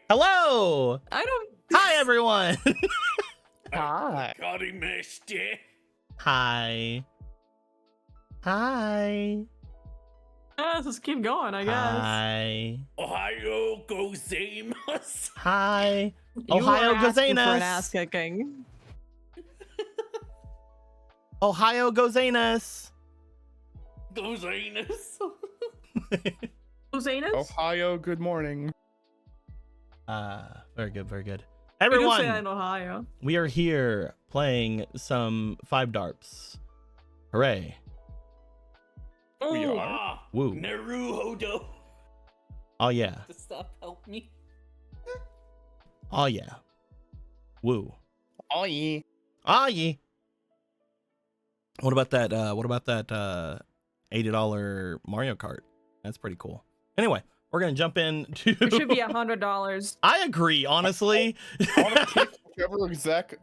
Hello. I don't. Hi, everyone. Hi. Hi. Hi. Let's just keep going, I guess. Hi. Ohio gozaimasu. Hi. You Ohio are asking for an gozaimasu. ass kicking. Ohio gozaimasu. Gozaimasu. Who's anus? Ohio, good morning. Very good, very good. We do say that Everyone, in Ohio. we are here playing some 5Darps. Hooray. We Ooh. are. Woo. Naruhodo. Oh, yeah. Stop, help me. Oh, yeah. Woo. Oh, yeah. Ah, yeah. What about that $80 Mario Kart? That's pretty cool. Anyway, we're gonna jump into It should be $100. I agree, honestly. I want to kick whichever exec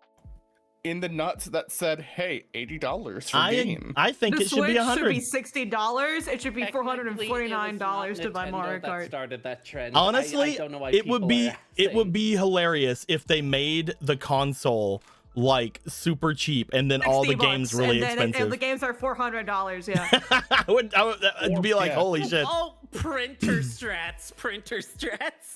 in the nuts that said, hey, $80 for game. I think The it should Switch be should be $100. $60. It should be Technically, it $449 was to not buy Mario Nintendo that Kart. started that trend. Honestly, I don't know why it would people are be hilarious if they made the console like super cheap and then all the games really expensive. And the games are $400, yeah. I'd be like, Yeah. holy shit. Oh, printer strats.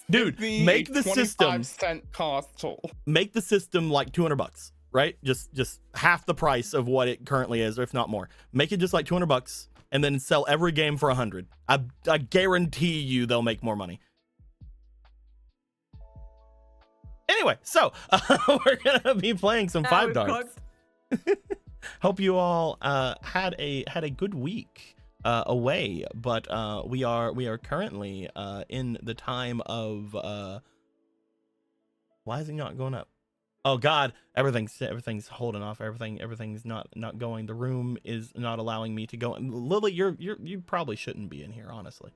Dude, The make the 25 system cent console. make the system like $200, right? Just half the price of what it currently is, or if not more. Make it just like $200 and then sell every game for $100. I guarantee you they'll make more money. Anyway, so we're gonna be playing some 5Darps. Hope you all had a good week away, but we are currently in the time of why is it not going up? Oh God, everything's holding off. Everything's not going. The room is not allowing me to go. Lily, you probably shouldn't be in here, honestly.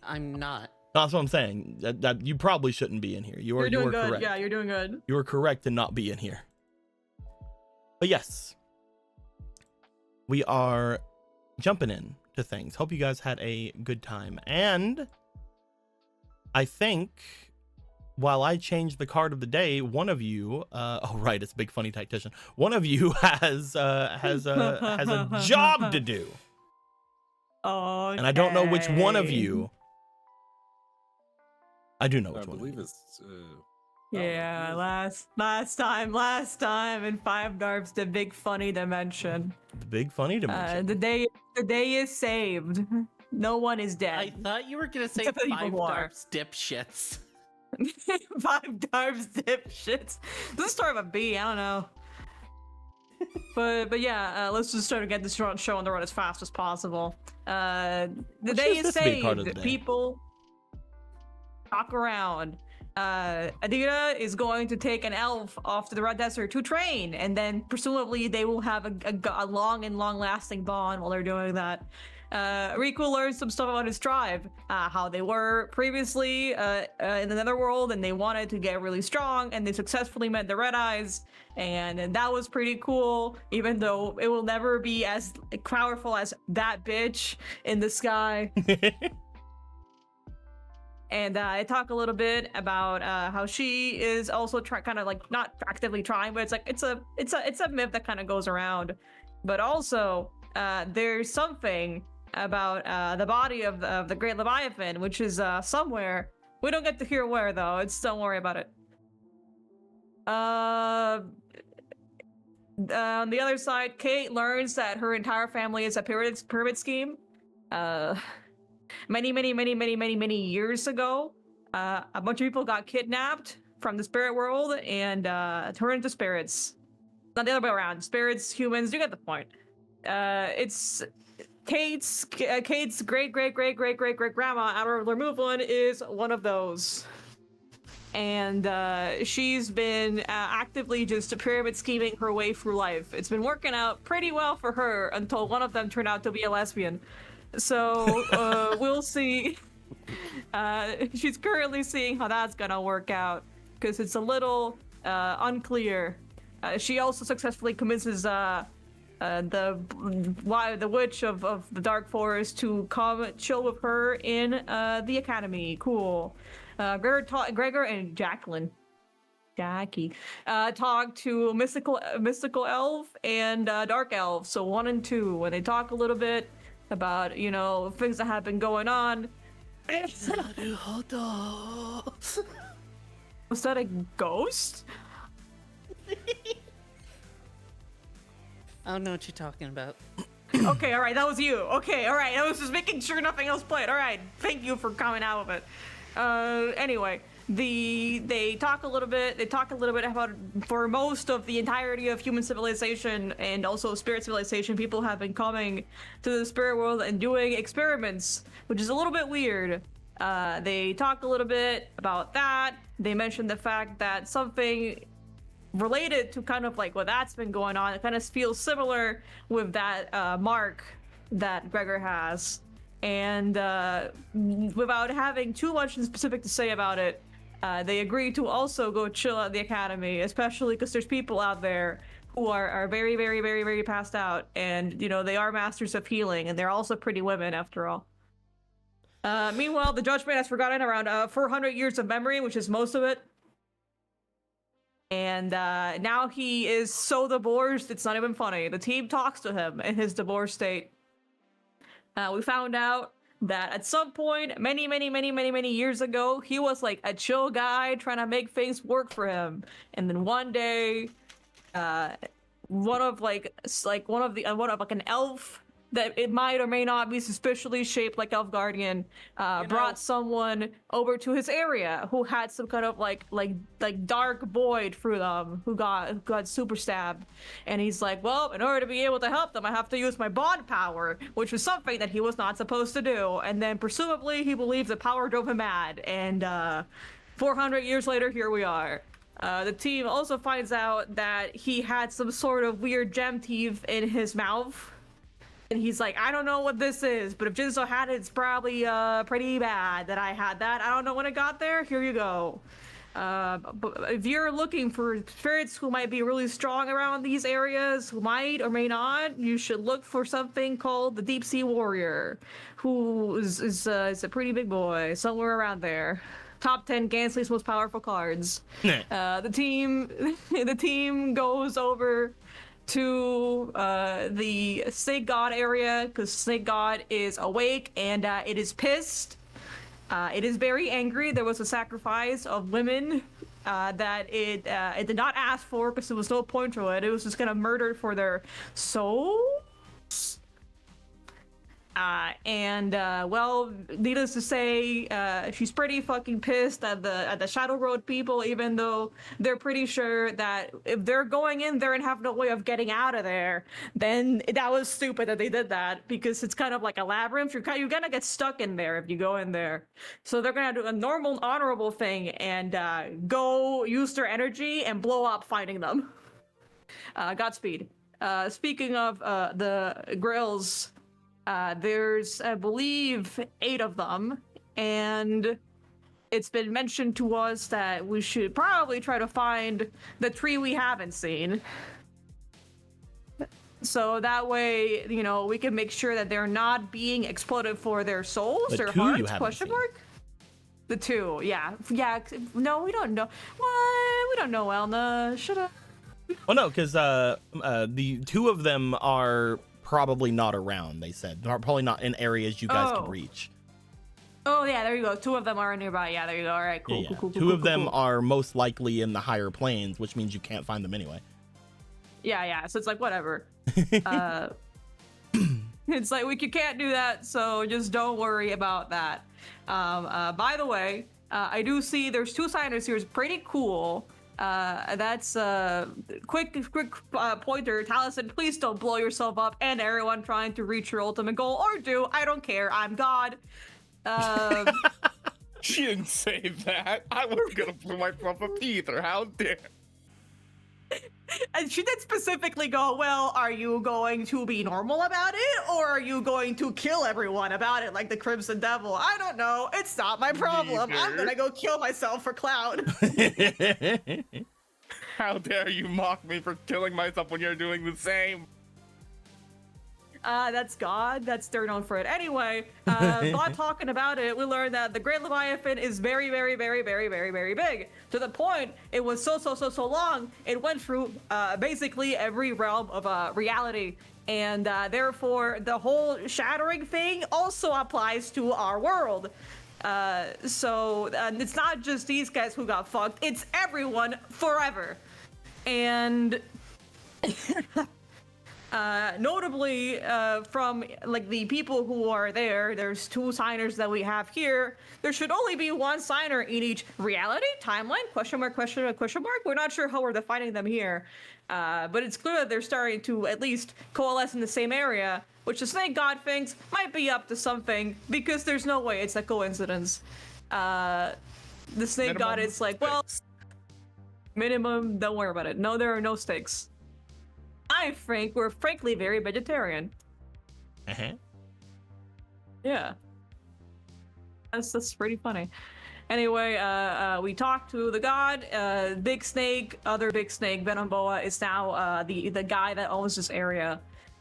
I'm not. That's what I'm saying. That you probably shouldn't be in here. You're doing good. Correct. Yeah, you're doing good. You are correct to not be in here. But yes, we are jumping in to things. Hope you guys had a good time. And I think while I change the card of the day, one of you, oh right, it's Big Funny Tactician. One of you has a job to do, Oh, and I don't know which one of you. I do know I which one. believe it's. Yeah, last time in 5Darps, the Big Funny Dimension. The Big Funny Dimension. The day is saved. No one is I dead. thought you were gonna say Except for the people who are. 5Darps dipshits. 5Darps dipshits. This is a story of a bee. I don't know. But yeah, let's just try to get this show on the road as fast as possible. The day is saved. People talk around. Adira is going to take an elf off to the Red Desert to train, and then presumably they will have a long-lasting bond while they're doing that. Riku learns some stuff about his tribe, how they were previously in the Netherworld, and they wanted to get really strong, and they successfully met the Red Eyes, and that was pretty cool, even though it will never be as powerful as that bitch in the sky. And I talk a little bit about how she is also kind of like not actively trying, but it's a myth that kind of goes around. But also there's something about the body of the Great Leviathan, which is somewhere. We don't get to hear where though. Don't worry about it. On the other side, Kate learns that her entire family is a pyramid scheme. Many years ago, a bunch of people got kidnapped from the spirit world and turned into spirits. Not the other way around. Spirits, humans, you get the point. It's Kate's great grandma, Outer Lermouvlin, is one of those. And she's been actively just pyramid scheming her way through life. It's been working out pretty well for her until one of them turned out to be a lesbian. So we'll see. She's currently seeing how that's gonna work out because it's a little unclear. She also successfully convinces the witch of the Dark Forest to come chill with her in the academy. Cool. Gregor and Jackie talk to mystical elf and dark elf, so 1 and 2, when they talk a little bit about things that have been going on. Was that a ghost? I don't know what you're talking about. Okay, all right, that was you. Okay, all right, I was just making sure nothing else played. All right, thank you for coming out with it. Anyway, they talk a little bit. They talk a little bit about, for most of the entirety of human civilization and also spirit civilization, people have been coming to the spirit world and doing experiments, which is a little bit weird. They talk a little bit about that. They mentioned the fact that something related to kind of like what that's been going on, it kind of feels similar with that mark that Gregor has. And without having too much in specific to say about it, they agreed to also go chill at the academy, especially because there's people out there who are very, very, very, very passed out, and they are masters of healing, and they're also pretty women after all. Meanwhile, the judgment has forgotten around 400 years of memory, which is most of it. And now he is so divorced, it's not even funny. The team talks to him in his divorced state. We found out that at some point, many years ago, he was like a chill guy trying to make things work for him. And then one day, one of an elf that it might or may not be suspiciously shaped like Elf Guardian, brought someone over to his area who had some kind of like dark void through them, who got super stabbed. And he's like, well, in order to be able to help them, I have to use my bond power, which was something that he was not supposed to do. And then presumably he believes the power drove him mad. And 400 years later, here we are. The team also finds out that he had some sort of weird gem teeth in his mouth. And he's like, I don't know what this is, but if Jinso had it, it's probably pretty bad that I had that. I don't know when it got there. Here you go. But if you're looking for spirits who might be really strong around these areas, who might or may not, you should look for something called the Deep Sea Warrior, who is a pretty big boy, somewhere around there. Top 10 Gansley's most powerful cards. The team goes over to the Snake God area, because Snake God is awake and it is pissed. It is very angry. There was a sacrifice of women that it did not ask for, because there was no point to it. It was just gonna murder for their souls. Well, needless to say, she's pretty fucking pissed at the Shadow Road people, even though they're pretty sure that if they're going in there and have no way of getting out of there, then that was stupid that they did that, because it's kind of like a labyrinth. You're gonna get stuck in there if you go in there. So they're gonna do a normal, honorable thing and go use their energy and blow up fighting them. Godspeed. Speaking of the grills, there's, I believe, 8 of them, and it's been mentioned to us that we should probably try to find the 3 we haven't seen. So that way, we can make sure that they're not being exploited for their souls, their hearts, question mark? The 2, yeah. Yeah, no, we don't know. What? We don't know, Elna. Should've... Well, no, because the 2 of them are probably not around, they said. They're probably not in areas you guys can reach. Oh, yeah, there you go. 2 of them are nearby. Yeah, there you go. All right, cool, yeah. cool. 2 of them are most likely in the higher planes, which means you can't find them anyway. Yeah, so it's like, whatever. It's like, we can't do that, so just don't worry about that. By the way, I do see there's 2 signers here. It's pretty cool. That's quick pointer. Taliesin, please don't blow yourself up and everyone trying to reach your ultimate goal, or do. I don't care. I'm God. She didn't say that. I was gonna blow myself up either. How dare. And she did specifically go, well, are you going to be normal about it, or are you going to kill everyone about it like the Crimson Devil? I don't know. It's not my problem. Neither. I'm gonna go kill myself for clout. How dare you mock me for killing myself when you're doing the same? That's God. They're known for it. Anyway, while talking about it, we learned that the Great Leviathan is very, very, very, very, very, very big. To the point, it was so long, it went through basically every realm of reality. And therefore, the whole shattering thing also applies to our world. So it's not just these guys who got fucked, it's everyone forever. And notably, from like the people who are there's 2 signers that we have here. There should only be 1 signer in each reality timeline. Question mark, question mark, question mark. We're not sure how we're defining them here, but it's clear that they're starting to at least coalesce in the same area, which the Snake God thinks might be up to something, because there's no way it's a coincidence. The Snake God is like, well, minimum, don't worry about it. No, there are no stakes. I think we're frankly very vegetarian. Yeah. That's pretty funny. Anyway, we talked to the god, Big Snake, other Big Snake, Venom Boa is now the guy that owns this area.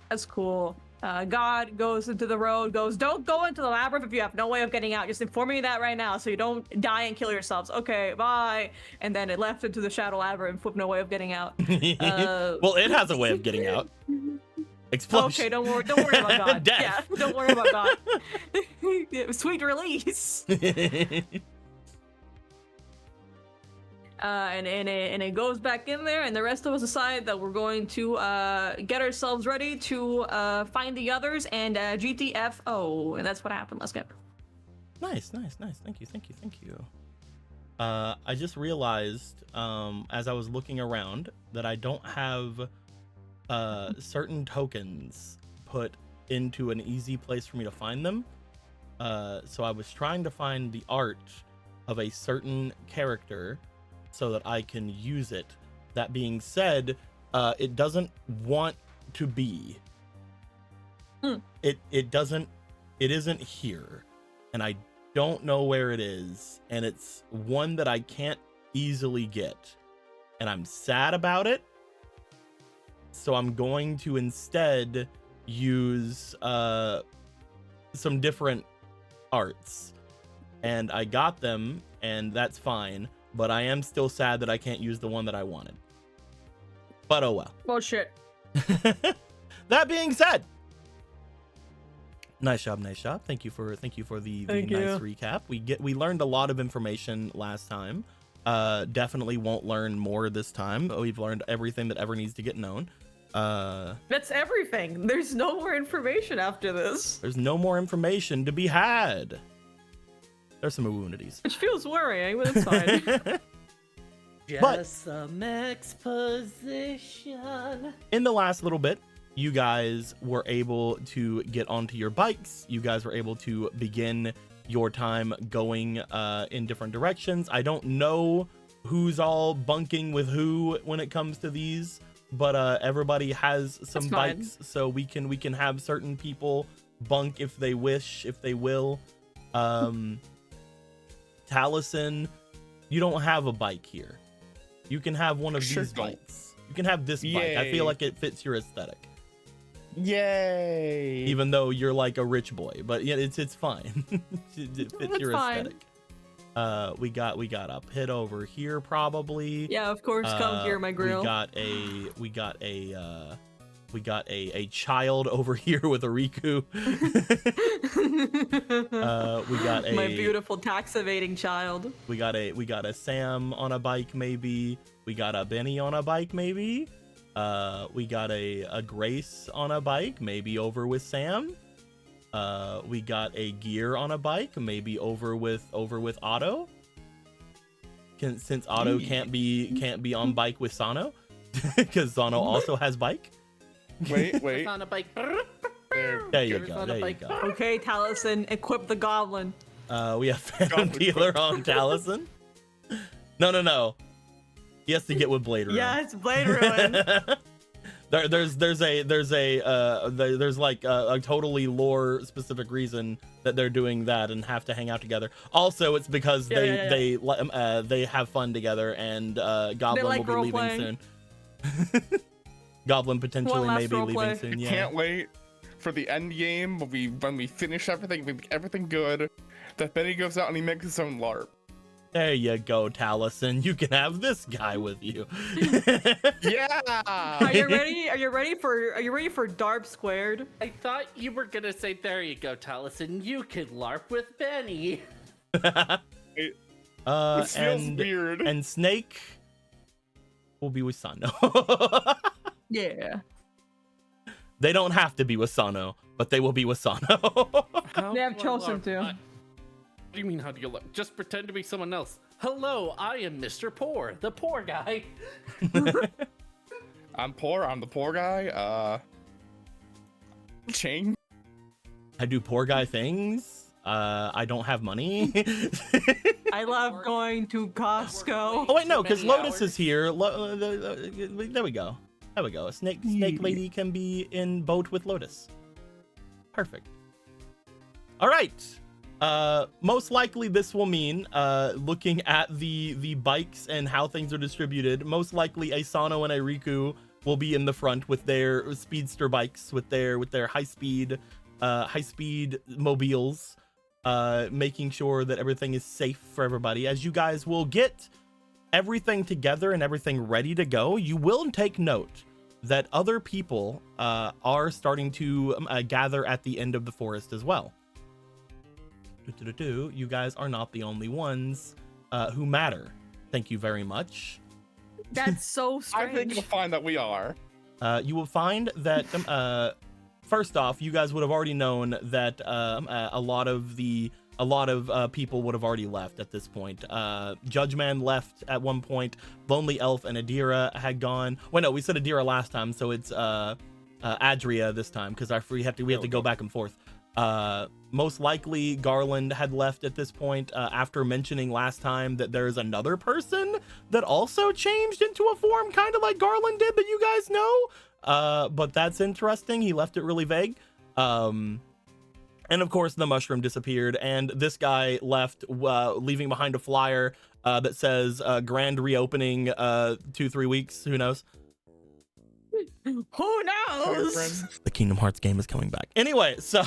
That's cool. God goes into the road, goes, don't go into the labyrinth if you have no way of getting out. Just inform me that right now so you don't die and kill yourselves. Okay, bye. And then it left into the Shadow Labyrinth with no way of getting out. Well, it has a way of getting out. Explosion. Okay, don't worry about God. Death. Yeah, don't worry about God. Sweet release. And it goes back in there, and the rest of us decide that we're going to get ourselves ready to find the others and GTFO, and that's what happened. Let's go. Nice. Thank you. I just realized as I was looking around that I don't have certain tokens put into an easy place for me to find them. So I was trying to find the art of a certain character so that I can use it. That being said, it doesn't want to be. It isn't here, and I don't know where it is, and it's one that I can't easily get, and I'm sad about it. So I'm going to instead use some different arts, and I got them, and that's fine. But I am still sad that I can't use the one that I wanted. But oh well. Well, shit. That being said, nice job. Thank you for the nice recap. We learned a lot of information last time. Definitely won't learn more this time. We've learned everything that ever needs to get known. That's everything. There's no more information after this. There's no more information to be had. There's some immunities. Which feels worrying, but it's fine. Just some exposition. In the last little bit, you guys were able to get onto your bikes. You guys were able to begin your time going in different directions. I don't know who's all bunking with who when it comes to these, but everybody has some bikes, so we can have certain people bunk if they wish, if they will. Taliesin, you don't have a bike here. You can have one of these bikes. You can have this bike. I feel like it fits your aesthetic. Yay! Even though you're like a rich boy, but yeah, it's fine. It fits your aesthetic. We got a pit over here probably. Yeah, of course. Come here, my grill. We got a child over here with a Riku. We got a my beautiful tax evading child. We got a Sam on a bike maybe. We got a Benny on a bike maybe. We got a Grace on a bike maybe over with Sam. We got a Gear on a bike maybe over with Otto. Since Otto can't be on bike with Sano because Sano also has bike. Wait. On a bike. There you go. Okay, Taliesin, equip the goblin. We have Phantom Dealer on Taliesin. No. He has to get with Blade Ruin. Yeah, it's Blade Ruin. There's like a totally lore specific reason that they're doing that and have to hang out together. Also, it's because they have fun together, and Goblin will be leaving soon. Goblin potentially may be leaving soon. Yeah. Can't wait. for the end game, when we finish everything, we make everything good, that Benny goes out and he makes his own LARP. There you go, Taliesin. You can have this guy with you. Yeah. Are you ready? Are you ready for DARP squared? I thought you were gonna say, there you go, Taliesin, you could LARP with Benny. This feels weird. And Snake will be with Sano. Yeah. They don't have to be with Sano, but they will be with Sano. They have chosen to. What do you mean, how do you look? Just pretend to be someone else. Hello, I am Mr. Poor, the poor guy. I'm poor. I'm the poor guy. Ching. I do poor guy things. I don't have money. I love going to Costco. Oh wait, no, because Lotus is here. There we go. There we go. A snake lady can be in boat with Lotus. Perfect. All right. Most likely this will mean, looking at the bikes and how things are distributed, most likely Asano and Riku will be in the front with their speedster bikes, with their high speed mobiles, making sure that everything is safe for everybody. As you guys will get everything together and everything ready to go, you will take note that other people are starting to gather at the end of the forest as well. You guys are not the only ones who matter. Thank you very much. That's so strange. I think you'll find that we are. You will find that first off, you guys would have already known that a lot of people would have already left at this point. Judgeman left at one point. Lonely Elf and Adira had gone. Wait, no, we said Adira last time, so it's Adria this time because we have to go back and forth. Most likely Garland had left at this point after mentioning last time that there's another person that also changed into a form kind of like Garland did that you guys know, but that's interesting. He left it really vague. And of course the mushroom disappeared and this guy left, leaving behind a flyer that says grand reopening 2-3 weeks, who knows. Who knows? The Kingdom Hearts game is coming back. Anyway, so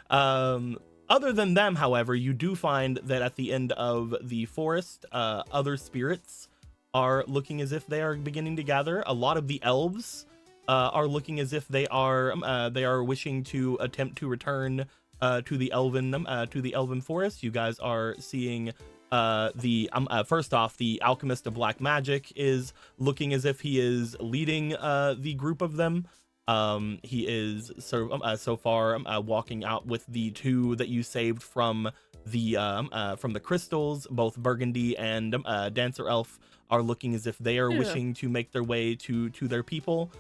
other than them, however, you do find that at the end of the forest, other spirits are looking as if they are beginning to gather. A lot of the elves are looking as if they are wishing to attempt to return to the elven forest. You guys are seeing first off, the alchemist of black magic is looking as if he is leading the group of them. He is so far walking out with the two that you saved from the crystals. Both Burgundy and Dancer Elf are looking as if they are wishing to make their way to their people.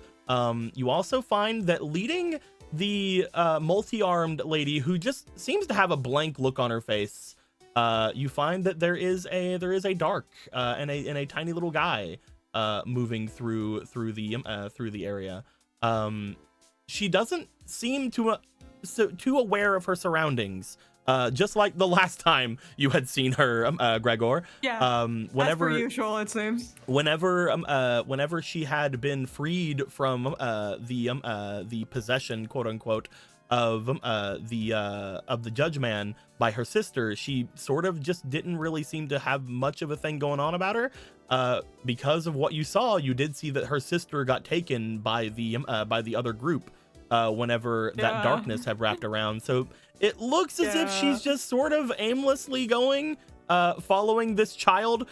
You also find that leading the multi-armed lady who just seems to have a blank look on her face. You find that there is a dark and a tiny little guy moving through the area. She doesn't seem too aware of her surroundings, just like the last time you had seen her, Gregor. Yeah. Whenever, as per usual, it seems. Whenever she had been freed from the possession, quote unquote, of the judge man by her sister, she sort of just didn't really seem to have much of a thing going on about her. Because of what you saw, you did see that her sister got taken by the other group whenever that darkness had wrapped around. So it looks as if she's just sort of aimlessly going, following this child.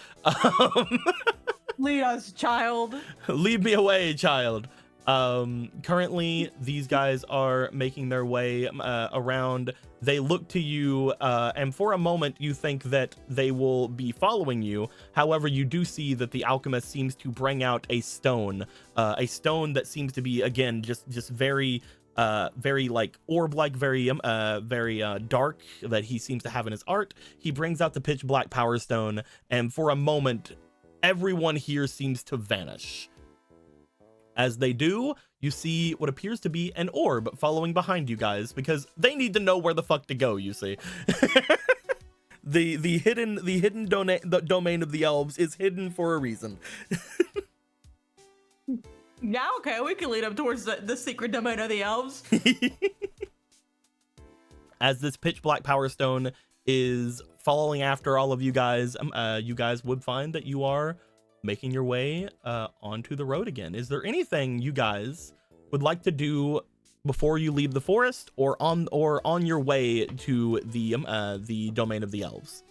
Lead us, child. Lead me away, child. Currently these guys are making their way around. They look to you, and for a moment you think that they will be following you. However, you do see that the alchemist seems to bring out a stone that seems to be, again, just very like orb-like, very dark, that he seems to have in his art. He brings out the pitch black power stone, and for a moment everyone here seems to vanish. As they do, you see what appears to be an orb following behind you guys, because they need to know where the fuck to go, you see. the hidden domain of the elves is hidden for a reason. Yeah, okay, we can lead them towards the secret domain of the elves. As this pitch black power stone is following after all of you guys would find that you are making your way onto the road again. Is there anything you guys would like to do before you leave the forest, or on your way to the domain of the elves?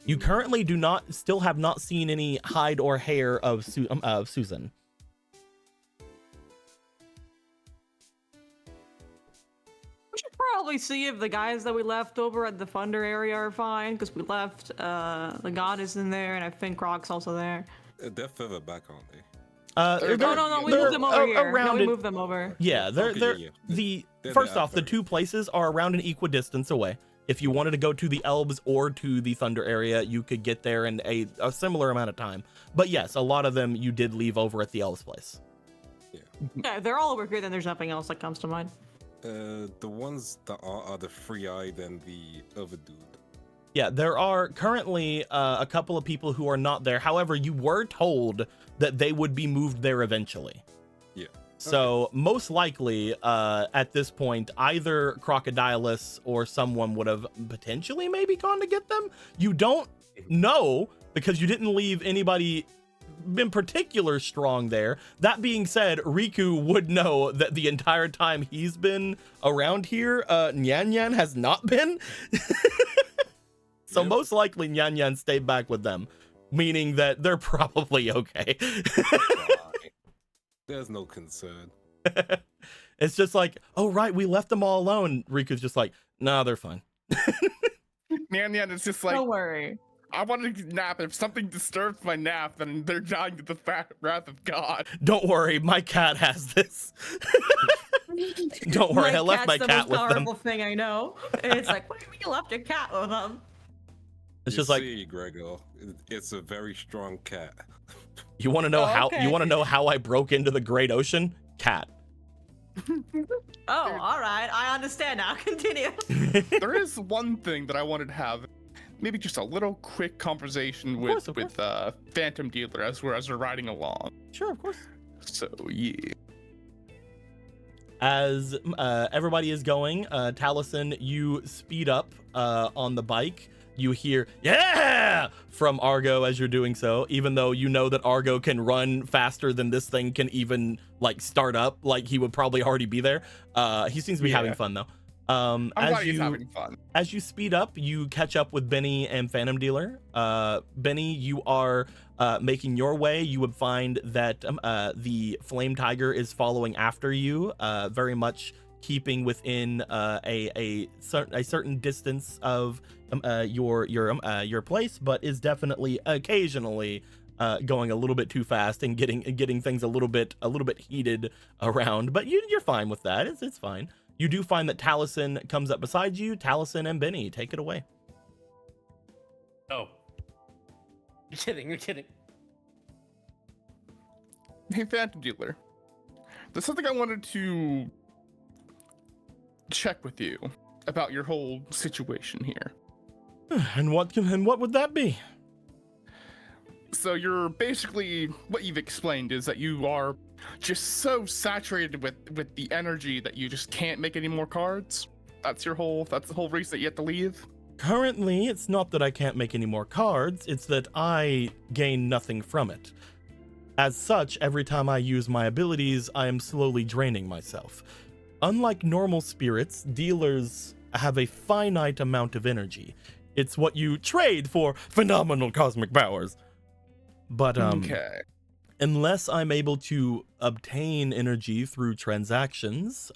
You currently still have not seen any hide or hair of Susan. We should probably see if the guys that we left over at the Thunder area are fine, because we left the goddess in there, and I think Croc's also there. They're further back, aren't they? No, we moved them over here. Around we moved them over. Yeah, they're first off, the two places are around an equidistance away. If you wanted to go to the elves or to the Thunder area, you could get there in a similar amount of time. But yes, a lot of them you did leave over at the elves place. Yeah, they're all over here, then there's nothing else that comes to mind. The ones that are the free-eyed and the other dude. Yeah, there are currently a couple of people who are not there. However, you were told that they would be moved there eventually. Yeah. So most likely, at this point, either Crocodilus or someone would have potentially maybe gone to get them. You don't know because you didn't leave anybody in particular strong there. That being said, Riku would know that the entire time he's been around here, Nyan Nyan has not been. So most likely Nyan Nyan stayed back with them, meaning that they're probably okay. There's no concern. It's just like, oh right, we left them all alone. Riku's just like, nah, they're fine. Nyan Nyan is just like, Don't worry. I wanted to nap. If something disturbs my nap, then they're dying to the wrath of God. Don't worry, my cat has this. Don't worry, I left my cat with them. That's the most horrible thing I know. And it's like, what do you mean you left your cat with them? It's You just like, see, Gregor, it's a very strong cat. you want to know how? okay. You want to know how I broke into the Great Ocean? Cat. Oh, all right. I understand now. Continue. There is one thing that I wanted to have, maybe just a little quick conversation with Phantom Dealer as we're riding along. Sure, of course. So yeah. As everybody is going, Taliesin, you speed up on the bike. You hear, yeah, from Argo as you're doing so, even though you know that Argo can run faster than this thing can even like start up. Like he would probably already be there. He seems to be having fun though. I'm glad he's having fun. As you speed up, you catch up with Benny and Phantom Dealer. Benny, you are making your way. You would find that the Flame Tiger is following after you, very much keeping within a certain distance of your place, but is definitely occasionally going a little bit too fast and getting things a little bit heated around. But you're fine with that. It's fine. You do find that Taliesin comes up beside you. Taliesin and Benny, take it away. Oh. You're kidding. Hey, Phantom Dealer. There's something I wanted to check with you about your whole situation here. And what would that be? So you're basically, what you've explained is that you are just so saturated with the energy that you just can't make any more cards. That's the whole reason that you have to leave. Currently, it's not that I can't make any more cards, it's that I gain nothing from it. As such, every time I use my abilities, I am slowly draining myself. Unlike normal spirits, dealers have a finite amount of energy. It's what you trade for phenomenal cosmic powers. But Okay. unless I'm able to obtain energy through transactions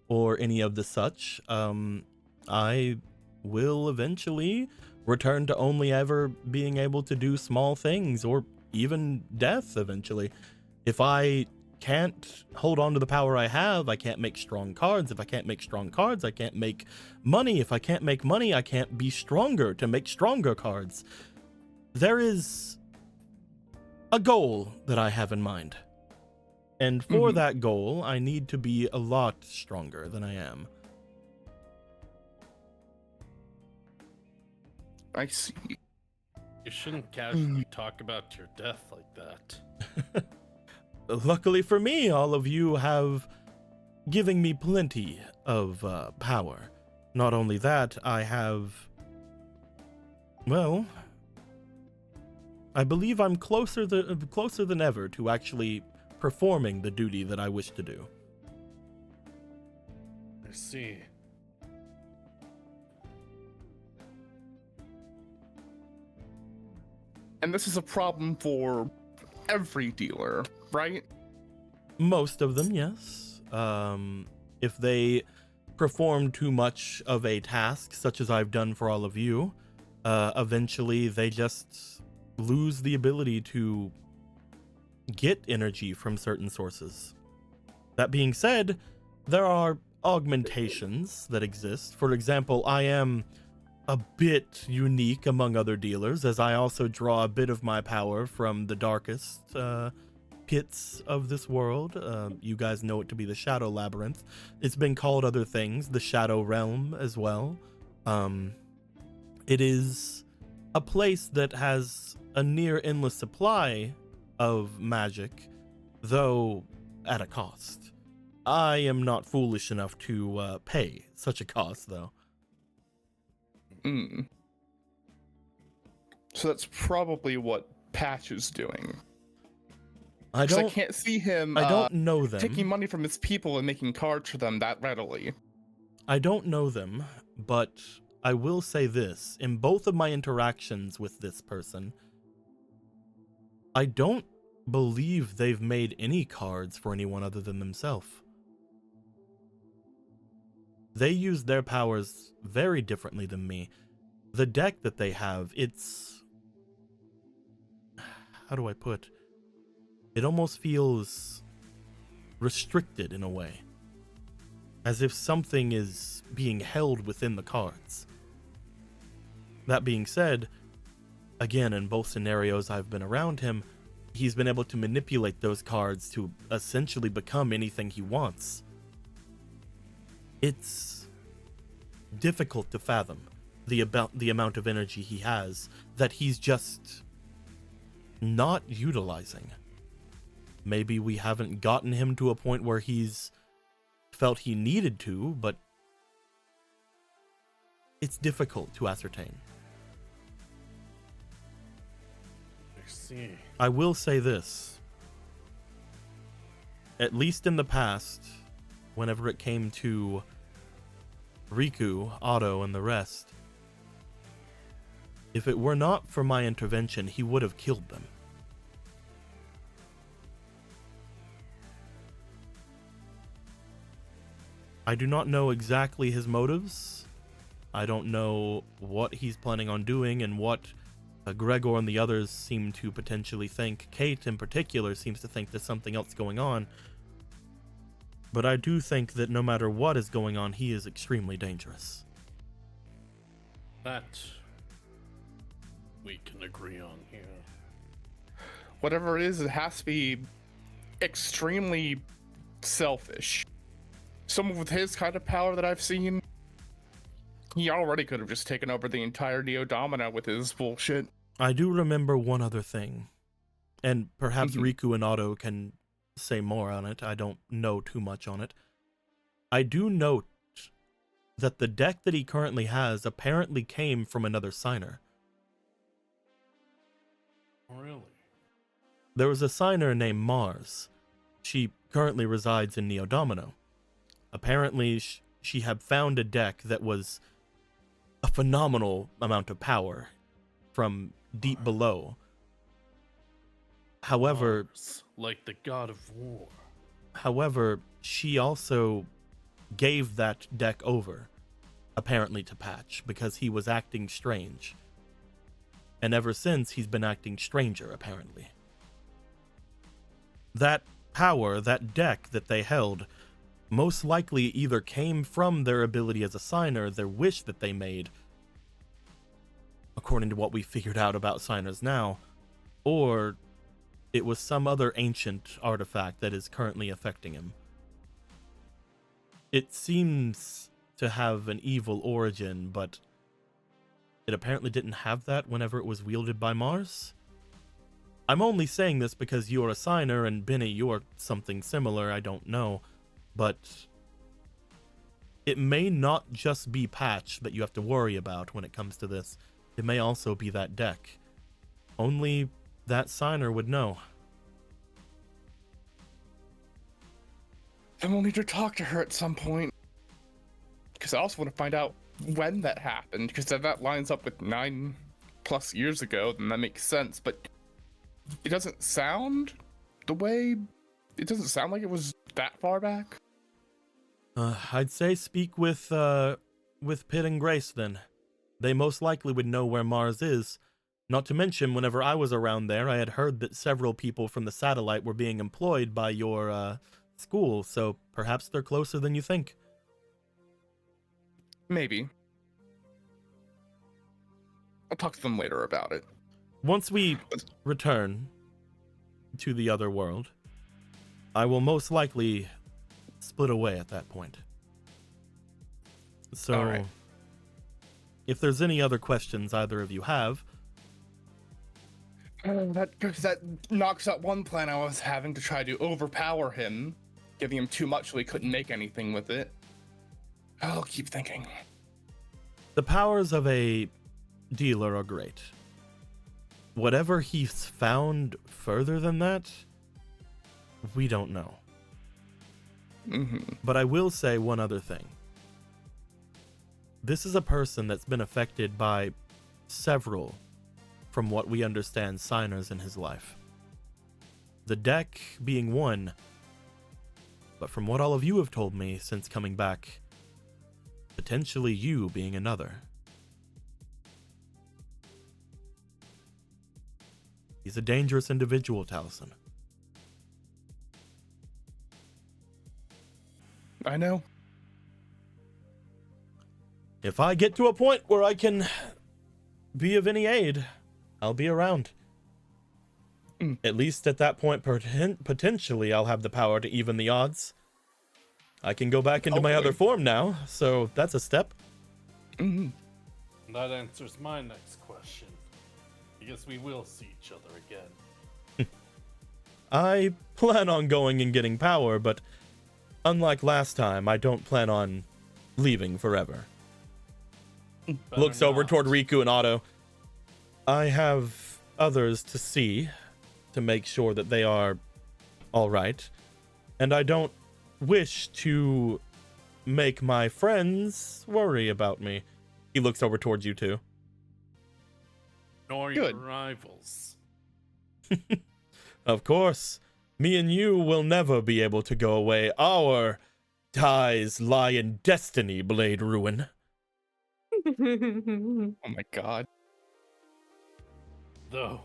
or any of the such, I will eventually return to only ever being able to do small things or even death eventually. If I can't hold on to the power I have, I can't make strong cards. If I can't make strong cards, I can't make money. If I can't make money, I can't be stronger to make stronger cards. There is a goal that I have in mind. And for that goal, I need to be a lot stronger than I am. I see. You shouldn't casually talk about your death like that. luckily for me, all of you have given me plenty of power. Not only that, I have, well, I believe I'm closer than ever to actually performing the duty that I wish to do. I see. And this is a problem for every dealer, right? Most of them, yes. If they perform too much of a task, such as I've done for all of you, eventually they just lose the ability to get energy from certain sources. That being said, there are augmentations that exist. For example, I am a bit unique among other dealers, as I also draw a bit of my power from the darkest pits of this world. You guys know it to be the Shadow Labyrinth. It's been called other things, the Shadow Realm as well. It is a place that has a near endless supply of magic, though at a cost. I am not foolish enough to pay such a cost, though. So that's probably what Patch is doing. I 'Cause I don't can't see him I don't know them. taking money from his people and making cards for them that readily. I don't know them, but I will say this. In both of my interactions with this person, I don't believe they've made any cards for anyone other than themselves. They use their powers very differently than me. The deck that they have, it's... how do I put? It almost feels restricted in a way. As if something is being held within the cards. That being said, again, in both scenarios I've been around him, he's been able to manipulate those cards to essentially become anything he wants. It's difficult to fathom the amount of energy he has that he's just not utilizing. Maybe we haven't gotten him to a point where he's felt he needed to, but it's difficult to ascertain. I see. I will say this. At least in the past, whenever it came to Riku, Otto, and the rest, if it were not for my intervention, he would have killed them. I do not know exactly his motives. I don't know what he's planning on doing and what Gregor and the others seem to potentially think. Kate in particular seems to think there's something else going on. But I do think that no matter what is going on, he is extremely dangerous. That we can agree on here. Whatever it is, it has to be extremely selfish. Someone with his kind of power that I've seen, he already could have just taken over the entire Neo Domino with his bullshit. I do remember one other thing, and perhaps Riku and Otto can say more on it. I don't know too much on it. I do note that the deck that he currently has apparently came from another signer. Really? There was a signer named Mars. She currently resides in Neo Domino. Apparently, she had found a deck that was a phenomenal amount of power from deep below. However, Mars, like the god of war. However, she also gave that deck over, apparently to Patch, because he was acting strange. And ever since, he's been acting stranger, apparently. That power, that deck that they held, most likely either came from their ability as a signer, their wish that they made, according to what we figured out about signers now, or it was some other ancient artifact that is currently affecting him. It seems to have an evil origin, but it apparently didn't have that whenever it was wielded by Mars. I'm only saying this because you're a signer, and Benny, you're something similar, I don't know. But it may not just be Patch that you have to worry about when it comes to this. It may also be that deck. Only that signer would know. Then we'll need to talk to her at some point. Because I also want to find out when that happened, because if that lines up with 9+ years ago, then that makes sense, but it doesn't sound it doesn't sound like it was that far back. I'd say speak with Pitt and Grace then. They most likely would know where Mars is. Not to mention, whenever I was around there, I had heard that several people from the satellite were being employed by your school, so perhaps they're closer than you think. Maybe. I'll talk to them later about it. Once we return to the other world, I will most likely split away at that point. So, all right. If there's any other questions either of you have, That knocks out one plan I was having to try to overpower him, giving him too much so he couldn't make anything with it. I'll keep thinking. the powers of a dealer are great. Whatever he's found further than that, we don't know. But I will say one other thing. This is a person that's been affected by several, from what we understand, signers in his life. The deck being one, but from what all of you have told me since coming back, potentially you being another. He's a dangerous individual, Taliesin. I know. If I get to a point where I can be of any aid, I'll be around. At least at that point, potentially, I'll have the power to even the odds. I can go back into my other form now, so that's a step. That answers my next question. I guess we will see each other again. I plan on going and getting power, but unlike last time, I don't plan on leaving forever. Looks over toward Riku and Otto. I have others to see to make sure that they are all right, and I don't wish to make my friends worry about me. He looks over towards you two. Nor Good. your rivals. Of course, me and you will never be able to go away. Our ties lie in destiny, Blade Ruin. Oh my god. Though,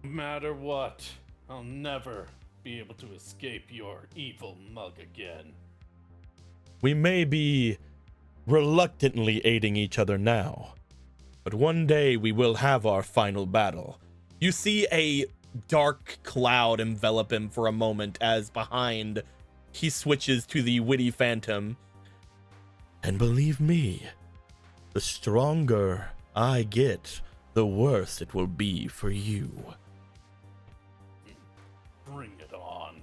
no matter what, I'll never be able to escape your evil mug again. We may be reluctantly aiding each other now, but one day we will have our final battle. You see a dark cloud envelop him for a moment as behind he switches to the witty phantom. And believe me, the stronger I get, the worse it will be for you. Bring it on.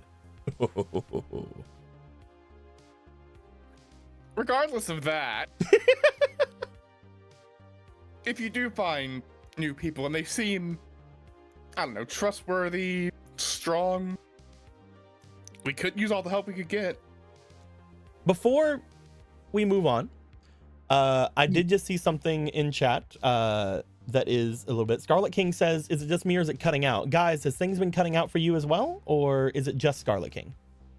Regardless of that, if you do find new people and they seem, I don't know, trustworthy, strong, we could use all the help we could get. Before we move on, I did just see something in chat that is a little bit. Scarlet King says, is it just me or is it cutting out? Guys, has things been cutting out for you as well? Or is it just Scarlet King?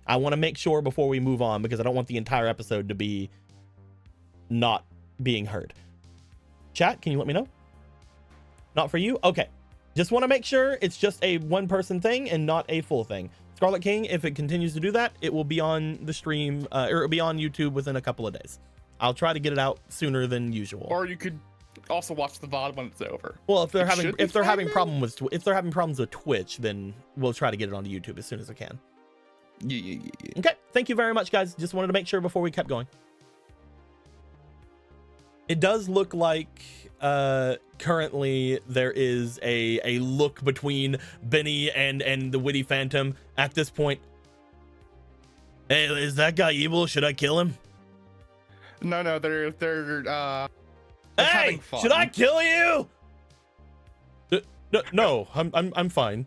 I want to make sure before we move on because I don't want the entire episode to be not being heard. Chat, can you let me know? Not for you? Okay. Just want to make sure it's just a one-person thing and not a full thing. Scarlet King, if it continues to do that, it will be on the stream, or it'll be on YouTube within a couple of days. I'll try to get it out sooner than usual. Or you could also watch the VOD when it's over. Well, if they're having now? problems with Twitch, then we'll try to get it onto YouTube as soon as I can. Yeah. Okay, thank you very much, guys. Just wanted to make sure before we kept going. It does look like currently there is a look between Benny and the witty phantom at this point. Hey, is that guy evil? Should I kill him? No, they're Hey, having fun. should I kill you? No, I'm fine.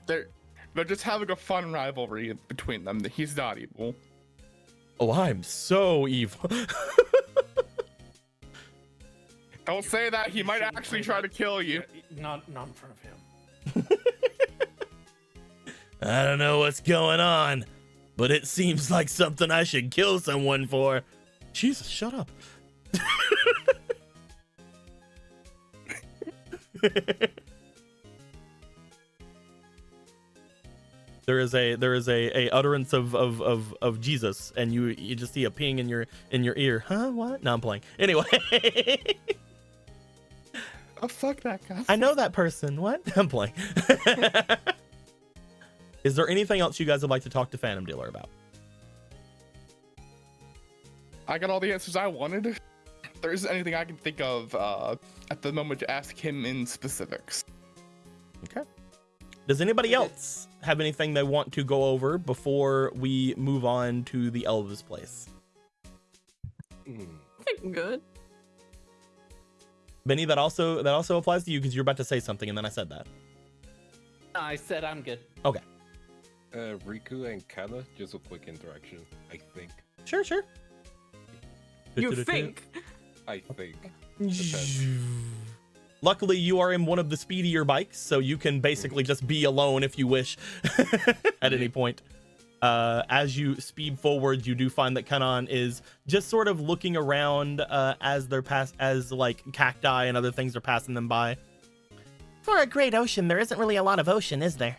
They're just having a fun rivalry between them. He's not evil. Oh, I'm so evil. Don't say that. He might actually try to kill you. Not in front of him. I don't know what's going on, but it seems like something I should kill someone for. Jesus, shut up. There is a utterance of Jesus, and you just see a ping in your ear. Huh? What? No, I'm playing. Anyway. Oh, fuck that guy. I know that person. What? I'm playing. Is there anything else you guys would like to talk to Phantom Dealer about? I got all the answers I wanted. There isn't anything I can think of at the moment to ask him in specifics. Okay. Does anybody else have anything they want to go over before we move on to the Elvis place? I think I'm good. Benny, that also applies to you because you're about to say something and then I said that. I said I'm good. Okay. Riku and Kana, just a quick interaction, I think. Sure. You think? I think. Depends. Luckily, you are in one of the speedier bikes, so you can basically just be alone if you wish at any point. As you speed forward, you do find that Kanan is just sort of looking around as like cacti and other things are passing them by. For a great ocean, there isn't really a lot of ocean, is there?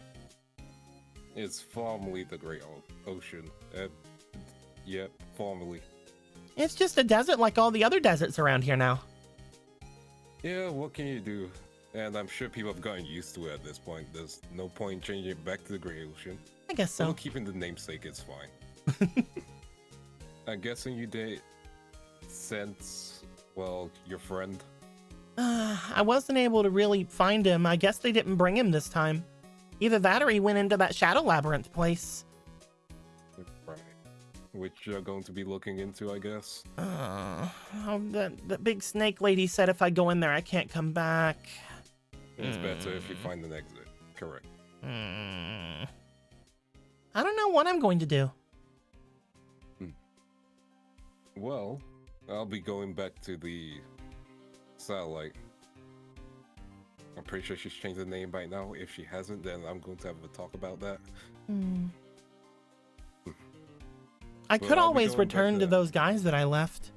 It's formerly the Great Ocean. Yep, formerly. It's just a desert like all the other deserts around here now. Yeah, what can you do? And I'm sure people have gotten used to it at this point. There's no point changing it back to the Great Ocean. I guess so. Well, keeping the namesake is fine. I'm guessing you did since, well, your friend. I wasn't able to really find him. I guess they didn't bring him this time. Either that or he went into that Shadow Labyrinth place. Right. Which you're going to be looking into, I guess. The big snake lady said if I go in there, I can't come back. It's better if you find an exit. Correct. I don't know what I'm going to do. Well, I'll be going back to the satellite. I'm pretty sure she's changed the name by now. If she hasn't, then I'm going to have a talk about that. I could I'll be always going return back to there. those guys that I left.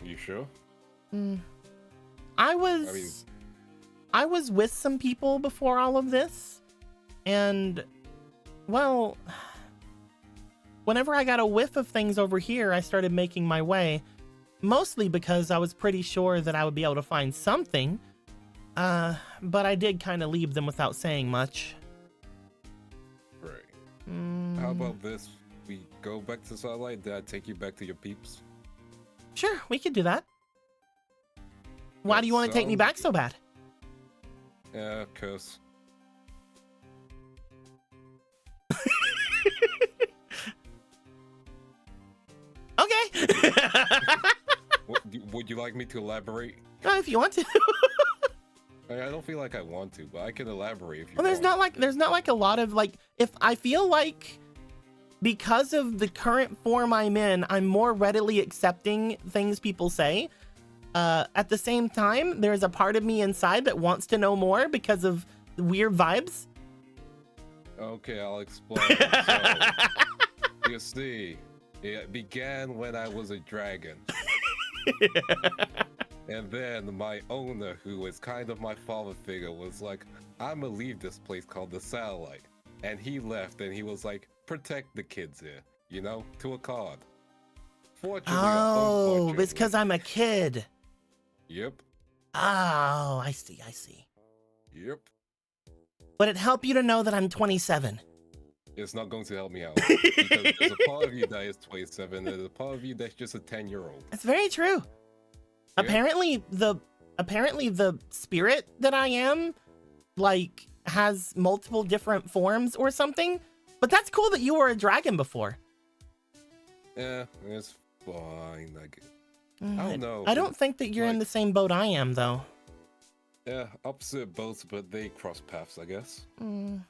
You sure? I was with some people before all of this, and well, whenever I got a whiff of things over here, I started making my way, mostly because I was pretty sure that I would be able to find something, but I did kind of leave them without saying much. Right. How about this? We go back to satellite, then I take you back to your peeps? Sure, we could do that. Why do you want to take me sounds back so bad? Yeah, cause... Okay. Would you like me to elaborate? If you want to. I don't feel like I want to, but I can elaborate if you Well, there's want. not like a lot of like, if I feel like because of the current form I'm in, I'm more readily accepting things people say. At the same time, there's a part of me inside that wants to know more because of the weird vibes. Okay, I'll explain. So, you see, it began when I was a dragon. And then my owner, who is kind of my father figure, was like, I'm gonna leave this place called the Satellite. And he left and he was like, protect the kids here, you know, to a card. Fortunately, Oh, it's because I'm a kid. Yep, Oh, I see. yep. Would it help you to know that I'm 27? it's not going to help me out because there's a part of you that is 27, there's a part of you that's just a 10-year-old. That's very true. Yeah. Apparently the spirit that I am, like, has multiple different forms or something. But that's cool that you were a dragon before. Yeah, it's fine. I don't know. I don't think that you're in the same boat I am, though. Yeah, opposite boats, but they cross paths, I guess. To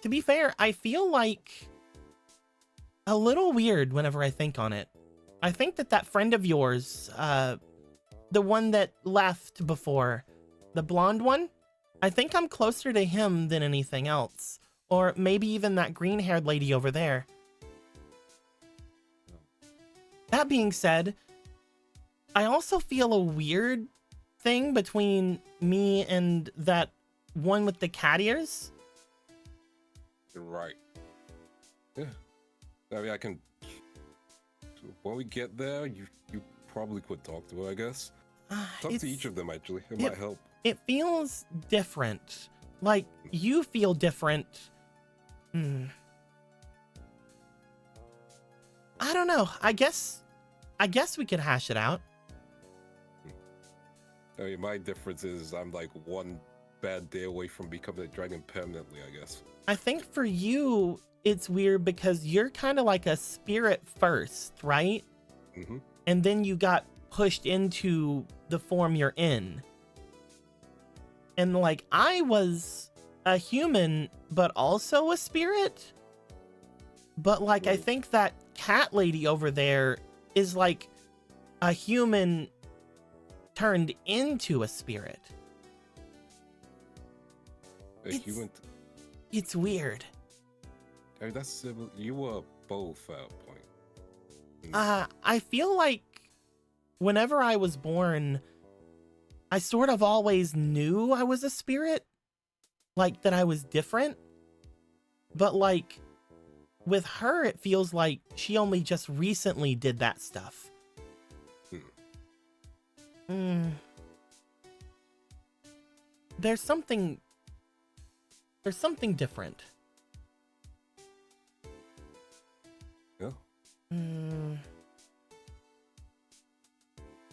be fair, I feel like a little weird whenever I think on it. I think that friend of yours, the one that left before, the blonde one, I think I'm closer to him than anything else. Or maybe even that green-haired lady over there. That being said, I also feel a weird thing between me and that one with the cat ears. Right. Yeah. I mean, I can. When we get there, you probably could talk to her, I guess. Talk to each of them, actually. It might help. It feels different. Like, you feel different. I don't know. I guess we could hash it out. I mean, my difference is I'm like one bad day away from becoming a dragon permanently, I guess. I think for you, it's weird because you're kind of like a spirit first, right? Mm-hmm. And then you got pushed into the form you're in. And like, I was a human, but also a spirit. But like, I think that cat lady over there is like a human turned into a spirit. It's weird. I mean, that's similar. You were both at a point. I feel like whenever I was born, I sort of always knew I was a spirit, like that I was different. But like with her, it feels like she only just recently did that stuff. There's something different. Yeah.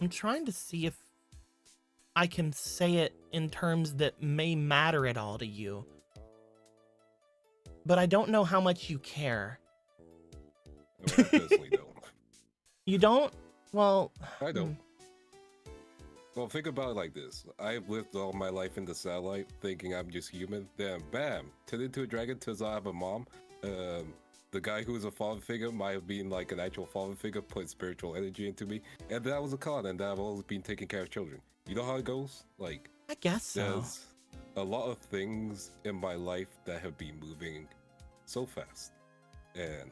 I'm trying to see if I can say it in terms that may matter at all to you. But I don't know how much you care. I personally don't. You don't? Well... I don't. Well, think about it like this. I've lived all my life in the satellite thinking I'm just human. Then, bam, turned into a dragon, turns out I have a mom. The guy who was a father figure might have been like an actual father figure, put spiritual energy into me. And that was a con, and I've always been taking care of children. You know how it goes? Like, I guess so. There's a lot of things in my life that have been moving so fast. And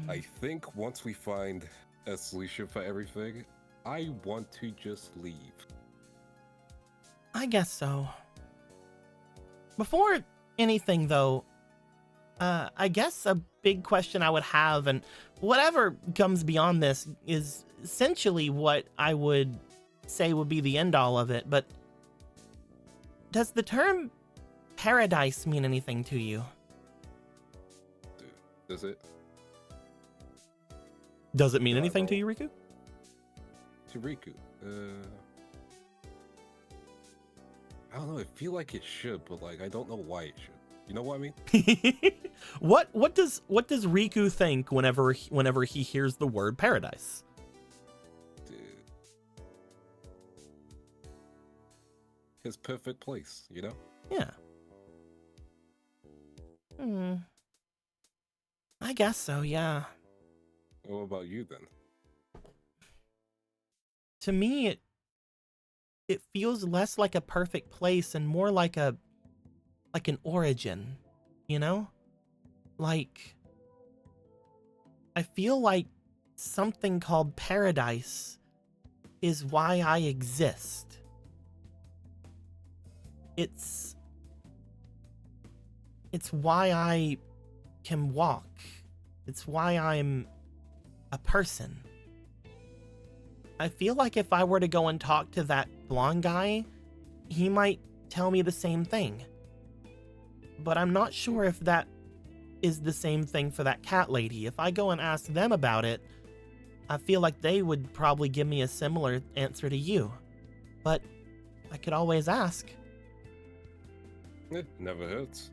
I think once we find a solution for everything, I want to just leave. I guess so. Before anything, though, I guess a big question I would have, and whatever comes beyond this is essentially what I would say would be the end all of it, but does the term paradise mean anything to you? Does it? Does it mean anything to you, Riku? To Riku? I don't know, I feel like it should, but like I don't know why it should. You know what I mean? What does Riku think whenever he hears the word paradise? Dude. His perfect place, you know? Yeah. I guess so, yeah. What about you then? To me, it feels less like a perfect place and more like an origin, you know? Like, I feel like something called paradise is why I exist. It's why I can walk. It's why I'm a person. I feel like if I were to go and talk to that blonde guy, he might tell me the same thing. but I'm not sure if that is the same thing for that cat lady. If I go and ask them about it, I feel like they would probably give me a similar answer to you. But I could always ask. It never hurts.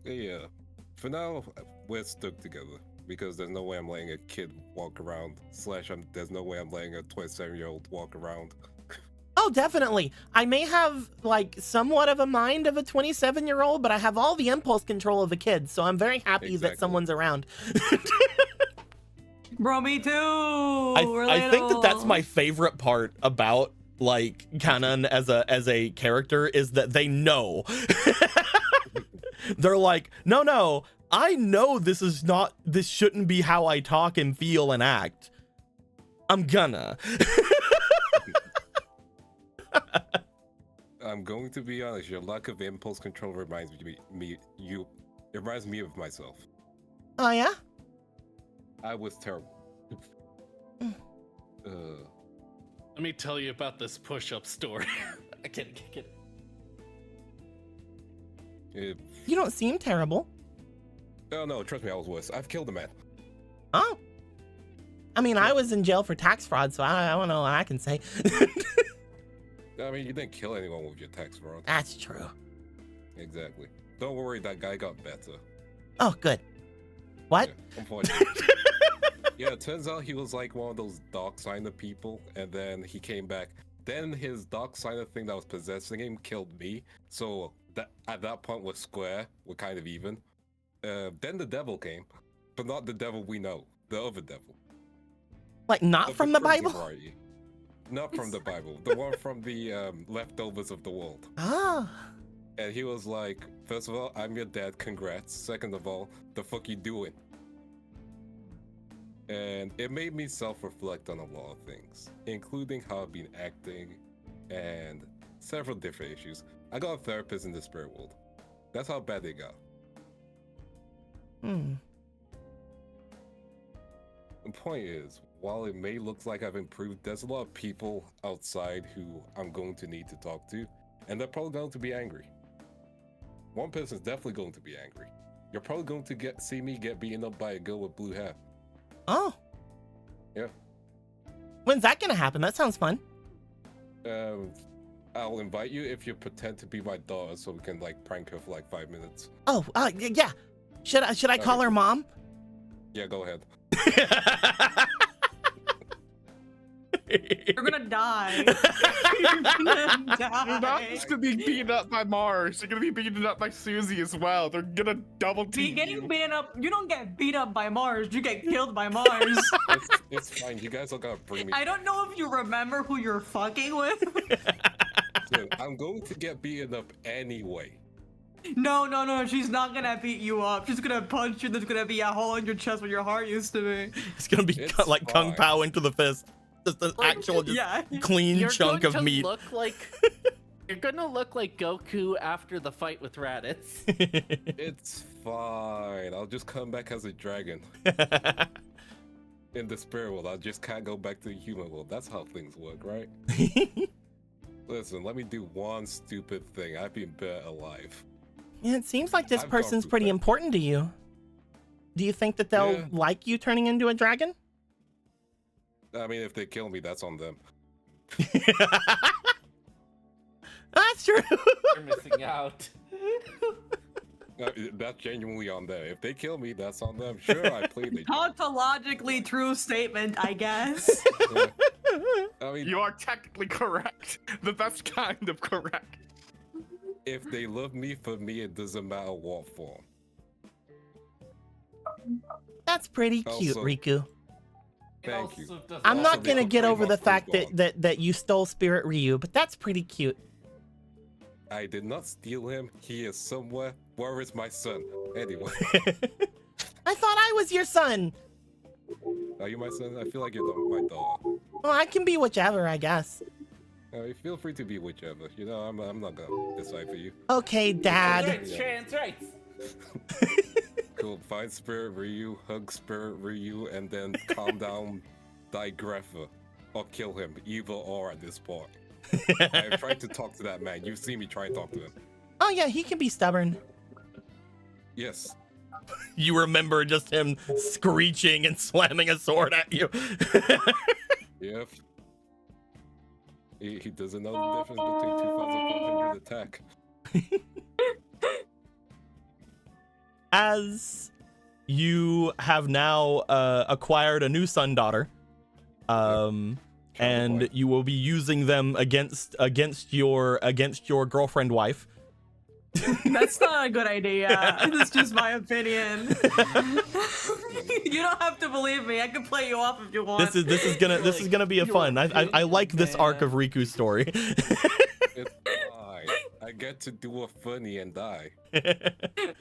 Yeah. For now, we're stuck together because there's no way I'm letting a kid walk around. There's no way I'm letting a 27-year-old walk around. Oh, definitely. I may have, like, somewhat of a mind of a 27-year-old, but I have all the impulse control of a kid, so I'm very happy that someone's around. Bro, me too. I think that that's my favorite part about, like, Kanan as a character is that they know. They're like, no, I know this shouldn't be how I talk and feel and act. I'm gonna. I'm going to be honest, your lack of impulse control reminds me of myself. Oh, yeah? I was terrible. Let me tell you about this push-up story. I can't get it. You don't seem terrible. Oh no, trust me, I was worse. I've killed a man. Oh. I mean, I was in jail for tax fraud, so I don't know what I can say. I mean, you didn't kill anyone with your tax fraud. That's true. Exactly. Don't worry, that guy got better. Oh, good. What? Yeah, unfortunately. Yeah, it turns out he was like one of those dark signer people, and then he came back. Then his dark signer thing that was possessing him killed me. So at that point we're square. We're kind of even. Then the devil came, but not the devil we know. The other devil. Like, not from the Bible? Variety. Not from the Bible. The one from the leftovers of the world. Ah. And he was like, first of all, I'm your dad, congrats. Second of all, the fuck you doing? And it made me self-reflect on a lot of things, including how I've been acting and several different issues. I got a therapist in the spirit world. That's how bad they got. The point is, while it may look like I've improved, there's a lot of people outside who I'm going to need to talk to, and they're probably going to be angry. One person's definitely going to be angry. You're probably going to see me get beaten up by a girl with blue hair. Oh. Yeah. When's that gonna happen? That sounds fun. I'll invite you if you pretend to be my daughter so we can like prank her for like 5 minutes. Oh, yeah. Should I call her mom? Yeah, go ahead. You're gonna die. You're gonna die. You're not just gonna be beaten up by Mars. You're gonna be beaten up by Susie as well. They're gonna double team you. Getting beaten up. You don't get beat up by Mars. You get killed by Mars. It's fine. You guys are gonna bring me. I don't know if you remember who you're fucking with. So, I'm going to get beaten up anyway. No. She's not gonna beat you up. She's gonna punch you. There's gonna be a hole in your chest where your heart used to be. It's gonna be like Kung Pao into the fist. Just an actual, clean chunk of meat. You're gonna look like Goku after the fight with Raditz. It's fine. I'll just come back as a dragon. In the spirit world, I just can't go back to the human world. That's how things work, right? Listen, let me do one stupid thing. I've been better alive. Yeah, it seems like this person's pretty important to you. Do you think that they'll like you turning into a dragon? I mean, if they kill me, that's on them. That's true. You're missing out. That's genuinely on them. If they kill me, that's on them. Sure, I played it. Tautologically true statement, I guess. I mean, you are technically correct. The best kind of correct. If they love me for me, it doesn't matter what form. That's pretty cute, Riku. Thank you. I'm not gonna get over the fact that you stole Spirit Ryu, but that's pretty cute. I did not steal him. He is somewhere. Where is my son? Anyway. I thought I was your son. Are you my son? I feel like you're my daughter. Well, I can be whichever, I guess. Feel free to be whichever. You know, I'm not gonna decide for you. Okay, Dad. Trans rights. Cool. Find Spirit Ryu, hug Spirit Ryu, and then calm down Digrapher. Or kill him. Either or at this point. I have tried to talk to that man. You've seen me try and talk to him. Oh yeah, he can be stubborn. Yes. You remember just him screeching and slamming a sword at you. Yep. He doesn't know the difference between 2,400 attack. As you have now acquired a new son daughter, and you will be using them against your girlfriend wife. That's not a good idea. That's just my opinion. You don't have to believe me. I can play you off if you want. This is gonna be a fun. I like this arc of Riku's story. It's fine. I get to do a funny and die.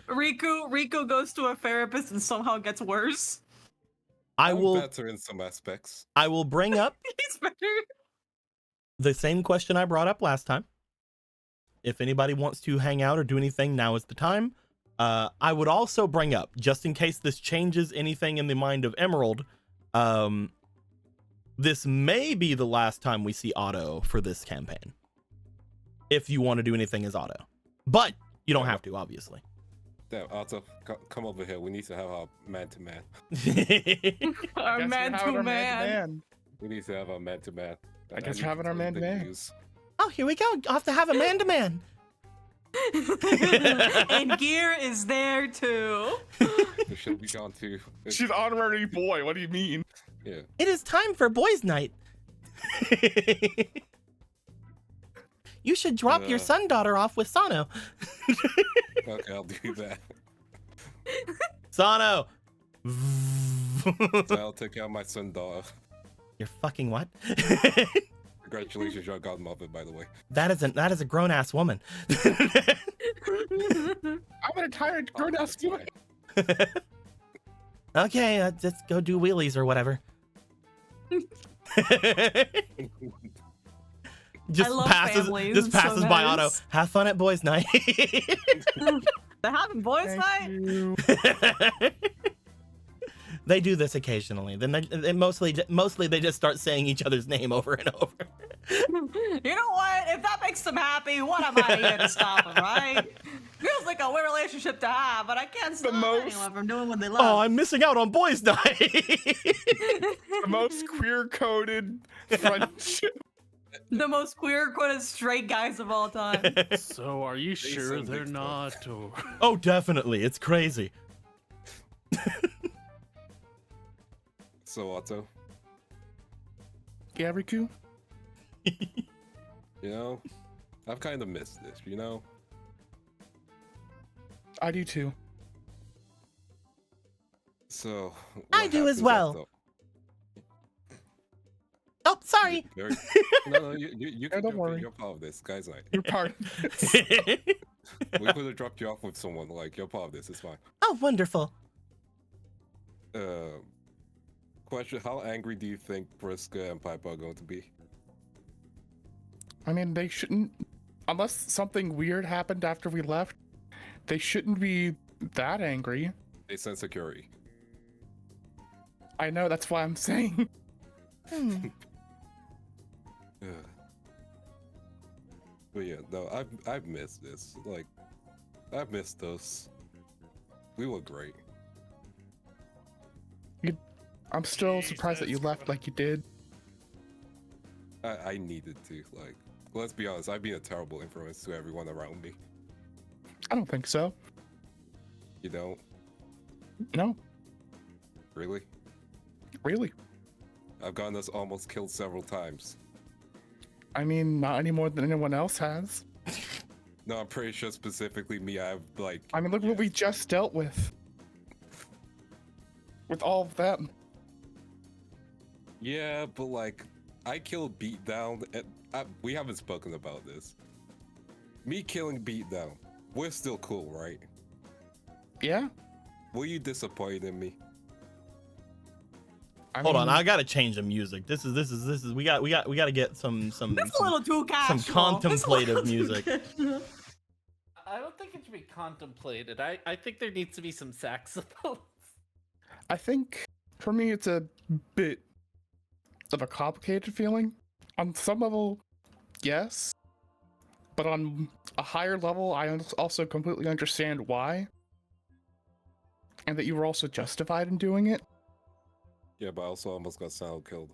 Riku goes to a therapist and somehow gets worse. I'm better in some aspects. I will bring up He's better. the same question I brought up last time. If anybody wants to hang out or do anything, now is the time. I would also bring up, just in case this changes anything in the mind of Emerald, this may be the last time we see Otto for this campaign. If you want to do anything as Otto. But you don't have to, obviously. Damn, Otto, come over here. We need to have our man-to-man. Our man-to-man. We need to have our man-to-man. I guess we're having our man-to-man. Oh, here we go. I'll have to have a man-to-man. And Gear is there too. She'll be gone too. She's honorary boy. What do you mean? Yeah. It is time for boys' night. You should drop your son daughter off with Sano. Okay, I'll do that. Sano. So I'll take care of my son daughter. You're fucking what? Congratulations, your godmother, by the way. That is a grown ass woman. I'm an entire grown-ass woman. Okay, let's go do wheelies or whatever. I love families, just it's so passes by nice. Otto. Have fun at boys' night. They're having boys' Thank night. you. They do this occasionally. Then they mostly they just start saying each other's name over and over. You know what? If that makes them happy, what am I here to stop them, right? Feels like a weird relationship to have, but I can't stop anyone from doing what they love. Oh, I'm missing out on boys' night. The most queer-coded friendship. The most queer-coded straight guys of all time. So are you sure sound they're mixed not? Or... Oh, definitely. It's crazy. So, Otto, Yeah, Riku? you know, I've kind of missed this, you know? I do too. So, I what do as happens well. after- Oh, sorry. No, you can don't jump in. worry. You're part of this, guys. Night. You're part of this. We could have dropped you off with someone. Like, you're part of this. It's fine. Oh, wonderful. Question: how angry do you think Briska and Piper are going to be? I mean, they shouldn't, unless something weird happened after we left, they shouldn't be that angry. They sense security. I know, that's why I'm saying. But yeah, no, I've missed this. Like, I've missed us. We were great. I'm still surprised that you left like you did. I needed to. Like, let's be honest. I've been a terrible influence to everyone around me. I don't think so. You don't No, really? really. I've gotten us almost killed several times. I mean, not any more than anyone else has. No, I'm pretty sure specifically me. I've like. I mean, look what we just dealt with. With all of them. Yeah, but like, I killed Beatdown, and we haven't spoken about this. Me killing Beatdown, we're still cool, right? Yeah. Were you disappointed in me? Hold on, I gotta change the music. This is we gotta get some That's a little too casual. contemplative music. I don't think it should be contemplated. I think there needs to be some saxophones. I think for me it's a bit of a complicated feeling. On some level, yes. But on a higher level, I also completely understand why. And that you were also justified in doing it. Yeah, but I also almost got Sal killed.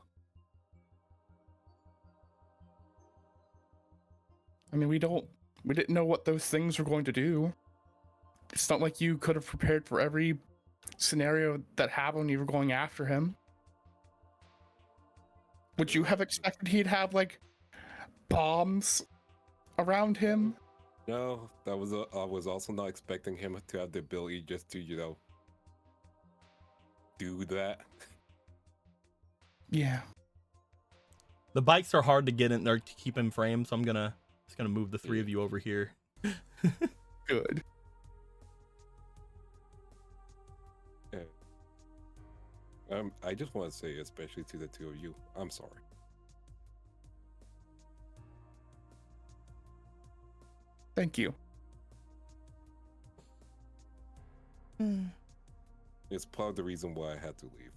I mean, we didn't know what those things were going to do. It's not like you could have prepared for every scenario that happened when you were going after him. Would you have expected he'd have, like, bombs around him? No, I was also not expecting him to have the ability just to, you know, do that. Yeah. The bikes are hard to get in there to keep in frame, so I'm just gonna move the three of you over here. Good. I just want to say, especially to the two of you, I'm sorry. Thank you. It's part of the reason why I had to leave.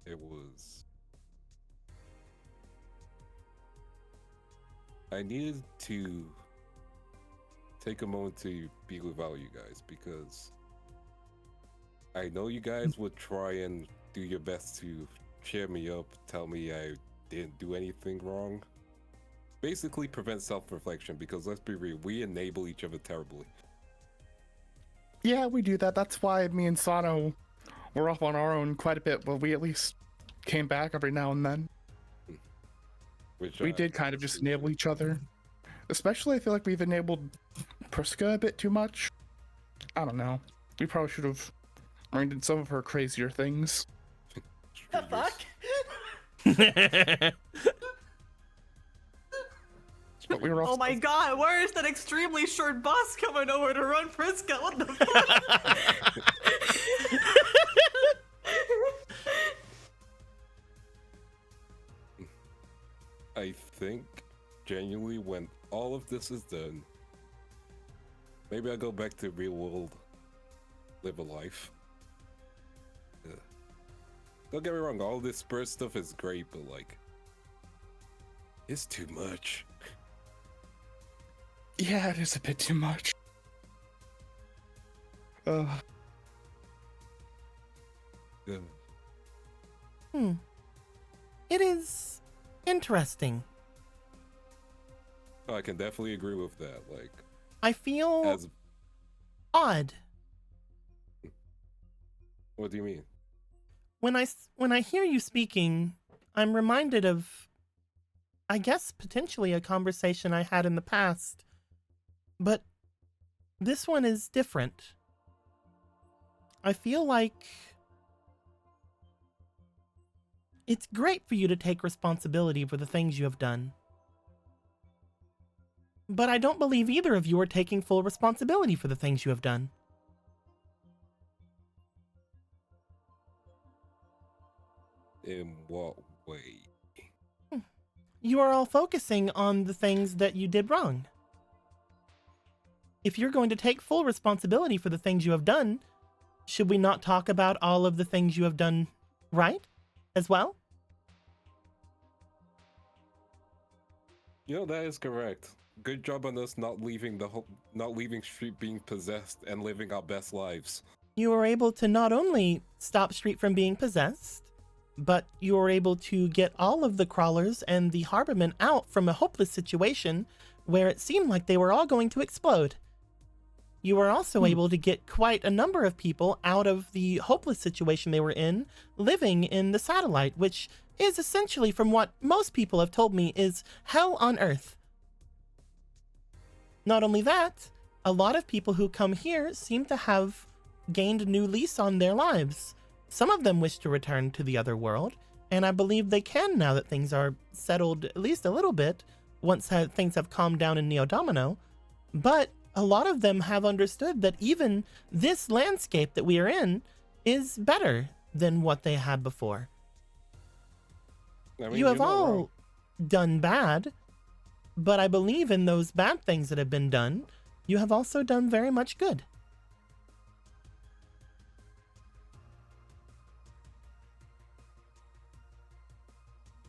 It was... I needed to take a moment to be with all you guys, because I know you guys would try and do your best to cheer me up, tell me I didn't do anything wrong. Basically prevent self-reflection, because let's be real, we enable each other terribly. Yeah, we do that. That's why me and Sano were off on our own quite a bit, but we at least came back every now and then. Which We did kind of just enable each other. Especially, I feel like we've enabled Priska a bit too much. I don't know. We probably should have reined in some of her crazier things. The fuck? But we were also... Oh my god, where is that extremely short boss coming over to run Friska? What the fuck? I think, genuinely, when all of this is done, maybe I'll go back to real world, live a life. Don't get me wrong, all this Spurs stuff is great, but like, it's too much. Yeah, it is a bit too much. Yeah. It is interesting. I can definitely agree with that. Like, I feel as odd what do you mean? when I hear you speaking. I'm reminded of, I guess, potentially a conversation I had in the past, but this one is different. I feel like it's great for you to take responsibility for the things you have done, but I don't believe either of you are taking full responsibility for the things you have done. In what way? You are all focusing on the things that you did wrong. If you're going to take full responsibility for the things you have done, should we not talk about all of the things you have done right as well? You know, that is correct. Good job on us not leaving Street being possessed and living our best lives. You were able to not only stop Street from being possessed, but you were able to get all of the crawlers and the harbormen out from a hopeless situation where it seemed like they were all going to explode. You were also able to get quite a number of people out of the hopeless situation they were in, living in the satellite, which is essentially, from what most people have told me, is hell on Earth. Not only that, a lot of people who come here seem to have gained a new lease on their lives. Some of them wish to return to the other world, and I believe they can now that things are settled at least a little bit, once things have calmed down in Neo Domino. But a lot of them have understood that even this landscape that we are in is better than what they had before. I mean, You have you're not all wrong. done bad, but I believe in those bad things that have been done, you have also done very much good.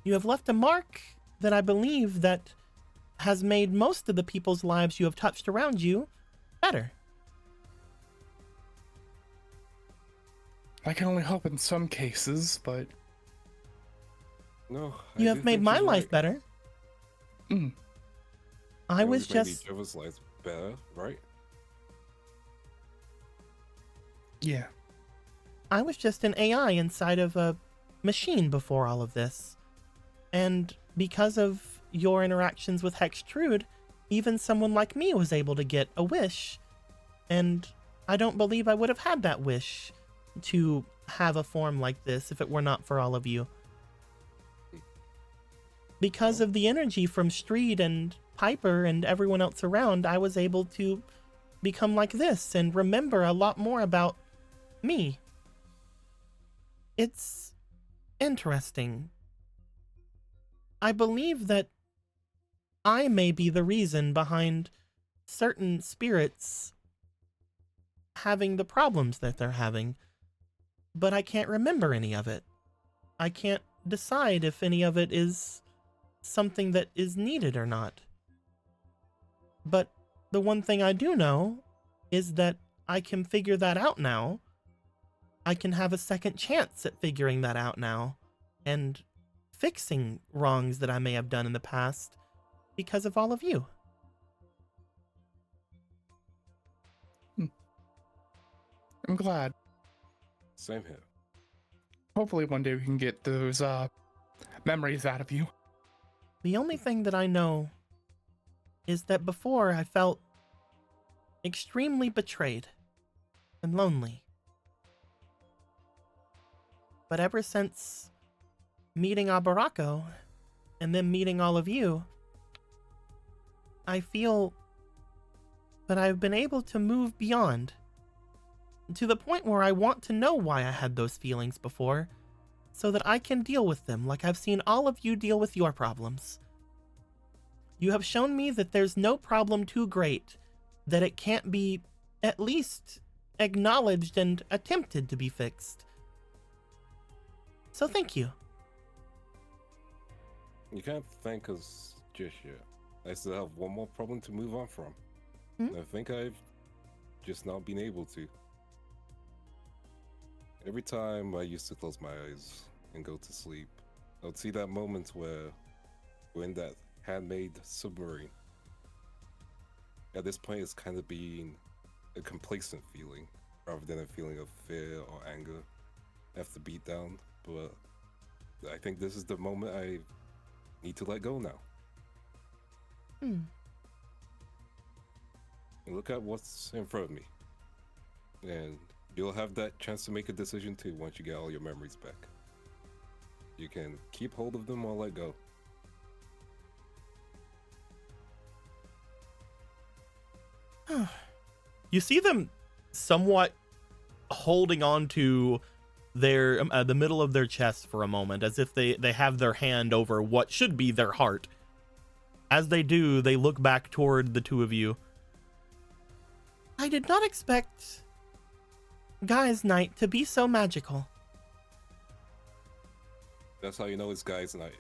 You have left a mark that I believe that has made most of the people's lives you have touched around you better. I can only help in some cases, but No, You have made my life better. Mm. I was made just... each other's lives better, right? yeah. I was just an AI inside of a machine before all of this. And because of your interactions with Hextrude, even someone like me was able to get a wish. And I don't believe I would have had that wish to have a form like this if it were not for all of you. Because of the energy from Street and Piper and everyone else around, I was able to become like this and remember a lot more about me. It's interesting. I believe that I may be the reason behind certain spirits having the problems that they're having, but I can't remember any of it. I can't decide if any of it is something that is needed or not. But the one thing I do know is that I can figure that out now. I can have a second chance at figuring that out now and fixing wrongs that I may have done in the past because of all of you. I'm glad. Same here. Hopefully one day we can get those memories out of you. The only thing that I know is that before I felt extremely betrayed and lonely. But ever since meeting Abarako and then meeting all of you, I feel that I've been able to move beyond to the point where I want to know why I had those feelings before, so that I can deal with them like I've seen all of you deal with your problems. You have shown me that there's no problem too great that it can't be at least acknowledged and attempted to be fixed. So thank you. You can't thank us just yet. I still have one more problem to move on from. Hmm? I think I've just not been able to. Every time I used to close my eyes and go to sleep, I would see that moment where we're in that handmade submarine. At this point, it's kind of being a complacent feeling rather than a feeling of fear or anger after beatdown. But I think this is the moment I need to let go now. And look at what's in front of me. And you'll have that chance to make a decision too once you get all your memories back. You can keep hold of them or let go. You see them somewhat holding on to their the middle of their chest for a moment, as if they have their hand over what should be their heart. As they do, they look back toward the two of you. I did not expect Guy's Night to be so magical. That's how you know it's guys' night.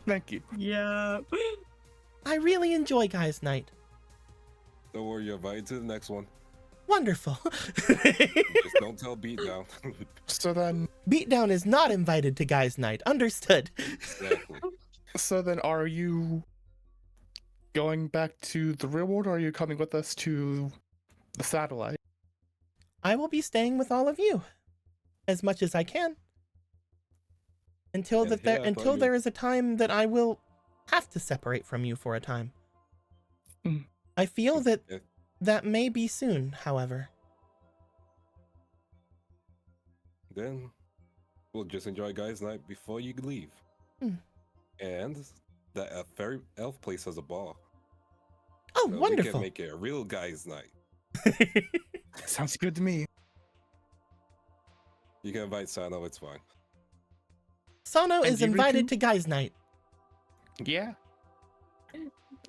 Thank you. Yeah. I really enjoy Guy's Night. Don't worry, you're invited to the next one. Wonderful. Just don't tell Beatdown. So then, Beatdown is not invited to Guy's Night. Understood. Exactly. are you going back to the real world, or are you coming with us to the satellite? I will be staying with all of you as much as I can until And that here I thought until you- there is a time that I will have to separate from you for a time. Mm. I feel that Yeah. that may be soon, however. Then we'll just enjoy guys' night before you leave. Hmm. And that fairy elf place has a bar. Oh, So we wonderful. can make it a real guys' night. Sounds good to me. You can invite Sano, it's fine. Sono And is you, invited Riku? to Guy's Night. Yeah.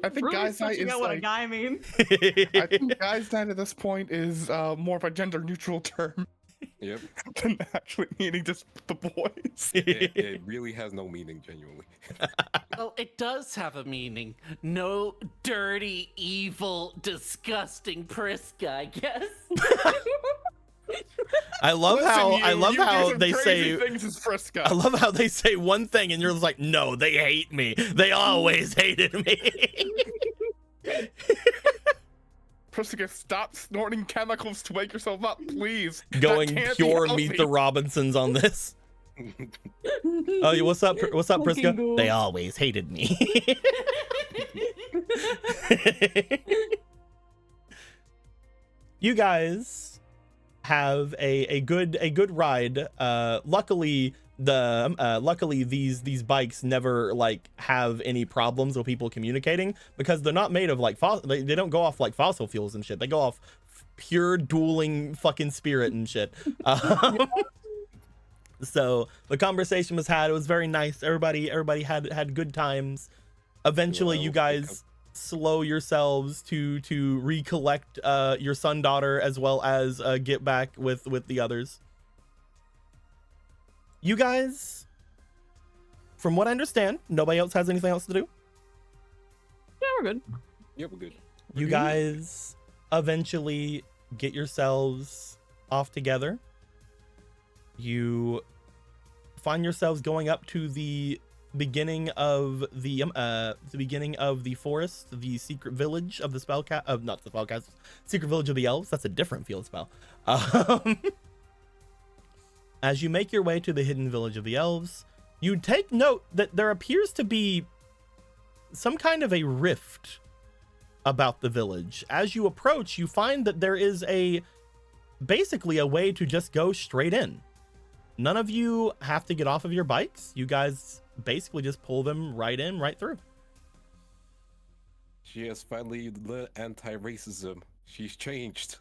I think Really guys' night switching is out what a like. guy means. I think guys' night at this point is more of a gender neutral term. Yep. than actually meaning just the boys. It really has no meaning, genuinely. Well, it does have a meaning. No dirty, evil, disgusting Priska, I guess. I love how they say things as Frisca. I love how they say one thing and you're just like, no, they hate me. They always hated me. Prisca, stop snorting chemicals to wake yourself up, please. Going That can't pure be Meet healthy. the Robinsons on this. Oh, what's up? What's up, Fucking Priska? cool. They always hated me. You guys have a good ride. Luckily these bikes never like have any problems with people communicating because they're not made of like they don't go off like fossil fuels and shit. They go off pure dueling fucking spirit and shit. So the conversation was had. It was very nice. Everybody had good times. Eventually, you guys slow yourselves to recollect your son, daughter, as well as get back with the others. You guys, from what I understand, nobody else has anything else to do. Yeah, we're good. Yep, we're good. You guys eventually get yourselves off together. You find yourselves going up to the beginning of the forest, the secret village of the spellcast, secret village of the elves. That's a different field spell. As you make your way to the hidden village of the elves, you take note that there appears to be some kind of a rift about the village. As you approach, you find that there is basically a way to just go straight in. None of you have to get off of your bikes. You guys basically just pull them right in, right through. She has finally learned anti-racism. She's changed.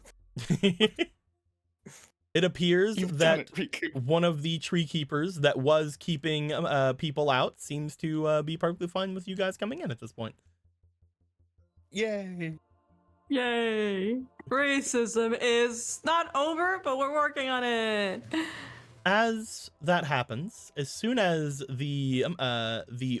It appears You've done that it, Riku. one of the tree keepers that was keeping people out seems to be perfectly fine with you guys coming in at this point. Yay. Yay! Racism is not over, but we're working on it. As that happens, as soon as the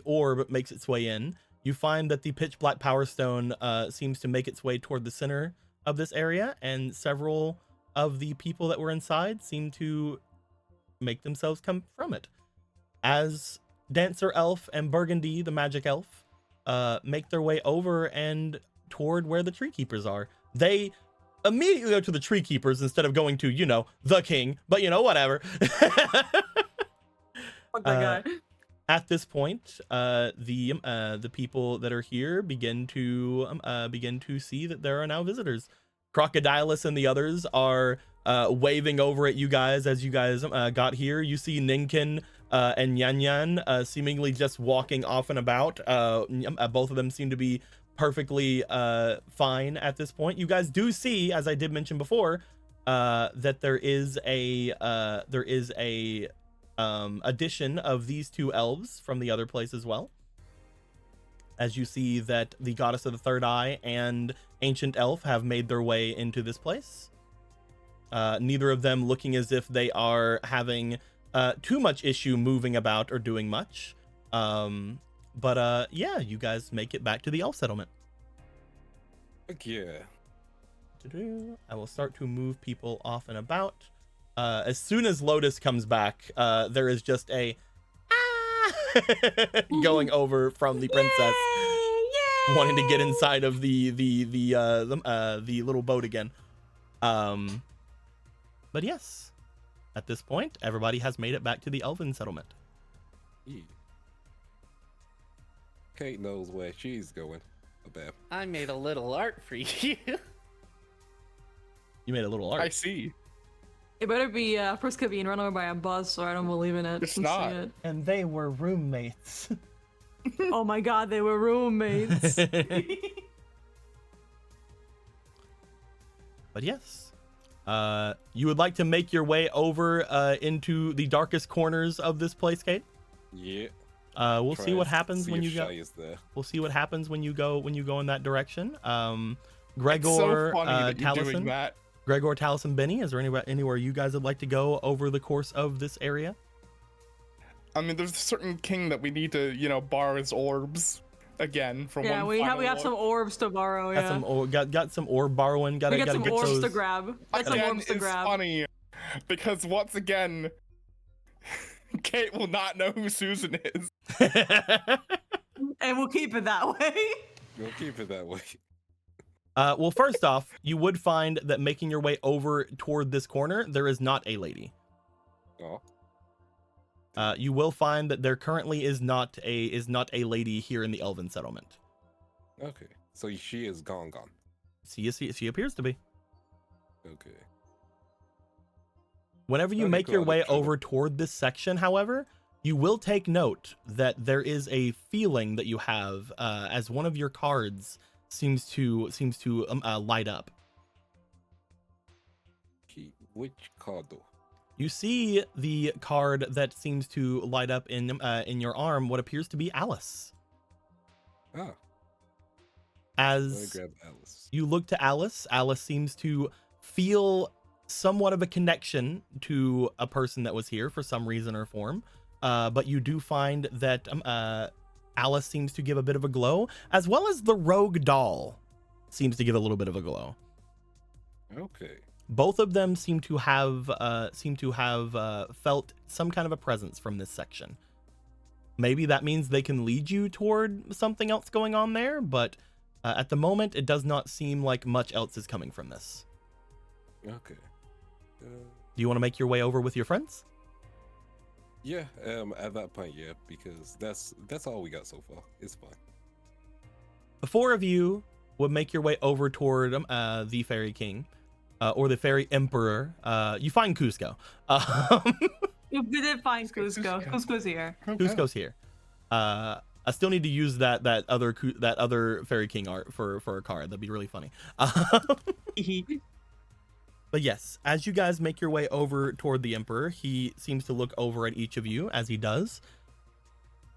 orb makes its way in, you find that the pitch black power stone seems to make its way toward the center of this area, and several of the people that were inside seem to make themselves come from it. As Dancer Elf and Burgundy, the magic elf, make their way over and toward where the tree keepers are. They immediately go to the tree keepers instead of going to, the king, but whatever. Fuck that guy. At this point, the people that are here begin to see that there are now visitors. Crocodilus and the others are waving over at you guys as you guys got here. You see Ninkin and Yan Yan seemingly just walking off and about. Both of them seem to be perfectly fine at this point. You guys do see, as I did mention before, that there is a addition of these two elves from the other place as well. As you see that the goddess of the third eye and ancient elf have made their way into this place. Neither of them looking as if they are having too much issue moving about or doing much. But yeah, you guys make it back to the elf settlement. Heck yeah. I will start to move people off and about. As soon as Lotus comes back, there is just a going over from the princess, wanting to get inside of the little boat again. But yes, at this point, everybody has made it back to the elven settlement. Yeah. Kate knows where she's going. Bam. I made a little art for you. You made a little art. I see. It better be Priska being run over by a bus, or I don't believe in it. It's Let's see not. it. And they were roommates. Oh my god, they were roommates. But yes, you would like to make your way over into the darkest corners of this place, Kate? Yeah. We'll see what happens See when if you go. Shy is there. We'll see what happens when you go in that direction. Gregor, It's so funny that you're doing Taliesin, that. Gregor, Talus, and Benny, is there anywhere you guys would like to go over the course of this area? I mean, there's a certain king that we need to, borrow his orbs again for Yeah, one we final have some look. orbs to borrow. Yeah, Got some orb borrowing. we Gotta got some get orbs those. to grab. Got some Again, orbs to it's grab. funny because once again, Kate will not know who Susan is. And we'll keep it that way. We'll keep it that way. Well, first off, you would find that making your way over toward this corner, there is not a lady. Oh. You will find that there currently is not a lady here in the Elven settlement. Okay. So she is gone. She appears to be. Okay. Whenever you Okay, make cool, your I'll way look through over toward this section, however, you will take note that there is a feeling that you have as one of your cards seems to light up. Which card though? You see the card that seems to light up in your arm, what appears to be Alice. Ah, let me As grab Alice. you look to Alice, Alice seems to feel somewhat of a connection to a person that was here for some reason or form. But you do find that Alice seems to give a bit of a glow, as well as the rogue doll seems to give a little bit of a glow. Okay. Both of them seem to have felt some kind of a presence from this section. Maybe that means they can lead you toward something else going on there, but at the moment, it does not seem like much else is coming from this. Okay. Do you want to make your way over with your friends? Yeah. At that point, yeah, because that's all we got so far. It's fine. The four of you would make your way over toward the Fairy King, or the Fairy Emperor. You find Cusco. We did find Cusco. Cusco's here. Cusco's here. I still need to use that other Fairy King art for a card. That'd be really funny. But yes, as you guys make your way over toward the Emperor, he seems to look over at each of you as he does.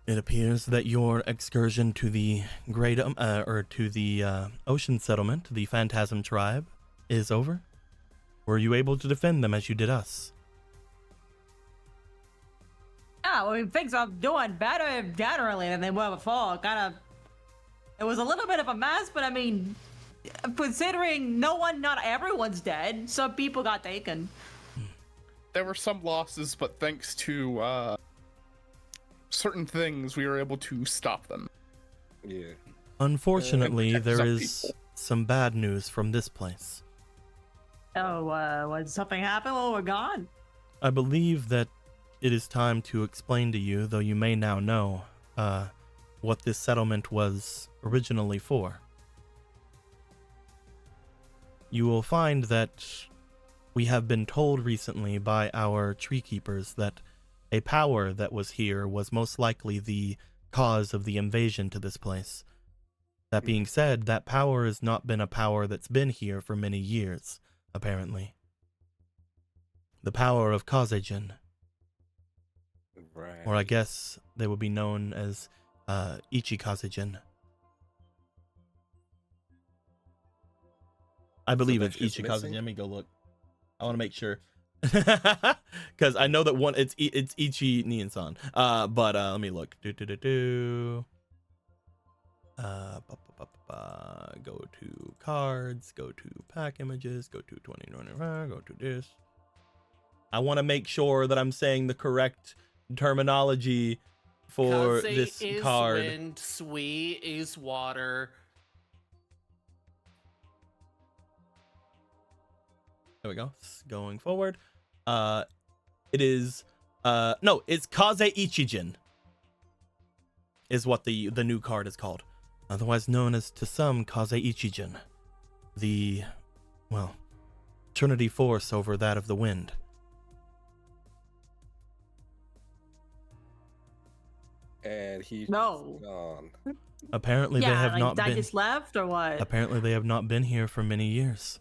It appears that your excursion to the ocean settlement, the Phantasm tribe, is over. Were you able to defend them as you did us? Yeah, well, things are doing better generally than they were before. It was a little bit of a mess, but I mean, considering not everyone's dead, some people got taken. There were some losses, but thanks to certain things, we were able to stop them. Yeah. Unfortunately, protect there some is people. some bad news from this place. Oh, when something happened while we're gone? I believe that it is time to explain to you, though you may now know, what this settlement was originally for. You will find that we have been told recently by our tree keepers that a power that was here was most likely the cause of the invasion to this place. That being said, that power has not been a power that's been here for many years, apparently. The power of Kazejin, Right. or I guess they would be known as Ichi Kazejin. I believe that's it's Ichi just missing? Kazejin. Let me go look. I want to make sure. Because I know that it's Ichi Nian-san. But let me look. Go to cards, go to pack images, go to 2025, go to this. I want to make sure that I'm saying the correct terminology for Kaze this is card. wind, Sui is water. There we go. Going forward. It is no, it's Kaze Ichijin is what the new card is called. Otherwise known as to some Kaze Ichijin. The Trinity force over that of the wind. And he's No. gone. Apparently they have not I been just left or what? Apparently they have not been here for many years.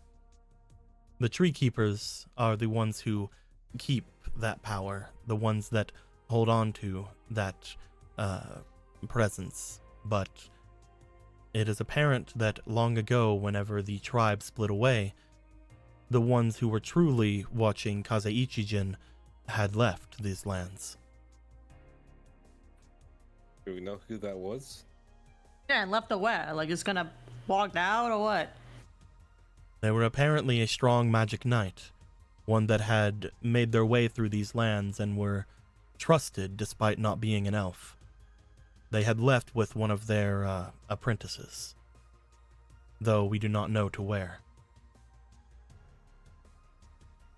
The tree keepers are the ones who keep that power, the ones that hold on to that presence. But it is apparent that long ago, whenever the tribe split away, the ones who were truly watching Kazeichi-jin had left these lands. Do we know who that was? Yeah, and left the where? Like, just gonna walk out or what? They were apparently a strong magic knight, one that had made their way through these lands and were trusted despite not being an elf. They had left with one of their apprentices, though we do not know to where.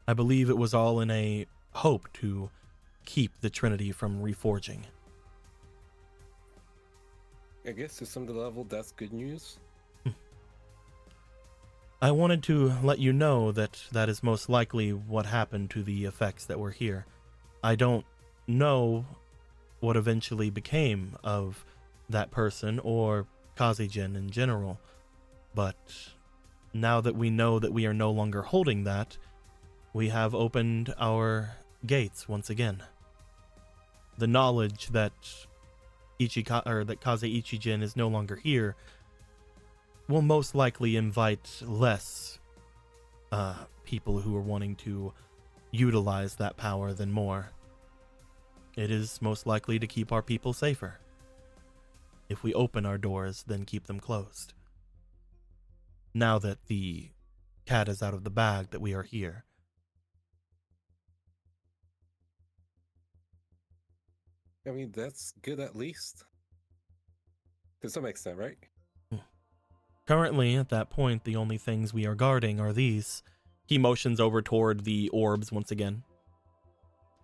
I believe it was all in a hope to keep the Trinity from reforging. I guess to some level, that's good news. I wanted to let you know that that is most likely what happened to the effects that were here. I don't know what eventually became of that person or Kazejin in general, but now that we know that we are no longer holding that, we have opened our gates once again. The knowledge that that Kazeichi-jin is no longer here will most likely invite less people who are wanting to utilize that power than more. It is most likely to keep our people safer. If we open our doors, then keep them closed. Now that the cat is out of the bag that we are here. I mean, that's good at least. To some extent, right? Currently, at that point, the only things we are guarding are these. He motions over toward the orbs once again.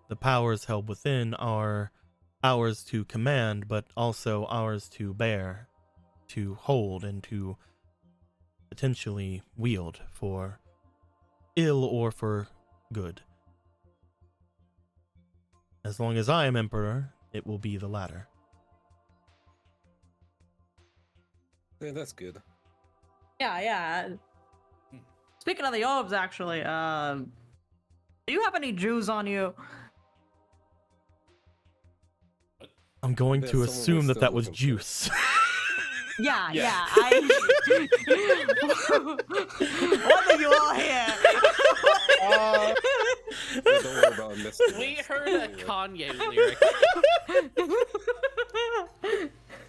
The powers held within are ours to command, but also ours to bear, to hold, and to potentially wield for ill or for good. As long as I am Emperor, it will be the latter. Yeah, that's good. Yeah. Speaking of the orbs, actually, do you have any Jews on you? I'm going Yeah, to someone assume was that still that was looking for- juice. Yeah. Yeah. What are you all here? Uh, Yeah, don't worry about Mr. We West. heard a Kanye lyric.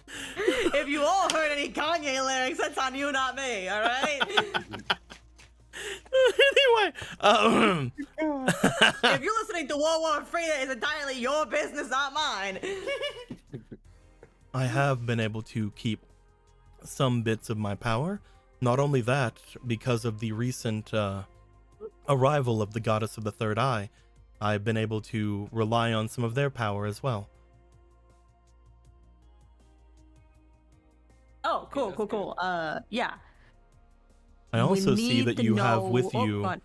If you all heard any Kanye lyrics, that's on you, not me. All right. Anyway, If you're listening to World War III, that is entirely your business, not mine. I have been able to keep some bits of my power. Not only that, because of the recent arrival of the goddess of the third eye, I've been able to rely on some of their power as well. Oh, cool. Yeah. I also see that you have with Oh, you. go on.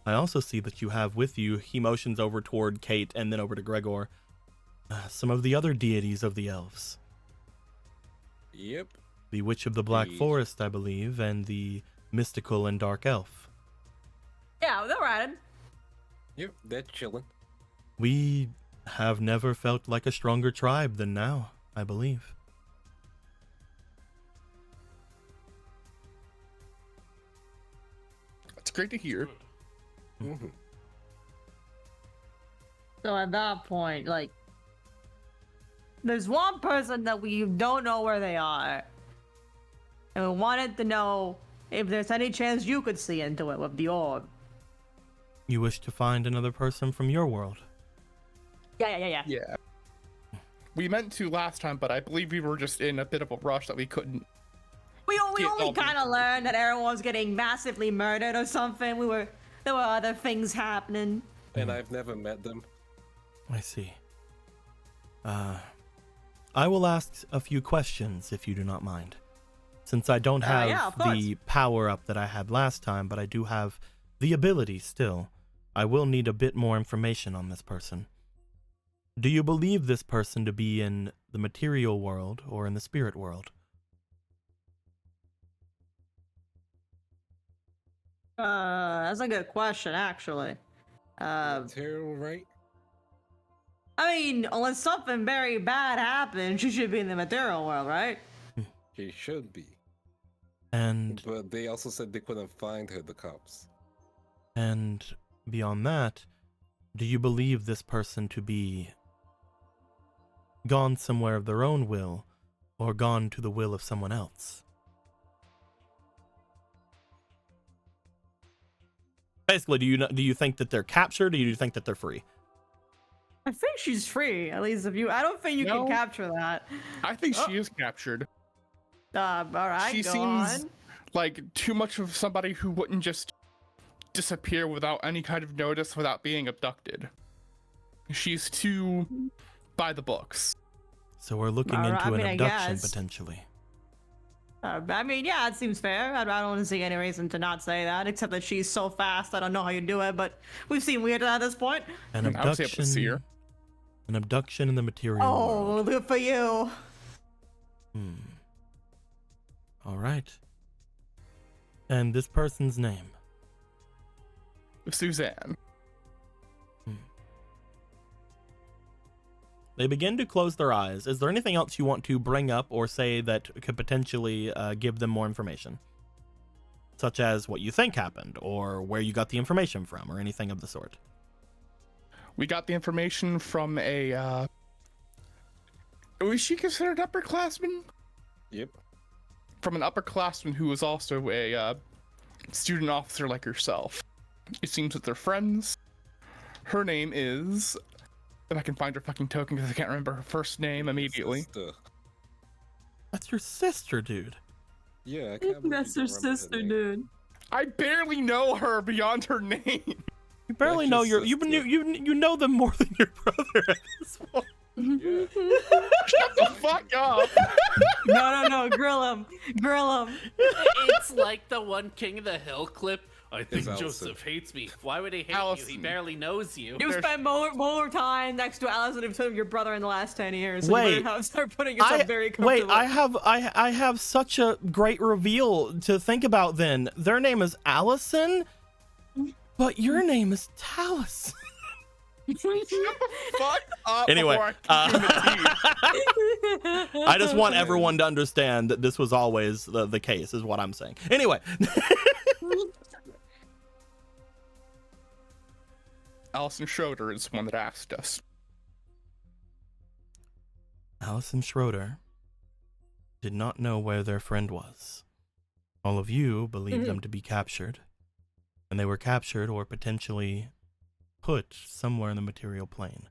I also see that you have with you. He motions over toward Kate and then over to Gregor. Some of the other deities of the elves. Yep. The Witch of the Black The- Forest, I believe, and the Mystical and Dark Elf. Yeah, they're riding. Yep, they're chilling. We have never felt like a stronger tribe than now, I believe. it's great to hear. Mhm. So at that point, like, there's one person that we don't know where they are. And we wanted to know if there's any chance you could see into it with the orb. You wish to find another person from your world? Yeah. Yeah. We meant to last time, but I believe we were just in a bit of a rush that we couldn't. We Yeah, only I'll be- kind of learned that everyone was getting massively murdered or something. There were other things happening. And I've never met them. I see. I will ask a few questions if you do not mind. Since I don't have yeah, of course. the power up that I had last time, but I do have the ability still, I will need a bit more information on this person. Do you believe this person to be in the material world or in the spirit world? That's a good question, actually. Material, right? I mean, unless something very bad happens, you should be in the material world, right? She should be. And But they also said they couldn't find her, the cops. And beyond that, do you believe this person to be gone somewhere of their own will, or gone to the will of someone else? Basically, do you think that they're captured, or do you think that they're free? I think she's free. At least if you, I don't think you can No. capture that. I think she is captured. All right, She go seems on. like too much of somebody who wouldn't just disappear without any kind of notice, without being abducted. She's too by the books. So we're looking Alright, into I mean, an I abduction, guess. potentially. I mean, yeah, it seems fair. I don't see any reason to not say that, except that she's so fast. I don't know how you do it, but we've seen weird at this point. An I was able to see her. abduction. An abduction in the material Oh, world. good for you. All right. And this person's name? Suzanne. They begin to close their eyes. Is there anything else you want to bring up or say that could potentially give them more information? Such as what you think happened, or where you got the information from, or anything of the sort. We got the information from a, was she considered upperclassman? Yep. From an upperclassman who was also a student officer like herself. It seems that they're friends. Her name is, if I can find her fucking token because I can't remember her first name immediately. Sister. That's your sister, dude. Yeah, I can't believe That's you her don't remember sister, name. dude. I barely know her beyond her name. You barely That's know your you sister. you know them more than your brother at this point. Yeah. Shut the fuck up. No, grill him. It's like the one King of the Hill clip. I think Allison. Joseph hates me. Why would he hate you? He Allison. barely knows you. You spent more time next to Allison instead of your brother in the last 10 years. So Wait. you better start putting yourself very comfortable. I have such a great reveal to think about then. Their name is Allison, but your name is Talus. Fuck up. Anyway, before I kick you in the teeth. I just want everyone to understand that this was always the case, is what I'm saying. Anyway. Allison Schroeder is the one that asked us. Allison Schroeder did not know where their friend was. All of you believed them to be captured, and they were captured or potentially put somewhere in the material plane.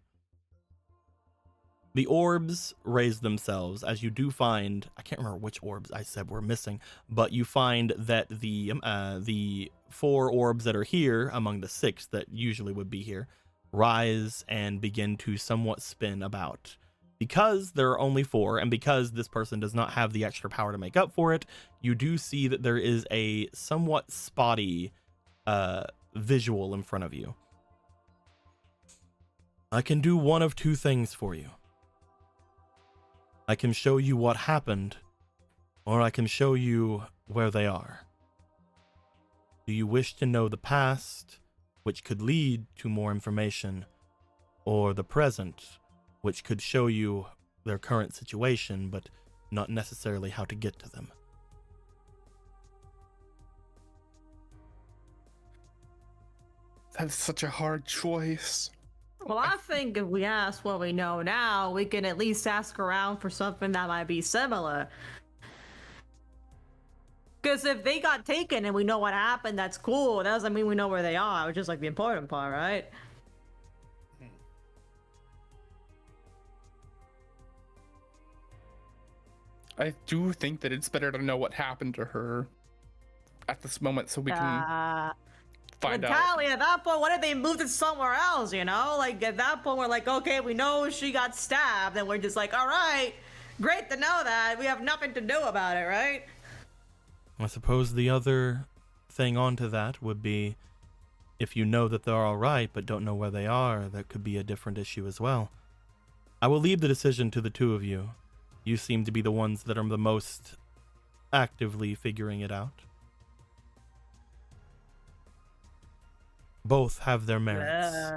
The orbs raise themselves as you do find, I can't remember which orbs I said were missing, but you find that the 4 orbs that are here among the 6 that usually would be here rise and begin to somewhat spin about. Because there are only 4, and because this person does not have the extra power to make up for it, you do see that there is a somewhat spotty visual in front of you. I can do one of 2 things for you. I can show you what happened, or I can show you where they are. Do you wish to know the past, which could lead to more information, or the present, which could show you their current situation, but not necessarily how to get to them? That's such a hard choice. Well, I think if we ask what we know now, we can at least ask around for something that might be similar. Because if they got taken and we know what happened, that's cool. That doesn't mean we know where they are, which is like the important part, right? I do think that it's better to know what happened to her at this moment so we can find out. Entirely at that point, what if they moved it somewhere else, you know? Like at that point, we're like, okay, we know she got stabbed, and we're just like, all right, great to know that. We have nothing to do about it, right? I suppose the other thing onto that would be, if you know that they're all right but don't know where they are, that could be a different issue as well. I will leave the decision to the 2 of you. You seem to be the ones that are the most actively figuring it out. Both have their merits.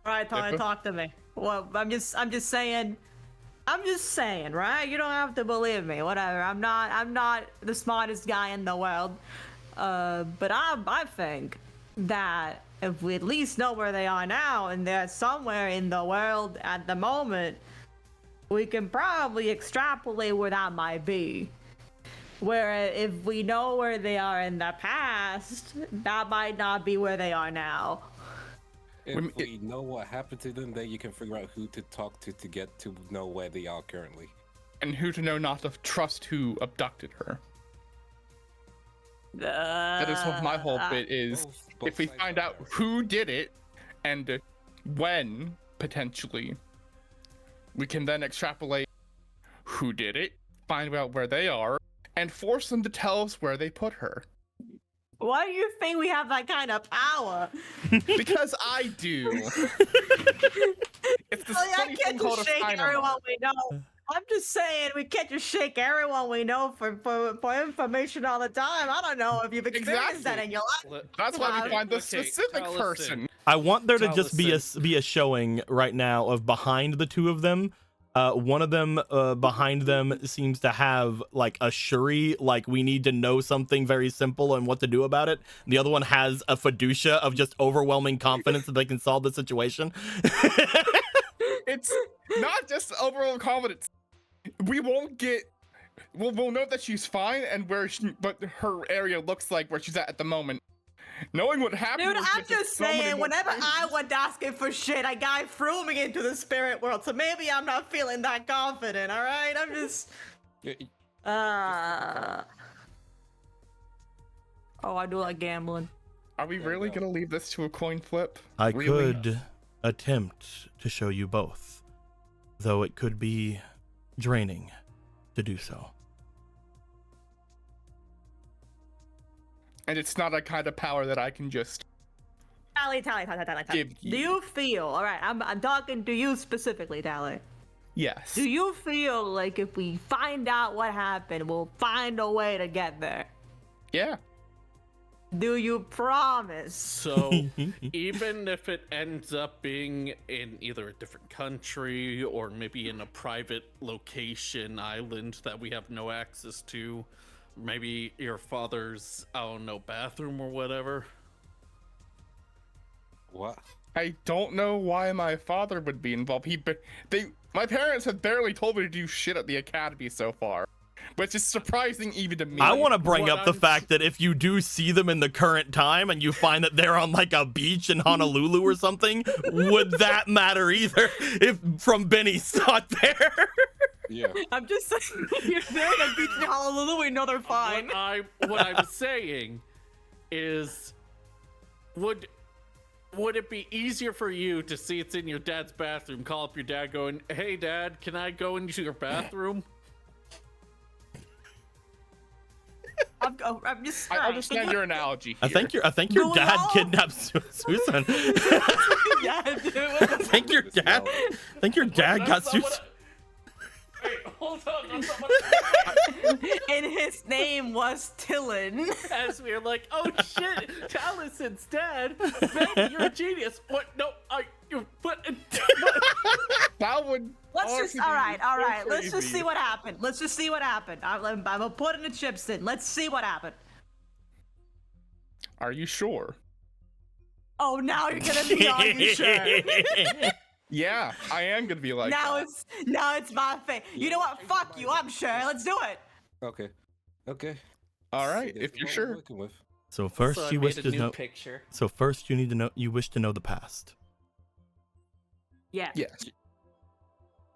All right, Tony, talk to me. Well, I'm just saying, right? You don't have to believe me. Whatever. I'm not the smartest guy in the world. But I think that if we at least know where they are now and they're somewhere in the world at the moment, we can probably extrapolate where that might be. Where if we know where they are in the past, that might not be where they are now. If we know what happened to them, then you can figure out who to talk to get to know where they are currently. And who to know not to trust who abducted her. That is what my whole bit is. Both If we sides find are out right. who did it and when, potentially, we can then extrapolate who did it, find out where they are, and force them to tell us where they put her. Why do you think we have that kind of power? Because I do. It's this I funny thing can't called a just shake sign everyone we know. I'm just saying we can't just shake everyone we know for information all the time. I don't know if you've experienced that Exactly. in your life. That's why we find the Okay, specific Tallison. person. I want there to just Tallison. be a showing right now of behind the two of them. One of them behind them seems to have like a shuri, like we need to know something very simple and what to do about it. The other one has a fiducia of just overwhelming confidence that they can solve the situation. It's not just overall confidence. We won't get. We'll know that she's fine and but her area looks like where she's at the moment. Knowing what happened. Dude, will I'm give us just so many saying, more whenever clues. I went asking for shit, a guy threw me into the spirit world, so maybe I'm not feeling that confident, alright? I'm just... Yeah, Oh, I do like gambling. Are we really no. gonna leave this to a coin flip? I Really? could attempt to show you both, though it could be draining to do so. And it's not a kind of power that I can just. Tally. Give Do you. you feel... Alright, I'm talking to you specifically, Tally. Yes. Do you feel like if we find out what happened, we'll find a way to get there? Yeah. Do you promise? So even if it ends up being in either a different country or maybe in a private location island that we have no access to, maybe your father's, I don't know, bathroom or whatever. what? I don't know why my father would be involved. My parents have barely told me to do shit at the academy so far, which is surprising even to me. I want to bring What up the I'm- fact that if you do see them in the current time and you find that they're on like a beach in Honolulu or something, would that matter either if from Benny's not there? Yeah. I'm just saying, if they're in a beach in Honolulu, we know they're fine. What I'm saying is, would it be easier for you to see it's in your dad's bathroom, call up your dad going, "Hey dad, can I go into your bathroom?" I'm just. I understand your analogy I here. think your Do dad all- kidnapped Susan. Yeah, dude. I think your dad got That's not Susan. what Wait, hold on. That's not what And his name was Tillin. As we are like, "Oh shit, Taliesin's dad. Ben, you're a genius." What? No, what? That would. Let's just. honestly All be right. so Let's just crazy. see what happened. I'm gonna put in the chips in. Let's see what happened. Are you sure? Oh, now you're gonna be on you sure. Yeah, I am gonna be like. now that. it's my thing. You know what? Fuck you. I'm sure. Let's do it. Okay. Okay. All right, This if is you're what we're sure. working with. So first So I you made wish a to new know. picture. So first you need to know. You wish to know the past. Yeah. Yes.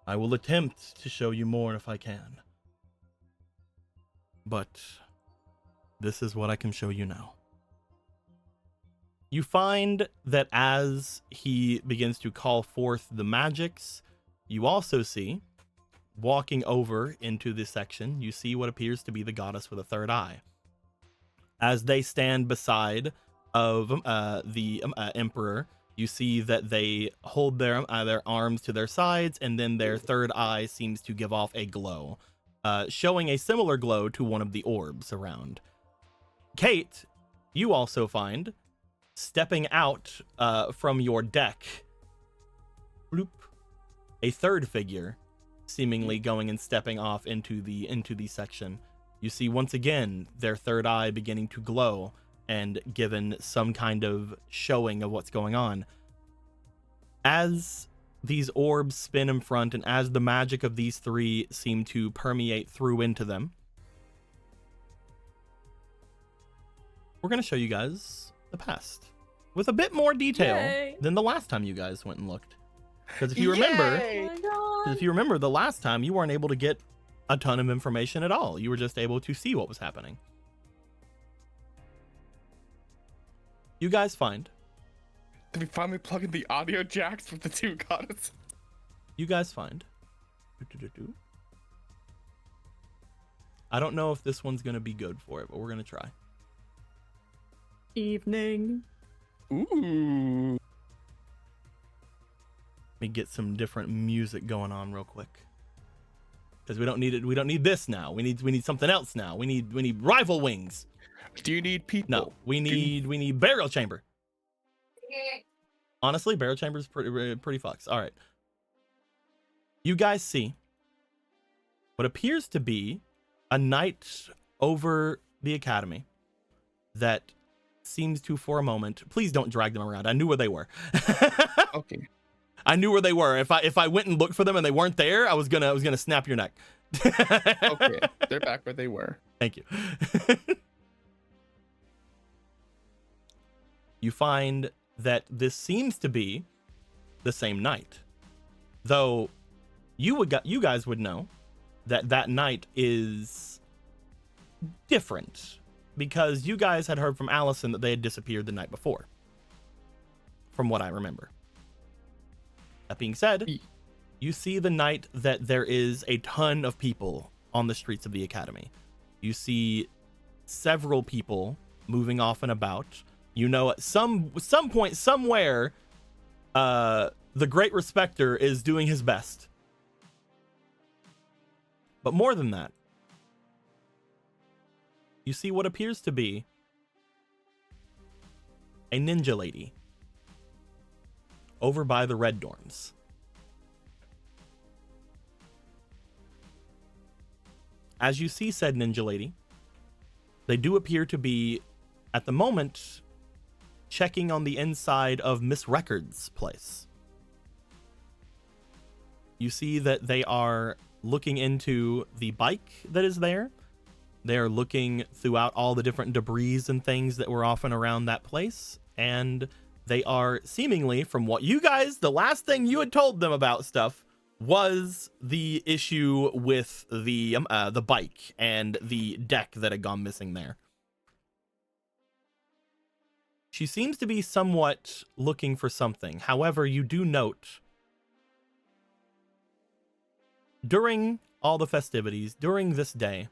I will attempt to show you more if I can. But this is what I can show you now. You find that as he begins to call forth the magics, you also see, walking over into this section, you see what appears to be the goddess with a third eye. As they stand beside of the emperor, you see that they hold their arms to their sides, and then their third eye seems to give off a glow, showing a similar glow to one of the orbs around. Kate, you also find, stepping out from your deck, bloop, a third figure, seemingly going and stepping off into the section. You see once again their third eye beginning to glow and given some kind of showing of what's going on. As these orbs spin in front and as the magic of these three seem to permeate through into them, we're going to show you guys the past with a bit more detail Yay. than the last time you guys went and looked. Because if you remember, Oh my God. if you remember the last time, you weren't able to get a ton of information at all. You were just able to see what was happening. You guys find. Did we finally plug in the audio jacks with the two goddesses? You guys find. I don't know if this one's going to be good for it, but we're going to try. Evening. Ooh. Let me get some different music going on real quick. Because we don't need it. We don't need this now. We need something else now. We need rival wings. Do you need people? No, we need barrel chamber. Honestly, barrel chamber is pretty fucks. All right. You guys see what appears to be a night over the academy that seems to, for a moment, please don't drag them around. I knew where they were. Okay. I knew where they were. If I went and looked for them and they weren't there, I was gonna snap your neck. Okay. They're back where they were. Thank you. You find that this seems to be the same night, though you guys would know that night is different because you guys had heard from Allison that they had disappeared the night before, from what I remember. That being said, you see the night that there is a ton of people on the streets of the academy. You see several people moving off and about. You know, at some point, somewhere, the Great Respecter is doing his best. But more than that, you see what appears to be a ninja lady over by the red dorms. As you see said ninja lady, they do appear to be, at the moment, checking on the inside of Miss Record's place. You see that they are looking into the bike that is there. They are looking throughout all the different debris and things that were often around that place. And they are seemingly, from what you guys, the last thing you had told them about stuff was the issue with the bike and the deck that had gone missing there. She seems to be somewhat looking for something. However, you do note during all the festivities, during this day,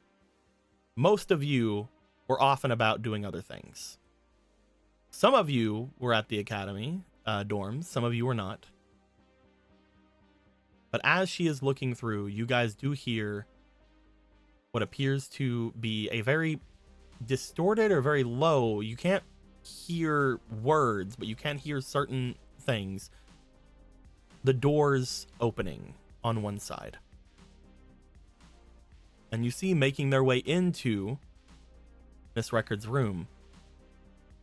most of you were off and about doing other things. Some of you were at the academy dorms. Some of you were not. But as she is looking through, you guys do hear what appears to be a very distorted or very low. You can't hear words, but you can hear certain things. The doors opening on one side. And you see making their way into Miss Record's room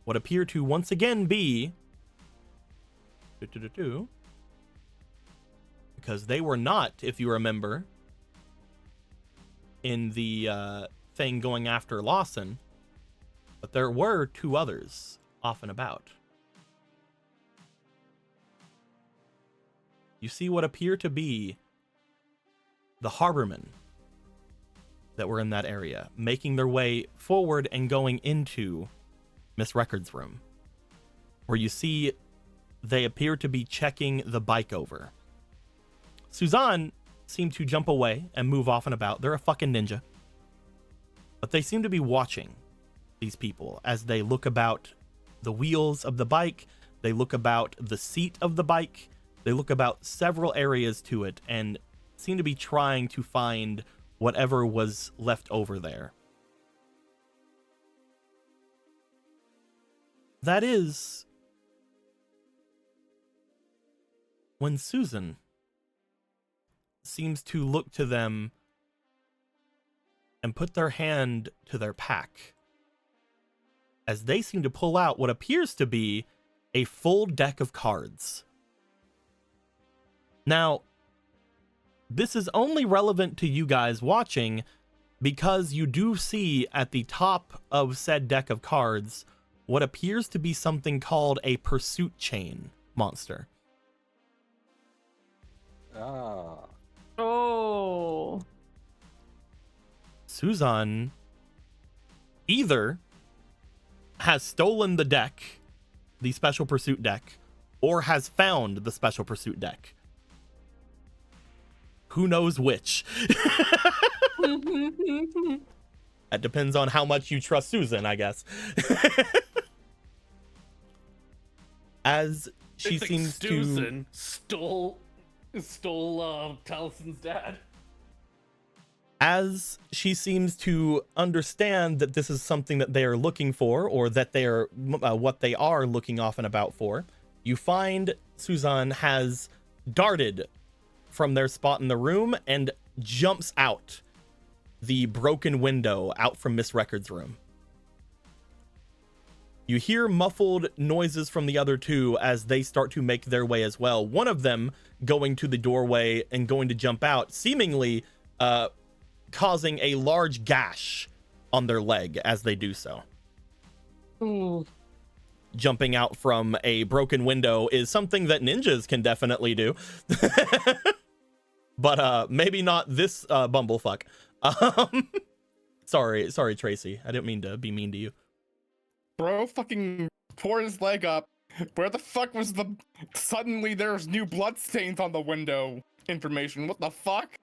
what appear to once again be because they were not, if you remember, in the thing going after Lawson, but there were two others off and about. You see what appear to be the harbormen that were in that area, making their way forward and going into Miss Record's room, where you see they appear to be checking the bike over. Suzanne seemed to jump away and move off and about. They're a fucking ninja. But they seem to be watching these people as they look about the wheels of the bike. They look about the seat of the bike. They look about several areas to it and seem to be trying to find whatever was left over there. That is when Susan seems to look to them and put their hand to their pack as they seem to pull out what appears to be a full deck of cards. Now, this is only relevant to you guys watching because you do see at the top of said deck of cards what appears to be something called a pursuit chain monster. Ah. Oh. Suzan either has stolen the deck, the special pursuit deck, or has found the special pursuit deck. Who knows which? That depends on how much you trust Susan, I guess. As she seems Susan stole Talison's dad. As she seems to understand that this is something that they are looking for, or that they are what they are looking off and about for, you find Suzan has darted from their spot in the room and jumps out the broken window out from Miss Record's room. You hear muffled noises from the other two as they start to make their way as well. One of them going to the doorway and going to jump out, seemingly causing a large gash on their leg as they do so. Ooh. Jumping out from a broken window is something that ninjas can definitely do. But maybe not this bumblefuck. Sorry, Tracy. I didn't mean to be mean to you. Bro fucking tore his leg up. Where the fuck was the suddenly there's new bloodstains on the window information? What the fuck?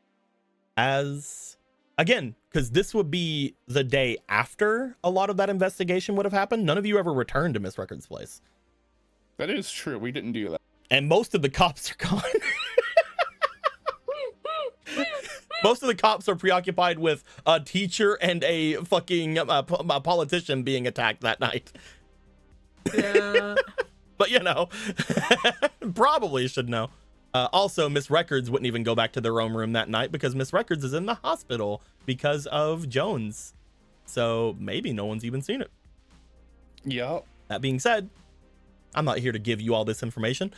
As again, because this would be the day after a lot of that investigation would have happened. None of you ever returned to Miss Record's place. That is true. We didn't do that. And most of the cops are gone. Most of the cops are preoccupied with a teacher and a fucking a politician being attacked that night. Yeah. But you know, probably should know. Also, Miss Records wouldn't even go back to their own room that night because Miss Records is in the hospital because of Jones. So maybe no one's even seen it. Yep. That being said, I'm not here to give you all this information.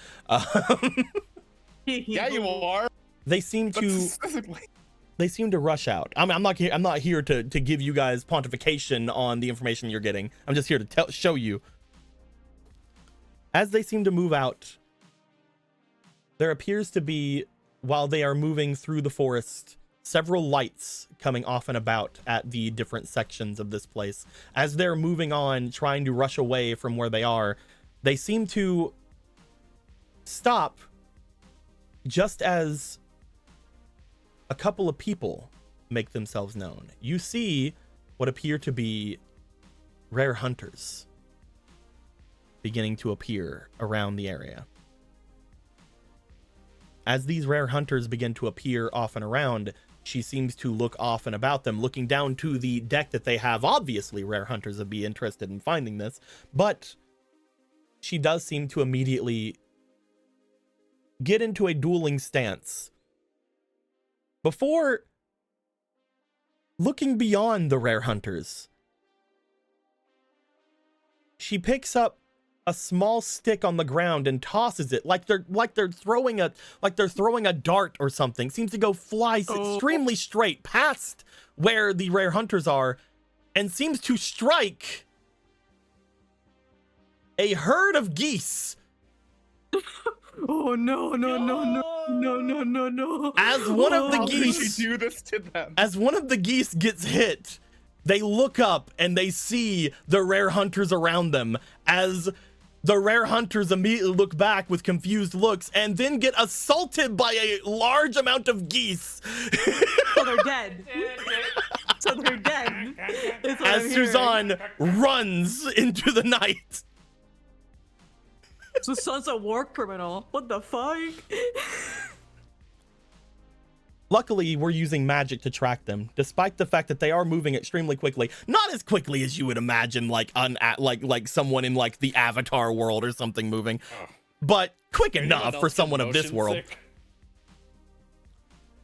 Yeah, you are. They seem to rush out. I'm not here to give you guys pontification on the information you're getting. I'm just here to show you. As they seem to move out, there appears to be, while they are moving through the forest, several lights coming off and about at the different sections of this place. As they're moving on, trying to rush away from where they are, they seem to stop just as a couple of people make themselves known. You see what appear to be rare hunters beginning to appear around the area. As these rare hunters begin to appear off and around, she seems to look off and about them, looking down to the deck that they have. Obviously, rare hunters would be interested in finding this, but she does seem to immediately get into a dueling stance before looking beyond the rare hunters. She picks up a small stick on the ground and tosses it like they're throwing a dart or something. Seems to go flies extremely straight past where the rare hunters are and seems to strike a herd of geese. Oh no. As one of the geese, Did you do this to them? as one of the geese gets hit, they look up and they see the rare hunters around them. As the rare hunters immediately look back with confused looks and then get assaulted by a large amount of geese. So they're dead. So they're dead. That's what As I'm hearing. Suzanne runs into the night. So son's a war criminal. What the fuck? Luckily, we're using magic to track them, despite the fact that they are moving extremely quickly. Not as quickly as you would imagine, like someone in like the Avatar world or something moving, but quick enough for someone of this world. Sick.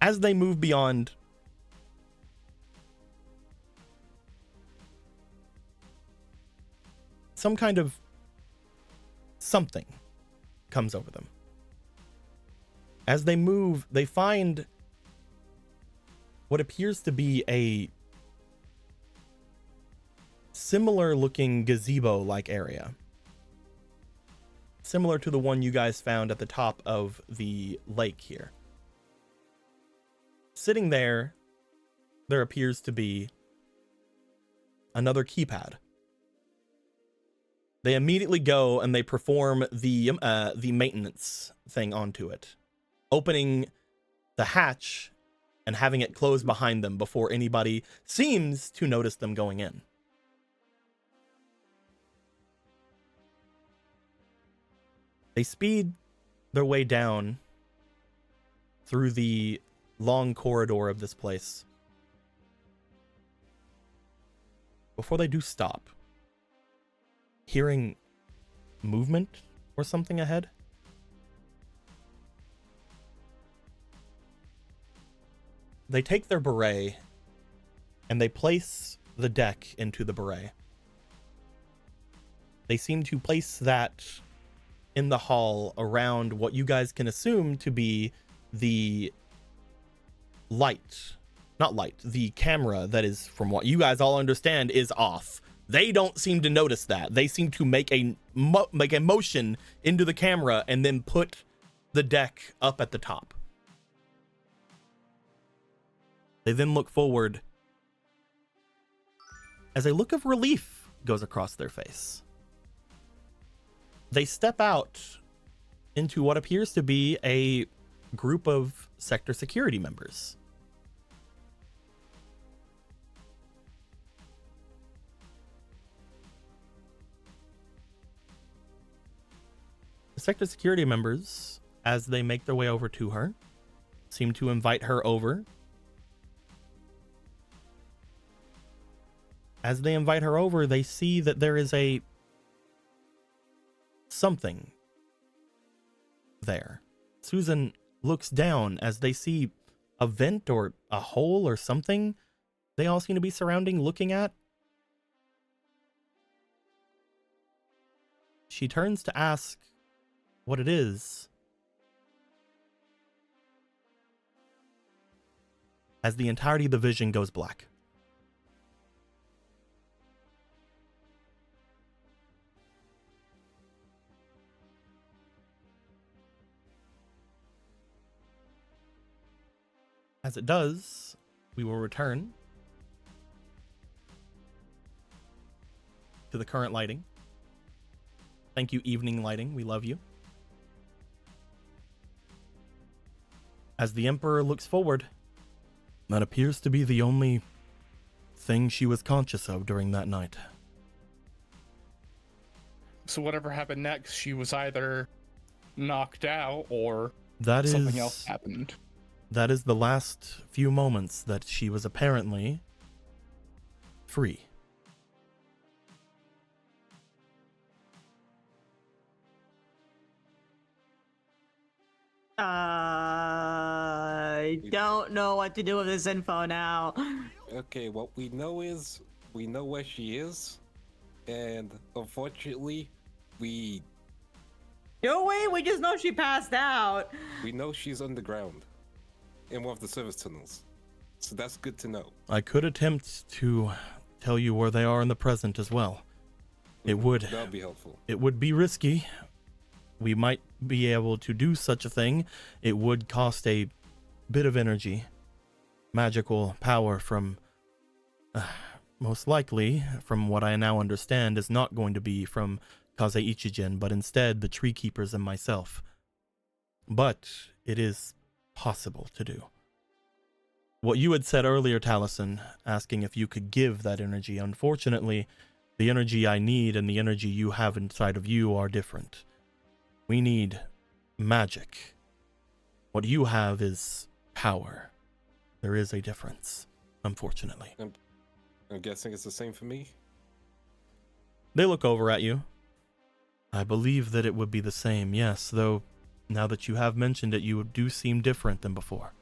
As they move beyond some kind of something comes over them. As they move, they find what appears to be a similar looking gazebo-like area. Similar to the one you guys found at the top of the lake here. Sitting there, there appears to be another keypad. They immediately go and they perform the maintenance thing onto it, opening the hatch and having it close behind them before anybody seems to notice them going in. They speed their way down through the long corridor of this place. Before they do stop, hearing movement or something ahead. They take their beret and they place the deck into the beret. They seem to place that in the hall around what you guys can assume to be the the camera that is, from what you guys all understand, is off. They don't seem to notice that. They seem to make a motion into the camera and then put the deck up at the top. They then look forward as a look of relief goes across their face. They step out into what appears to be a group of sector security members. The sector security members, as they make their way over to her, seem to invite her over. As they invite her over, they see that there is a something there. Susan looks down as they see a vent or a hole or something they all seem to be surrounding, looking at. She turns to ask what it is, as the entirety of the vision goes black. As it does, we will return to the current lighting. Thank you, evening lighting. We love you. As the Emperor looks forward, that appears to be the only thing she was conscious of during that night. So whatever happened next, she was either knocked out or That is something else happened. That is the last few moments that she was apparently free. I don't know what to do with this info now. Okay, what we know is we know where she is, and unfortunately, we No way, we just know she passed out. know she's underground in one of the service tunnels. So that's good to know. I could attempt to tell you where they are in the present as well. That'll be helpful. It would be risky. We might be able to do such a thing. It would cost a bit of energy. Magical power from, most likely, from what I now understand, is not going to be from Kaze Ichijin, but instead the Tree Keepers and myself. But it is possible to do. What you had said earlier, Taliesin, asking if you could give that energy, unfortunately, the energy I need and the energy you have inside of you are different. We need magic. What you have is power. There is a difference, unfortunately. I'm guessing it's the same for me? They look over at you. I believe that it would be the same, yes, though now that you have mentioned it, you do seem different than before.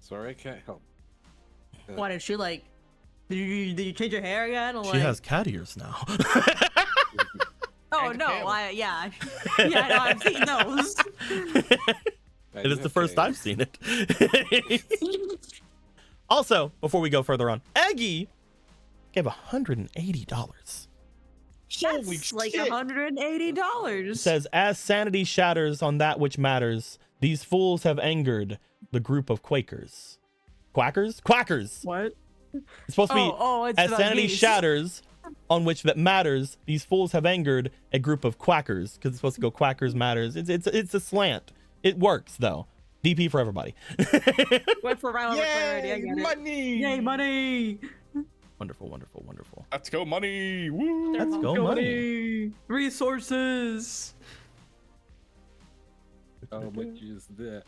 Sorry, I can't help. Why did she like? Did you change your hair again? Or, She like... has cat ears now. Oh And no! camel. Yeah, yeah. No, I've seen those. I It do is the have first I've canes. seen it. Also, before we go further on, Eggy gave $180. Holy That's like shit. $180. Says, as sanity shatters on that which matters, these fools have angered the group of Quakers. Quackers? Quackers! What? It's supposed to be, It's as about sanity geese. shatters on which that matters, these fools have angered a group of quackers. Because it's supposed to go quackers matters. It's a slant. It works, though. DP for everybody. Went for round clarity. I Yay, got it. money! Yay, money! Wonderful, wonderful, wonderful. Let's go, money! Woo! Let's go, money. Resources. How much is that?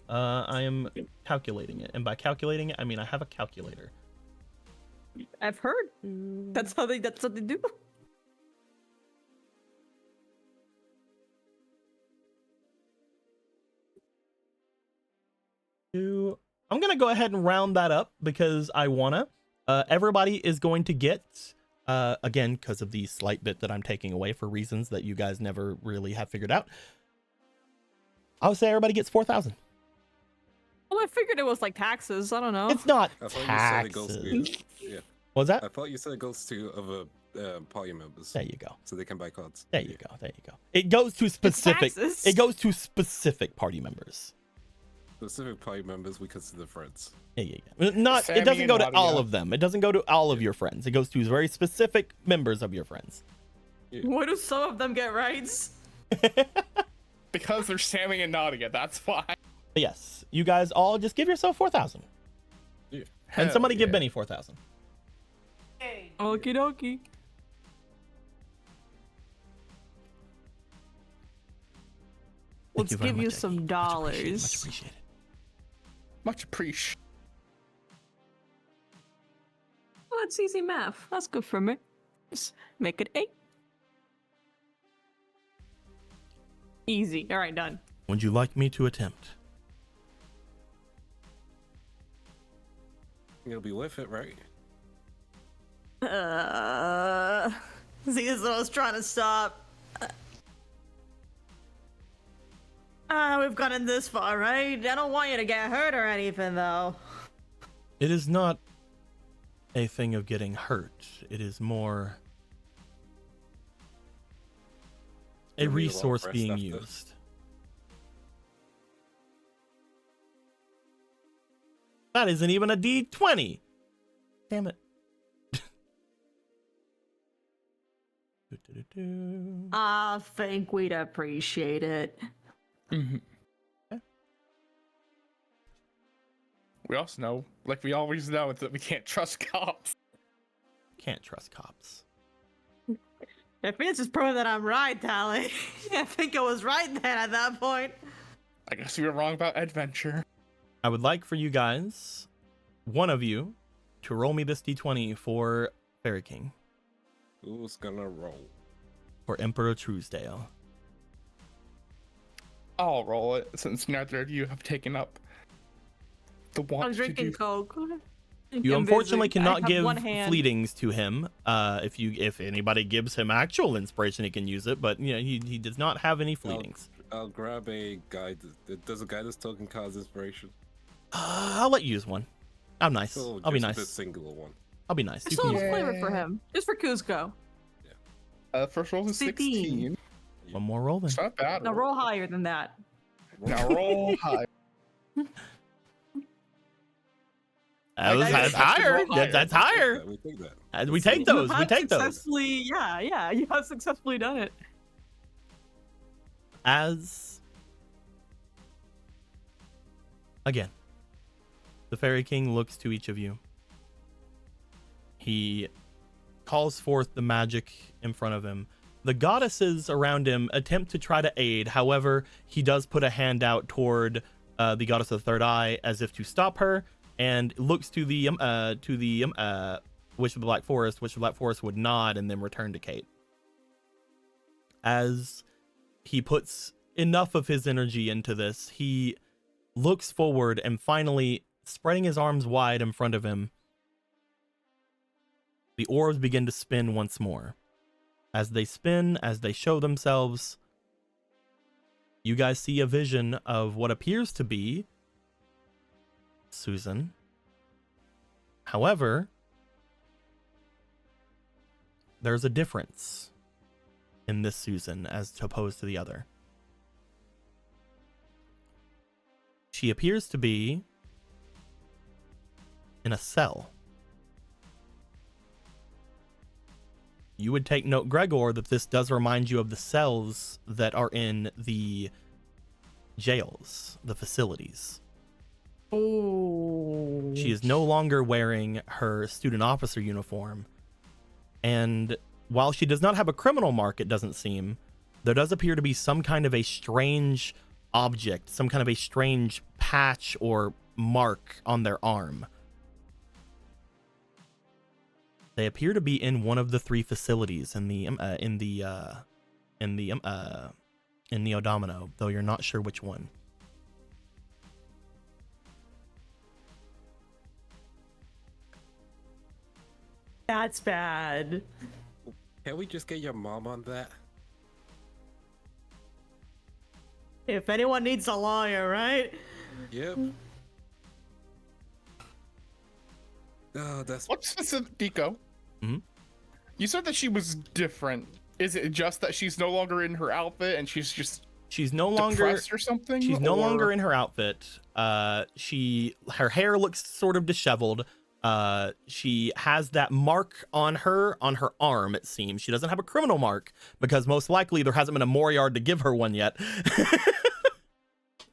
I am calculating it. And by calculating it, I mean I have a calculator. I've heard. That's what they do. I'm gonna go ahead and round that up because I wanna. Everybody is going to get, again, because of the slight bit that I'm taking away for reasons that you guys never really have figured out. I would say everybody gets 4,000. Well, I figured it was like taxes. I don't know. It's not I thought you said it goes taxes. to. Yeah, What's that? I thought you said it goes to other party members, There you go. so they can buy cards. There you go. There you go. It goes to specific. taxes. It goes to specific party members. Specific party members we consider friends. Yeah. Not. Sammy It doesn't and go to Nadia. all of them. It doesn't go to all of your friends. It goes to very specific members of your friends. Why do some of them get rights? Because they're Sammy and Nadia, that's why. But yes, you guys all just give yourself 4,000, Yeah. and somebody give yeah. Benny 4,000. Okie dokie. Let's you very give you much, some Eggy. Much dollars. appreciated. Much appreciated. Well, that's easy math. That's good for me. Just make it 8. Easy. All right, done. Would you like me to attempt? You'll be with it, right? See, this is what I was trying to stop. We've gotten this far, right? I don't want you to get hurt or anything, though. It is not a thing of getting hurt. It is more a Give me a long resource rest being after. used. That isn't even a D20. Damn it. I think we'd appreciate it. Mhm. We also know, like we always know, that we can't trust cops. Can't trust cops. If it's just proving that I'm right, Tally. I think I was right then at that point. I guess we were wrong about adventure. I would like for you guys, one of you, to roll me this D20 for Fairy King, Who's gonna roll? for Emperor Truesdale. I'll roll it since neither of you have taken up the want I'm to drinking do. Coke. You I'm unfortunately busy. I cannot have give one hand. fleetings to him. If anybody gives him actual inspiration, he can use it. But you know, he does not have any fleetings. I'll grab a guide. Does a guidance token cause inspiration? I'll let you use one. I'm nice. So I'll be just nice. The singular one. I'll be nice. I You still can have use flavor Yeah. for him. Just for Kuzco. First roll is 16. one more roll then. It's not bad. Now roll higher than that. Now roll high. That's higher. That's higher. We take that. We take those. You We have take those. successfully, yeah, you have successfully done it. As again, the Fairy King looks to each of you. He calls forth the magic in front of him. The goddesses around him attempt to try to aid. However, he does put a hand out toward the goddess of the third eye as if to stop her, and looks to the Witch of the Black Forest. Witch of the Black Forest would nod and then return to Kate. As he puts enough of his energy into this, he looks forward and finally, spreading his arms wide in front of him, The orbs begin to spin once more. As they spin, as they show themselves, you guys see a vision of what appears to be Susan. However, there's a difference in this Susan as opposed to the other. She appears to be in a cell. You would take note, Gregor, that this does remind you of the cells that are in the jails, the facilities. Oh. She is no longer wearing her student officer uniform. And while she does not have a criminal mark, it doesn't seem, there does appear to be some kind of a strange object, some kind of a strange patch or mark on their arm. They appear to be in one of the 3 facilities in the Odomino, though you're not sure which one. That's bad. Can we just get your mom on that? If anyone needs a lawyer, right? Yep. Oh, that's What's specific, Deco? Mhm. You said that she was different. Is it just that she's no longer in her outfit and she's no longer depressed or something? She's no or... longer in her outfit. Her hair looks sort of disheveled. She has that mark on her arm, it seems. She doesn't have a criminal mark because most likely there hasn't been a Moriard to give her one yet.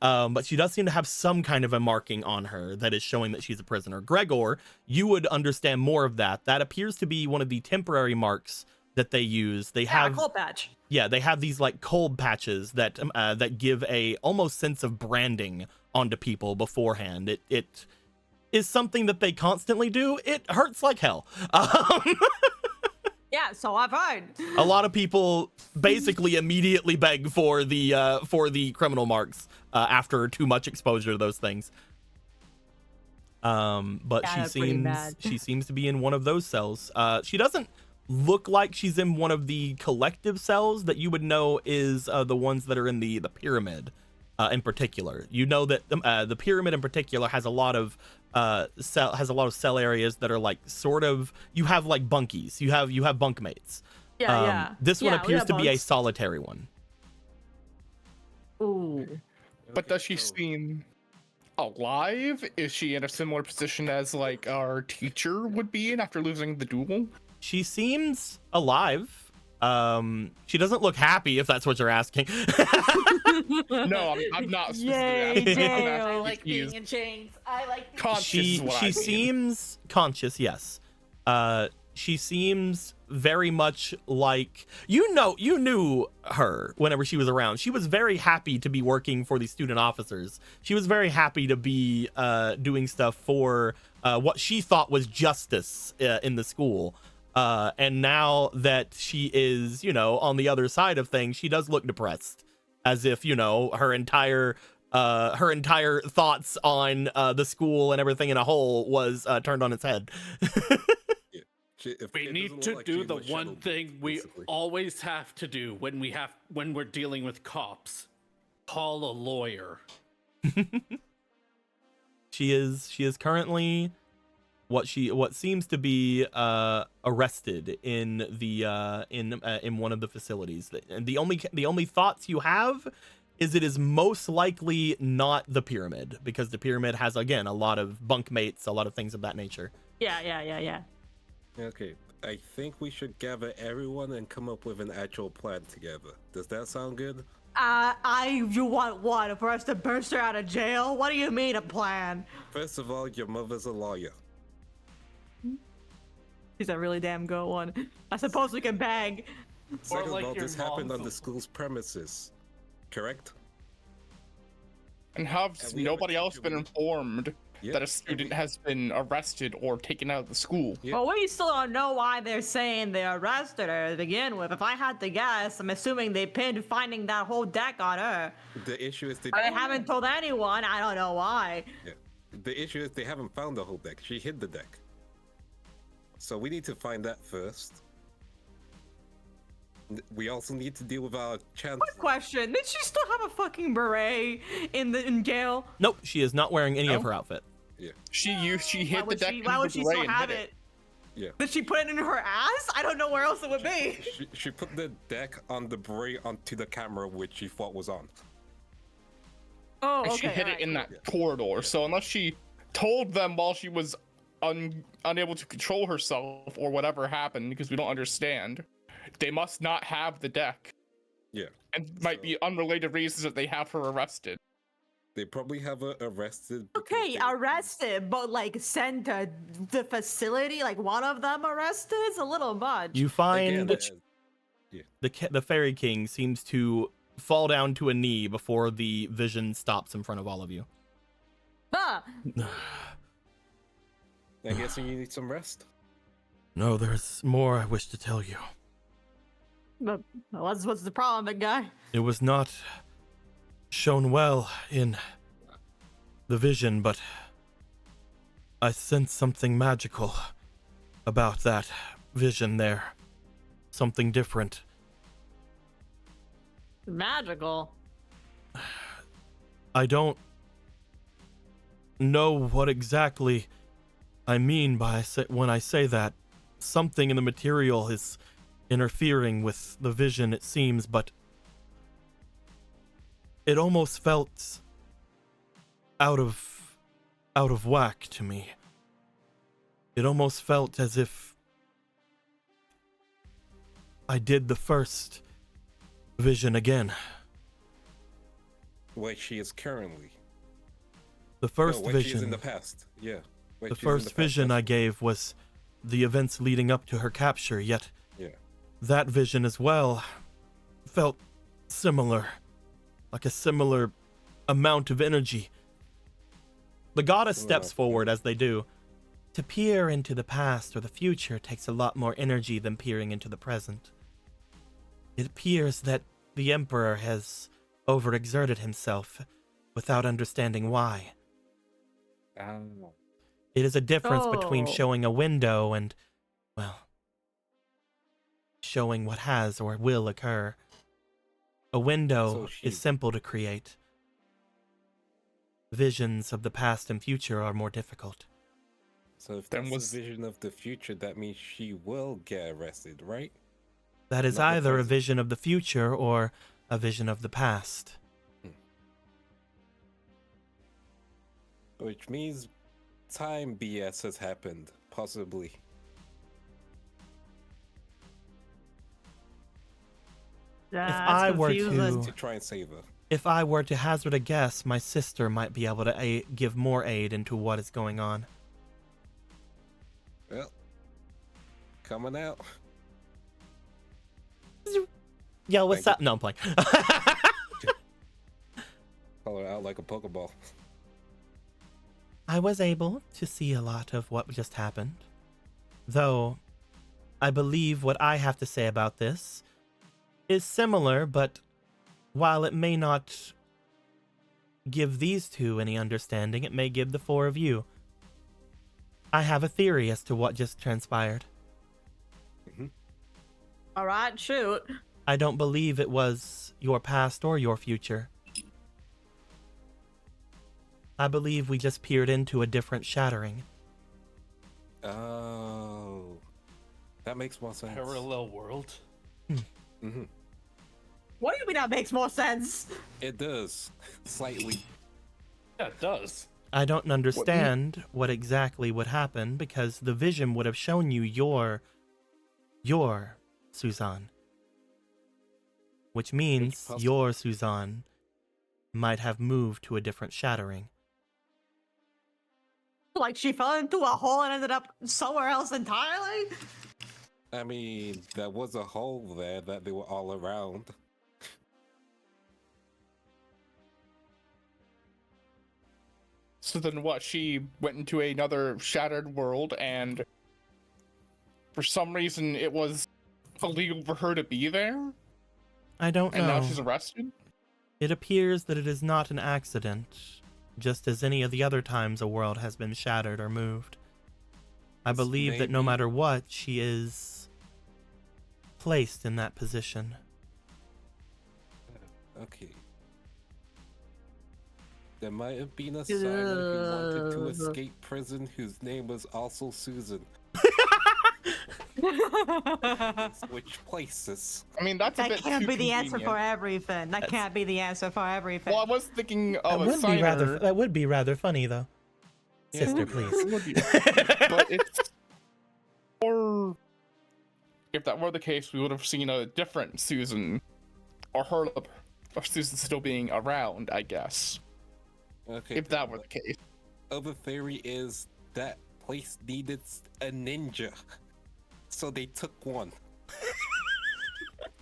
But she does seem to have some kind of a marking on her that is showing that she's a prisoner. Gregor, you would understand more of that. That appears to be one of the temporary marks that they use. They have a cold patch. Yeah, they have these like cold patches that that give a almost sense of branding onto people beforehand. It is something that they constantly do. It hurts like hell. Yeah, so I've heard. A lot of people basically immediately beg for the criminal marks after too much exposure to those things. But Yeah, she seems to be in one of those cells. She doesn't look like she's in one of the collective cells that you would know is the ones that are in the pyramid in particular. You know that the pyramid in particular has a lot of cell areas that are like sort of, you have like bunkies, you have bunkmates. Yeah. This one Yeah, we appears have to be a bunks. solitary one. Ooh. But does she seem alive? Is she in a similar position as like our teacher would be in after losing the duel? She seems alive. She doesn't look happy, if that's what you're asking. No, I'm not specifically Yay, asking. I'm Dale. asking I if like he being is in chains. I like being conscious. she is what I she mean. seems conscious, yes. She seems very much like, you knew her whenever she was around. She was very happy to be working for the student officers. She was very happy to be doing stuff for what she thought was justice in the school. And now that she is, on the other side of things, she does look depressed, as if, her entire thoughts on the school and everything in a whole was turned on its head. We need to do the one thing we always have to do when we're dealing with cops. Call a lawyer. She is currently what seems to be arrested in the in one of the facilities. And the only thoughts you have is it is most likely not the pyramid, because the pyramid has, again, a lot of bunkmates, a lot of things of that nature. Yeah. Okay, I think we should gather everyone and come up with an actual plan together. Does that sound good? You want what? For us to burst her out of jail? What do you mean a plan? First of all, your mother's a lawyer. He's a really damn good one. I suppose we can bag. Second like of all, your this happened on the mom's- school's premises, correct? And have Have we ever nobody else been documented- informed Yeah. that a student has been arrested or taken out of the school? Yeah. Well, we still don't know why they're saying they arrested her to begin with. If I had to guess, I'm assuming they pinned finding that whole deck on her. The issue is they Haven't told anyone. I don't know why. The issue is they haven't found the whole deck. She hid the deck. So we need to find that first. We also need to deal with our chance. Quick question: did she still have a fucking beret in jail? Nope, she is not wearing any of No? her outfit. She Why hit the would deck. why would she still have it? Yeah. Did she put it in her ass? I don't know where else it would be. She put the deck on the beret onto the camera, which she thought was on. Oh, And okay. she hit alright, it in cool. that corridor. So unless she told them while she was unable to control herself or whatever happened, because we don't understand, they must not have the deck. Yeah. And might be unrelated reasons that they have her arrested. They probably have her arrested. because Okay, they- arrested, but like sent to the facility, like one of them arrested? It's a little much. You find Again, the Fairy King seems to fall down to a knee before the vision stops in front of all of you. Ah, I guess you need some rest. No, there's more I wish to tell you. but what's the problem, big guy? It was not shown well in the vision, but I sensed something magical about that vision there. Something different. Magical. I don't know what exactly I mean when I say that. Something in the material is interfering with the vision, it seems, but it almost felt out of whack to me. It almost felt as if I did the first vision again. Where she is currently. The first no, where she is vision. in the past. Yeah. Where The she's in first past, vision I that's- gave was the events leading up to her capture, yet Yeah. that vision as well felt similar, like a similar amount of energy. The goddess steps forward as they do. To peer into the past or the future takes a lot more energy than peering into the present. It appears that the Emperor has overexerted himself without understanding why. It is a difference between Oh. showing a window and, well, showing what has or will occur. A window So she- is simple to create. Visions of the past and future are more difficult. So if Then that's was- a vision of the future, that means she will get arrested, right? That is Not the either a present. vision of the future or a vision of the past. Which means time BS has happened, possibly. I were to- To try and save her. If I were to hazard a guess, my sister might be able to give more aid into what is going on. Well, coming out. Yo, what's Thank up? No, I'm playing. Call her out like a Pokeball. I was able to see a lot of what just happened. Though, I believe what I have to say about this is similar, but while it may not give these two any understanding, it may give the four of you. I have a theory as to what just transpired. All right, shoot. I don't believe it was your past or your future. I believe we just peered into a different shattering. Oh. That makes more sense. Parallel world. Mm-hmm. What do you mean that makes more sense? It does. Slightly. Yeah, it does. I don't understand what exactly would happen because the vision would have shown you your Suzanne. Which means possible. your Suzanne might have moved to a different shattering. Like she fell into a hole and ended up somewhere else entirely? I mean, there was a hole there that they were all around. So then what? She went into another shattered world, and for some reason it was illegal for her to be there, I don't and know. now she's arrested? It appears that it is not an accident, just as any of the other times a world has been shattered or moved. I believe that no maybe- matter what, she is placed in that position. Okay. There might have been a signer who wanted to escape prison whose name was also Susan. Switch places. I mean, that's a That bit can't too be the answer for convenient. everything. That can't be the answer for everything. Well, I was thinking That of a would be rather. signer. That would be rather funny, though. Yeah, Sister, it would be. please. It would be, but it's or if that were the case, we would have seen a different Susan, or heard of Susan still being around, I guess. Okay. If that were the case. Other theory is that place needed a ninja, so they took one.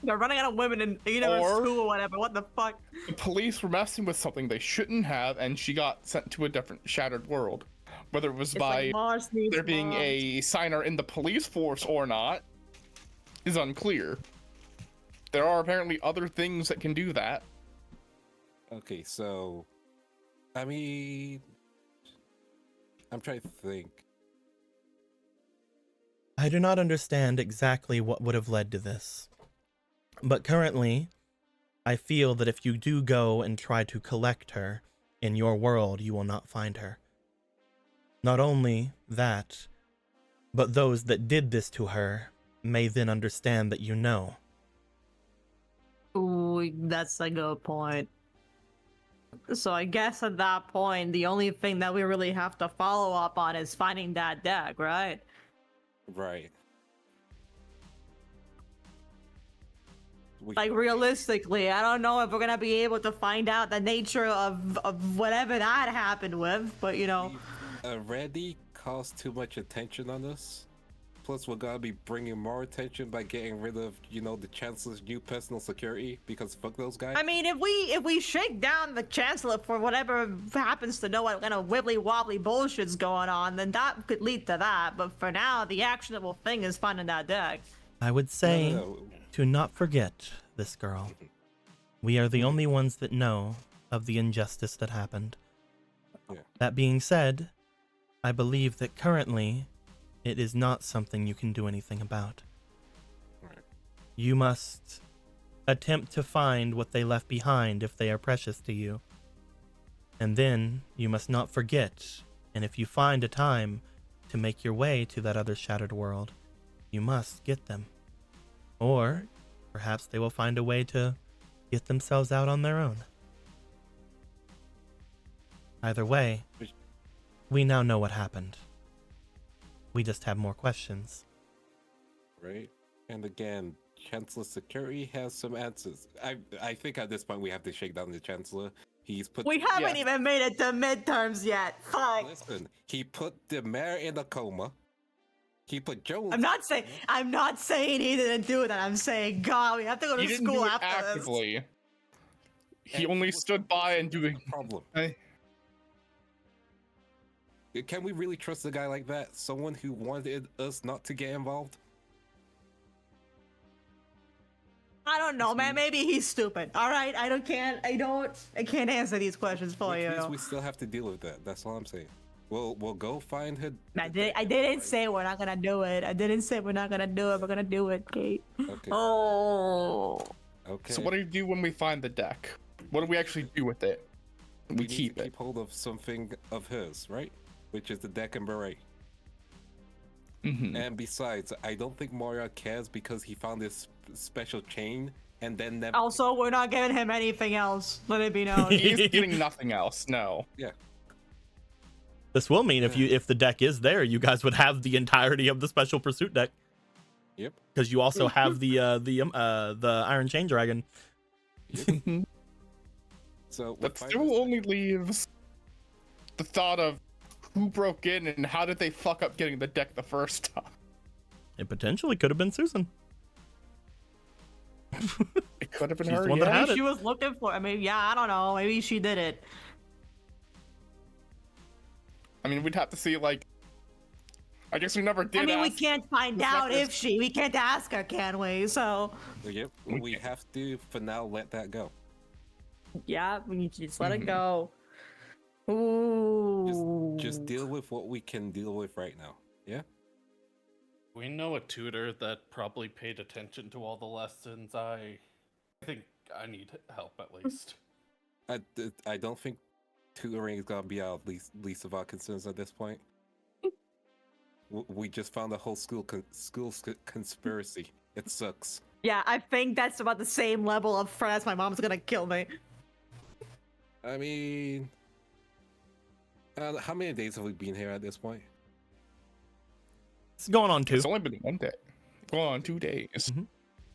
They're running out of women in Universe Or- 2 or whatever. What the fuck? The police were messing with something they shouldn't have, and she got sent to a different shattered world. Whether it was It's by like Mars needs there being Mars. a signer in the police force or not is unclear. There are apparently other things that can do that. Okay, so I mean, I'm trying to think. I do not understand exactly what would have led to this. But currently, I feel that if you do go and try to collect her in your world, you will not find her. Not only that, but those that did this to her may then understand that you know. Ooh, that's a good point. So I guess at that point, the only thing that we really have to follow up on is finding that deck, right? Right. We- Like realistically, I don't know if we're gonna be able to find out the nature of whatever that happened with, but you know, we've already caused too much attention on us. Plus, we're gonna be bringing more attention by getting rid of, the Chancellor's new personal security, because fuck those guys. I mean, if we shake down the Chancellor for whatever happens to know what kind of wibbly wobbly bullshit's going on, then that could lead to that. But for now, the actionable thing is finding that deck. I would say No. to not forget this girl. We are the only ones that know of the injustice that happened. Yeah. That being said, I believe that currently it is not something you can do anything about. Right. You must attempt to find what they left behind if they are precious to you. And then you must not forget, and if you find a time to make your way to that other shattered world, you must get them. Or perhaps they will find a way to get themselves out on their own. Either way, we now know what happened. We just have more questions. Right? And again, Chancellor Security has some answers. I think at this point we have to shake down the Chancellor. He's put. We haven't even made it to midterms yet. Fuck. Listen, he put the mayor in a coma. He put Jones. I'm not saying he didn't do that. I'm saying, God, we have to go He to didn't school do it after this. actively. He And only was stood by and doing. problem. I- Can we really trust a guy like that? Someone who wanted us not to get involved? I don't know, man. Maybe he's stupid. All right, I can't answer these questions for Which you. means we still have to deal with that. That's all I'm saying. We'll go find her. I didn't say we're not gonna do it. I didn't say we're not gonna do it. We're gonna do it, Kate. Okay. Oh. Okay. So what do we do when we find the deck? What do we actually do with it? We need keep to it. keep hold of something of hers, right? Which is the deck and beret. Mhm. And besides, I don't think Moria cares because he found this special chain and then never. Also, we're not giving him anything else. Let it be known. He's getting nothing else. No. Yeah. This will mean if the deck is there, you guys would have the entirety of the special pursuit deck. Yep. Because you also have the Iron Chain Dragon. So That still only leaves the thought of who broke in and how did they fuck up getting the deck the first time. It potentially could have been Susan. It could have been She's her. the one that yeah. had Maybe it. she was looking for. I mean, yeah, I don't know. Maybe she did it. I mean, we'd have to see, like. I guess we never did. I mean, we ask- can't find It's out like if she. We can't ask her, can we? So, Yep. We have to, for now, let that go. yeah, we need to just let it Mhm. go. Ooh. Just deal with what we can deal with right now. Yeah. We know a tutor that probably paid attention to all the lessons. I think I need help at least. I don't think tutoring is gonna be our least of our concerns at this point. We just found a whole school conspiracy. It sucks. Yeah, I think that's about the same level of threat as my mom's gonna kill me. I mean, how many days have we been here at this point? It's going on 2. It's only been 1 day. Going on 2 days. Mhm.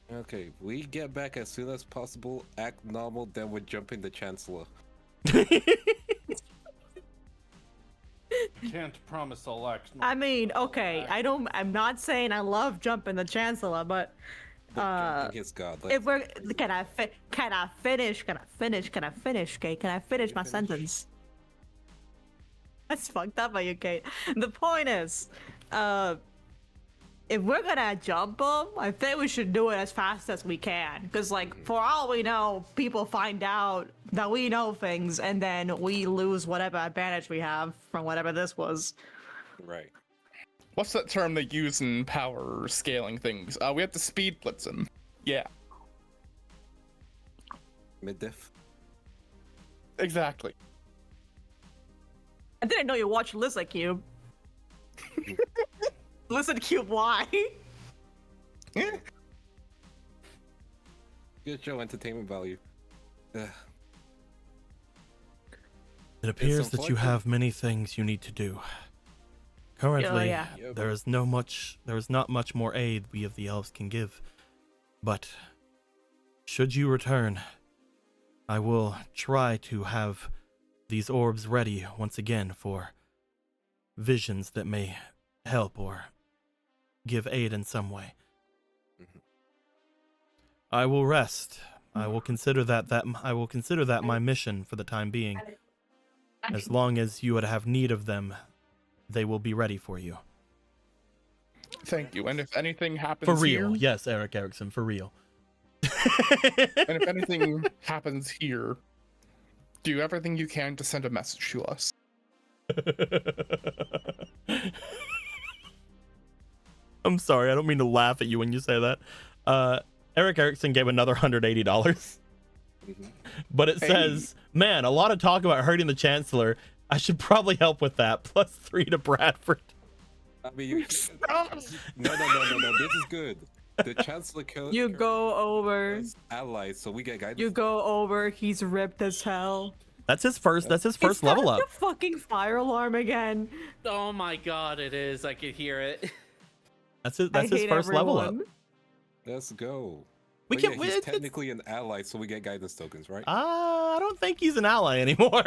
Okay, we get back as soon as possible, act normal, then we're jumping the Chancellor. Can't promise I'll act. I mean, okay, I'm not saying I love jumping the Chancellor, but Jumping his god. if we're can I finish? Okay, can I finish my sentence? That's fucked up, are you, Kate? The point is, if we're gonna jump them, I think we should do it as fast as we can. Because, like, for all we know, people find out that we know things, and then we lose whatever advantage we have from whatever this was. Right. What's that term they use in power scaling things? We have to speed blitz them. Yeah, Mid-diff. exactly. I didn't know you watched Lizard Cube. Lizard Cube, why? Yeah. Good show, entertainment value. Ugh. It appears that you unfortunate. have many things you need to do. Currently, yeah. there is not much more aid we of the elves can give. But should you return, I will try to have these orbs ready once again for visions that may help or give aid in some way. Mhm. I will rest. I will consider that my mission for the time being. As long as you would have need of them, they will be ready for you. Thank you. And if anything happens For real. here, Yes, Eric Erickson, for real. and if anything happens here, do everything you can to send a message to us. I'm sorry, I don't mean to laugh at you when you say that. Eric Erickson gave another $180. Mhm. But it says, man, a lot of talk about hurting the Chancellor. I should probably help with that. +3 to Bradford. I mean, no. This is good. The Chancellor killed. You go over. Allies, so we get guidance. You go over. He's ripped as hell. That's his first Is level that up. the fucking fire alarm again? Oh my god, it is. I could hear it. That's I his hate first level up. everyone. Let's go. We But can yeah, he's it's- technically an ally, so we get guidance tokens, right? I don't think he's an ally anymore.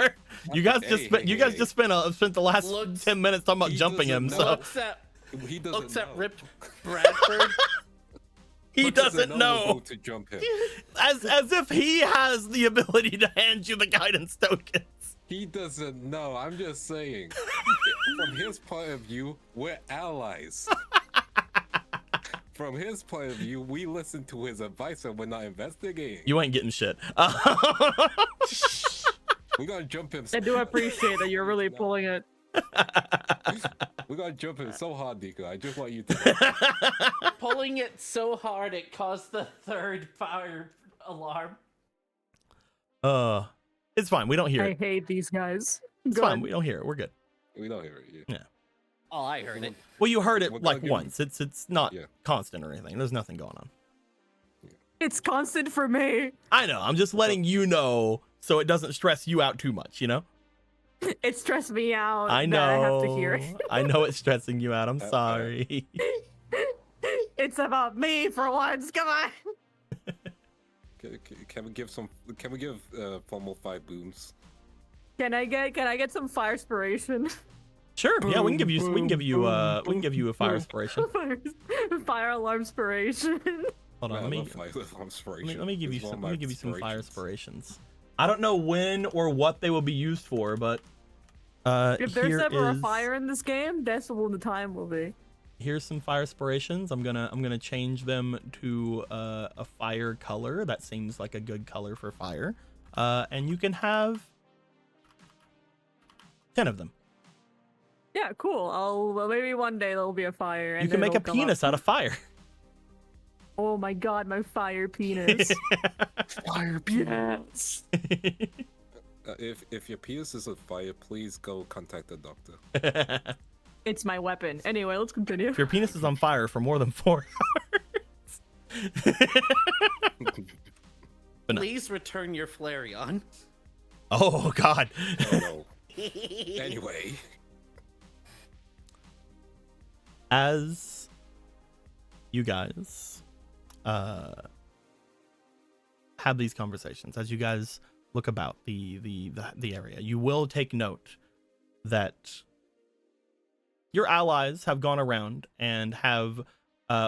You guys just spent spent the last Looks- 10 minutes talking about He jumping him, doesn't so know. Looks He doesn't at know. ripped Bradford. he Looks doesn't we're know. about to jump him. As if he has the ability to hand you the guidance tokens. He doesn't know. I'm just saying. From his point of view, we're allies. From his point of view, we listen to his advice and we're not investigating. You ain't getting shit. We're gonna jump him. I do appreciate that you're really pulling it. We're gonna jump him so hard, Nico. I just want you to know. Pulling it so hard it caused the 3rd fire alarm. It's fine. We don't hear I it. hate these guys. It's Go fine. on. We don't hear it. We're good. We don't hear it. Yeah. Oh, I heard it. Well, you heard it We're like gonna give- once. It's not Yeah. constant or anything. There's nothing going on. It's constant for me. I know. I'm just letting you know so it doesn't stress you out too much, you know? It stressed me out. I know. That I have to hear it. I know it's stressing you out. I'm Okay. sorry. It's about me for once. Come on. Can we give some? Can we give formal 5 booms? Can I get some fire inspiration? Sure. Yeah, we can give you Boom, boom, a fire inspiration. Fire alarm inspiration. Hold on. Let me give you some fire inspirations. I don't know when or what they will be used for, but If there's here ever a is- fire in this game, that's when the time will be. Here's some fire inspirations. I'm gonna change them to a fire color. That seems like a good color for fire. And you can have 10 of them. Yeah, cool. Well, maybe one day there'll be a fire. And You can make a it'll come up. penis out of fire. Oh my god, my fire penis. Fire Yes. If your penis is on fire, please go contact the doctor. It's my weapon. Anyway, let's continue. If your penis is on fire for more than 4 hours. But no. Please return your Flareon. Oh god. Oh no. Anyway, As you guys have these conversations, as you guys look about the area, you will take note that your allies have gone around and have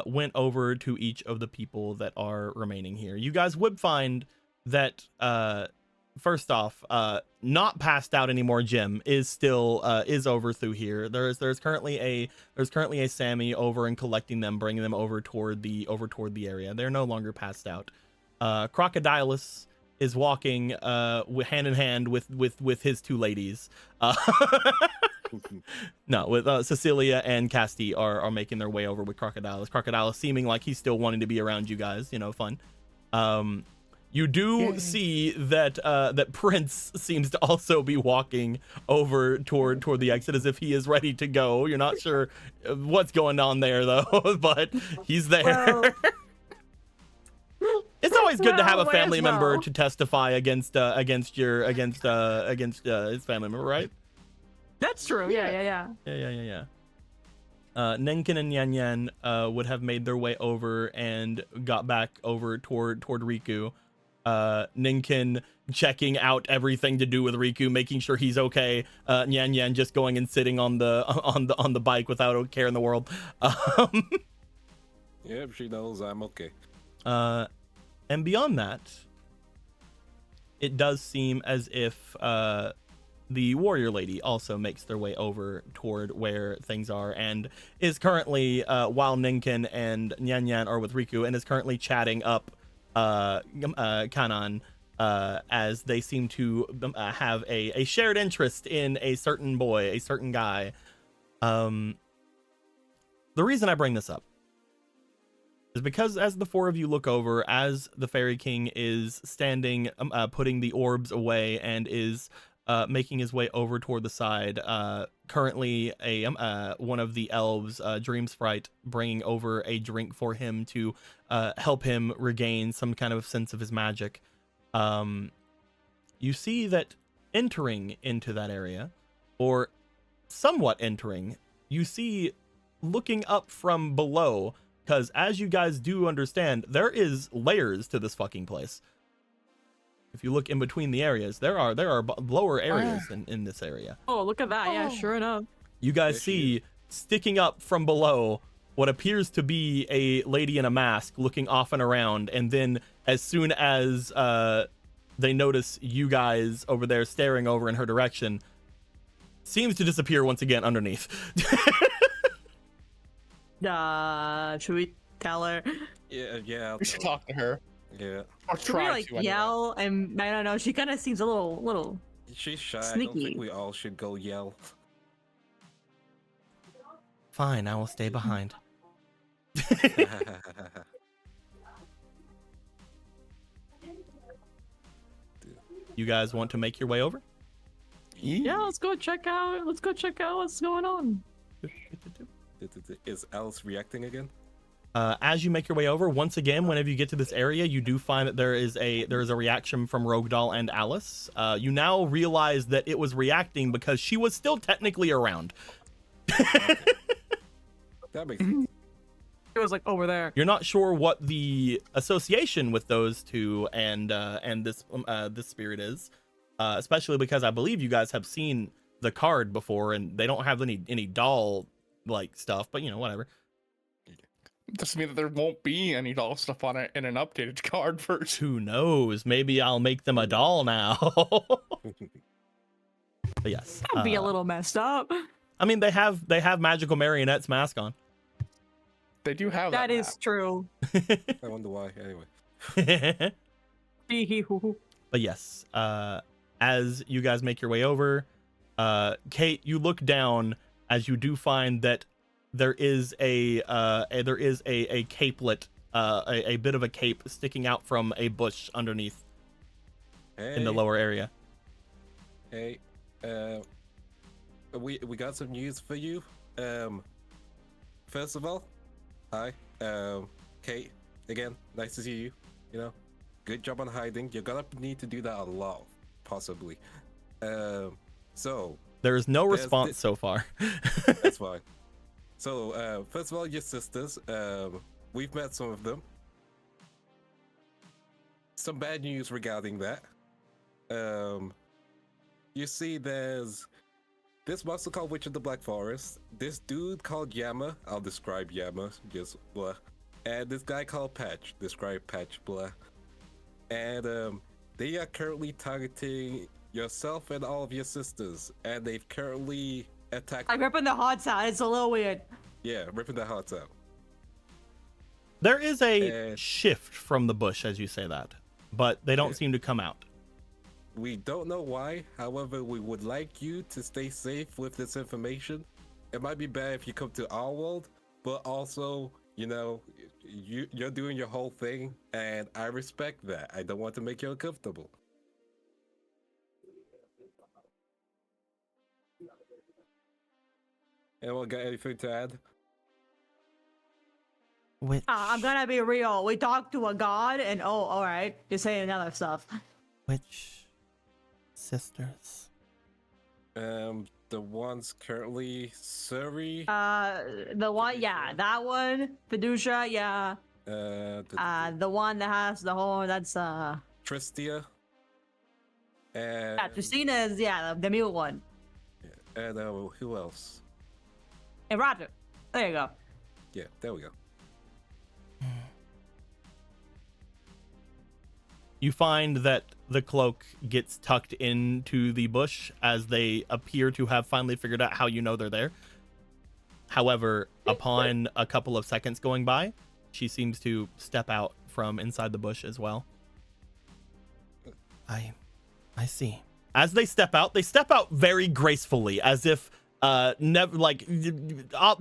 went over to each of the people that are remaining here. You guys would find that first off, not passed out anymore Jim is still is over through here. There's currently a Sammy over and collecting them, bringing them over toward the area. They're no longer passed out. Crocodilus is walking hand in hand with his 2 ladies. No, with Cecilia and Casti are making their way over with Crocodilus. Crocodilus seeming like he's still wanting to be around you guys, fun. You do see that that Prince seems to also be walking over toward the exit as if he is ready to go. You're not sure what's going on there though, but he's there. Well, it's always good to have a might family as member well. to testify against his family member, right? That's true. Yeah. Yeah. Nenkin and Yan Yan would have made their way over and got back over toward Riku. Ninkin checking out everything to do with Riku, making sure he's okay. Yan Yan just going and sitting on the bike without a care in the world. yeah, she knows I'm okay. And beyond that, it does seem as if the warrior lady also makes their way over toward where things are and is currently, while Ninkin and Nyan Nyan are with Riku, and is currently chatting up Kanan, as they seem to have a shared interest in a certain boy, a certain guy. The reason I bring this up is because as the 4 of you look over, as the Fairy King is standing, putting the orbs away and is making his way over toward the side, currently one of the elves, Dream Sprite, bringing over a drink for him to help him regain some kind of sense of his magic. You see that entering into that area, or somewhat entering, you see looking up from below, because as you guys do understand, there is layers to this fucking place. If you look in between the areas, there are lower areas in this area. Oh, look at that. Yeah, sure enough. You guys see sticking up from below what appears to be a lady in a mask looking off and around, and then as soon as they notice you guys over there staring over in her direction, seems to disappear once again underneath. Should we tell her? Yeah. We should talk to her. Yeah. Or Should we try like to. Anyway. yell? And I don't know. She kind of seems a little. She's shy. I don't Sneaky. think we all should go yell. Fine, I will stay behind. You guys want to make your way over? Yeah, let's go check out. Let's go check out what's going on. Is Alice reacting again? As you make your way over, once again, whenever you get to this area, you do find that there is a reaction from Rogue Doll and Alice. You now realize that it was reacting because she was still technically around. That makes sense. It was like over there. You're not sure what the association with those two and this spirit is, especially because I believe you guys have seen the card before, and they don't have any doll like stuff, but whatever. Doesn't mean that there won't be any doll stuff on it in an updated card version. Who knows? Maybe I'll make them a doll now. But yes, That'd be a little messed up. I mean, they have magical marionettes mask on. They do have That that. is true. I wonder why. Anyway. But yes, as you guys make your way over, Kate, you look down as you do find that there is a capelet, a bit of a cape sticking out from a bush underneath in the lower area. Hey, we got some news for you. First of all, hi, Kate. Again, nice to see you. You know, good job on hiding. You're gonna need to do that a lot, possibly. So there is no response so far. That's fine. So, first of all, your sisters. We've met some of them. Some bad news regarding that. You see, there's this monster called Witch of the Black Forest. This dude called Yama. I'll describe Yama. Just blah. And this guy called Patch. Describe Patch. Blah. And they are currently targeting yourself and all of your sisters. And they've currently attacked. I'm ripping the hearts out. It's a little weird. Yeah, ripping the hearts out. There is a shift from the bush as you say that, but they don't seem to come out. We don't know why. However, we would like you to stay safe with this information. It might be bad if you come to our world, but also, you know, you're doing your whole thing, and I respect that. I don't want to make you uncomfortable. Anyone got anything to add? Which I'm gonna be real. We talked to a god, and all right, you're saying other stuff. which sisters? The ones currently Surrey. The one, yeah, that one, Fiducia, yeah. The one that has the horn, that's Tristia. And yeah, Tristina is the mule one. and who else? And Roger. There you go. Yeah, there we go. You find that the cloak gets tucked into the bush as they appear to have finally figured out how you know they're there. However, upon a couple of seconds going by, she seems to step out from inside the bush as well. I see. As they step out very gracefully, as if never, like,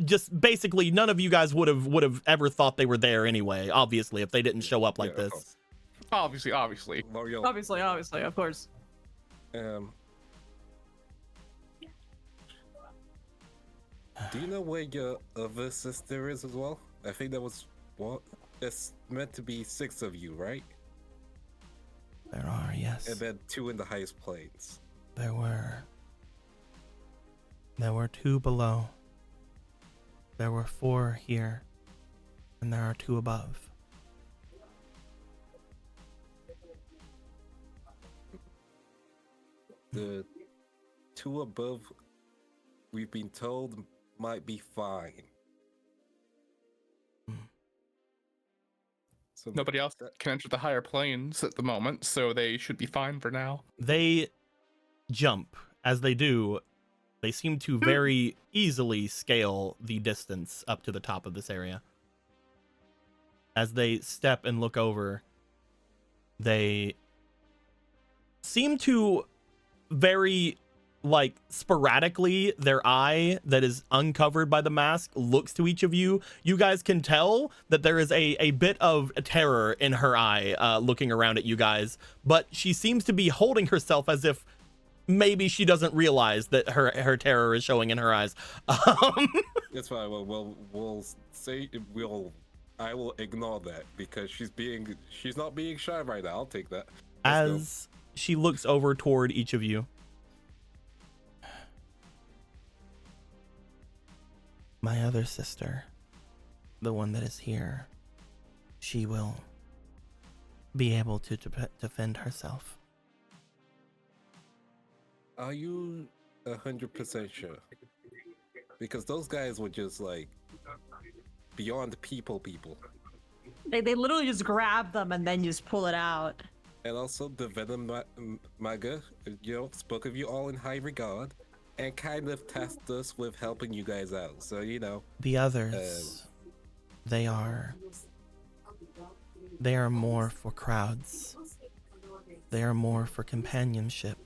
just basically none of you guys would have ever thought they were there anyway, obviously, if they didn't show up like this. Obviously. L'Oreal. Obviously, of course. Do you know where your other sister is as well? I think that was what? It's meant to be 6 of you, right? There are, yes. And then 2 in the highest planes. There were 2 below. There were 4 here. And there are 2 above. The 2 above, we've been told, might be fine. So Nobody else can enter the higher planes at the moment, so they should be fine for now. They jump. As they do, they seem to very easily scale the distance up to the top of this area. As they step and look over, they seem to very, like, sporadically, their eye that is uncovered by the mask looks to each of you. You guys can tell that there is a bit of terror in her eye looking around at you guys, but she seems to be holding herself as if maybe she doesn't realize that her terror is showing in her eyes. That's fine. I will ignore that because she's not being shy right now. I'll take that. As she looks over toward each of you. My other sister, the one that is here, she will be able to defend herself. Are you 100% sure? Because those guys were just like beyond people. They literally just grab them and then just pull it out. And also the Venom Maga, spoke of you all in high regard and kind of tasked us with helping you guys out. So, The others, they are more for crowds. They are more for companionship.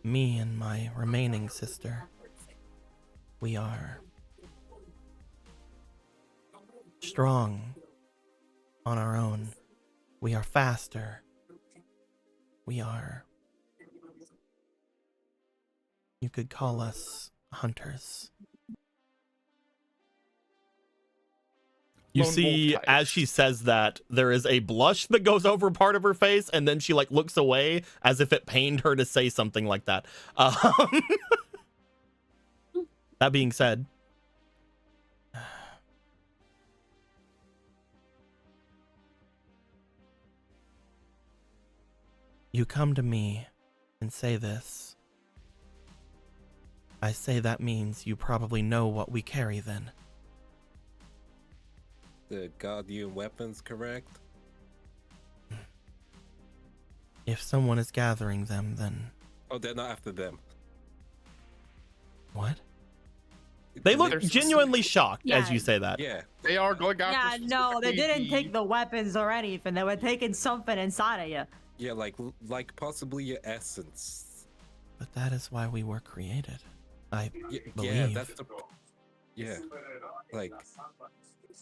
Me and my remaining sister, We are strong on our own. We are faster. We are... You could call us hunters. You Lone see, wolf as types. she says that, there is a blush that goes over part of her face, and then she like looks away as if it pained her to say something like that. That being said, you come to me and say this. I say that means you probably know what we carry then. The Guardian weapons, correct? If someone is gathering them, then Oh, they're not after them. what? They look There's- genuinely shocked as Yeah. you say that. Yeah, They are going after. Yeah, no, they specifically didn't take the weapons or anything. They were taking something inside of you. yeah, like possibly your essence. But that is why we were created. I Yeah, believe. that's the. Yeah, like.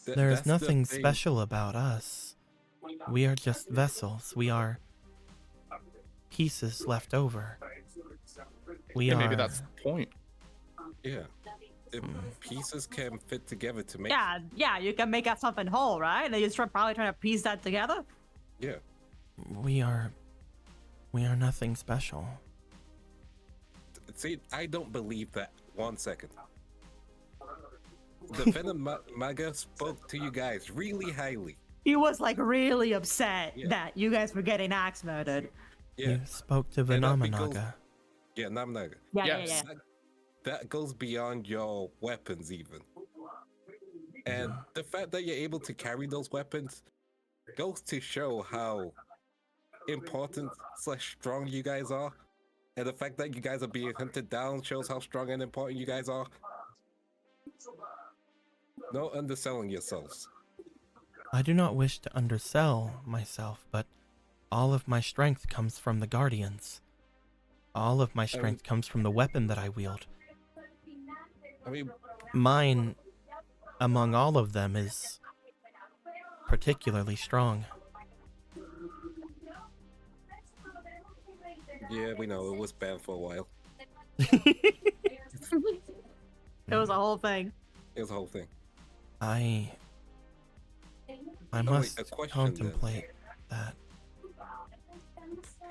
There is that's the nothing thing. special about us. We are just vessels. We are pieces left over. We Yeah, are... maybe that's the point. Yeah, the pieces can fit together to make. Yeah, you can make out something whole, right? They just probably trying to piece that together. Yeah. We are nothing special. See, I don't believe that. 1 second. The Venom Maga spoke to you guys really highly. He was like really upset Yeah. that you guys were getting axe murdered. Yeah. You spoke to And that because- Venomanaga. Yeah, Namnaga. Yes. That goes beyond your weapons even. And the fact that you're able to carry those weapons goes to show how important / strong you guys are. And the fact that you guys are being hunted down shows how strong and important you guys are. No underselling yourselves. I do not wish to undersell myself, but all of my strength comes from the Guardians. All of my strength comes from the weapon that I wield. I mean, Mine, among all of them, is particularly strong. yeah, we know it was banned for a while. It was a whole thing. It was a whole thing. I wait, must a question then. contemplate that.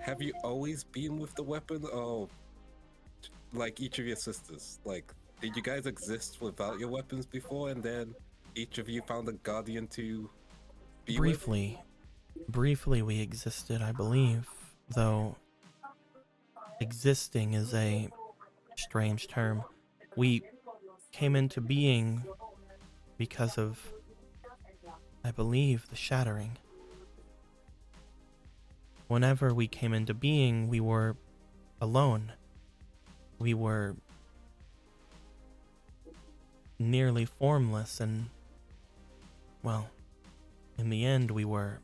Have you always been with the weapon, or like each of your sisters? Like, did you guys exist without your weapons before, and then each of you found a guardian to be Briefly we existed, I believe, though existing is a strange term. We came into being because of, I believe, the shattering. Whenever we came into being, we were alone. We were nearly formless, and, well, in the end, we were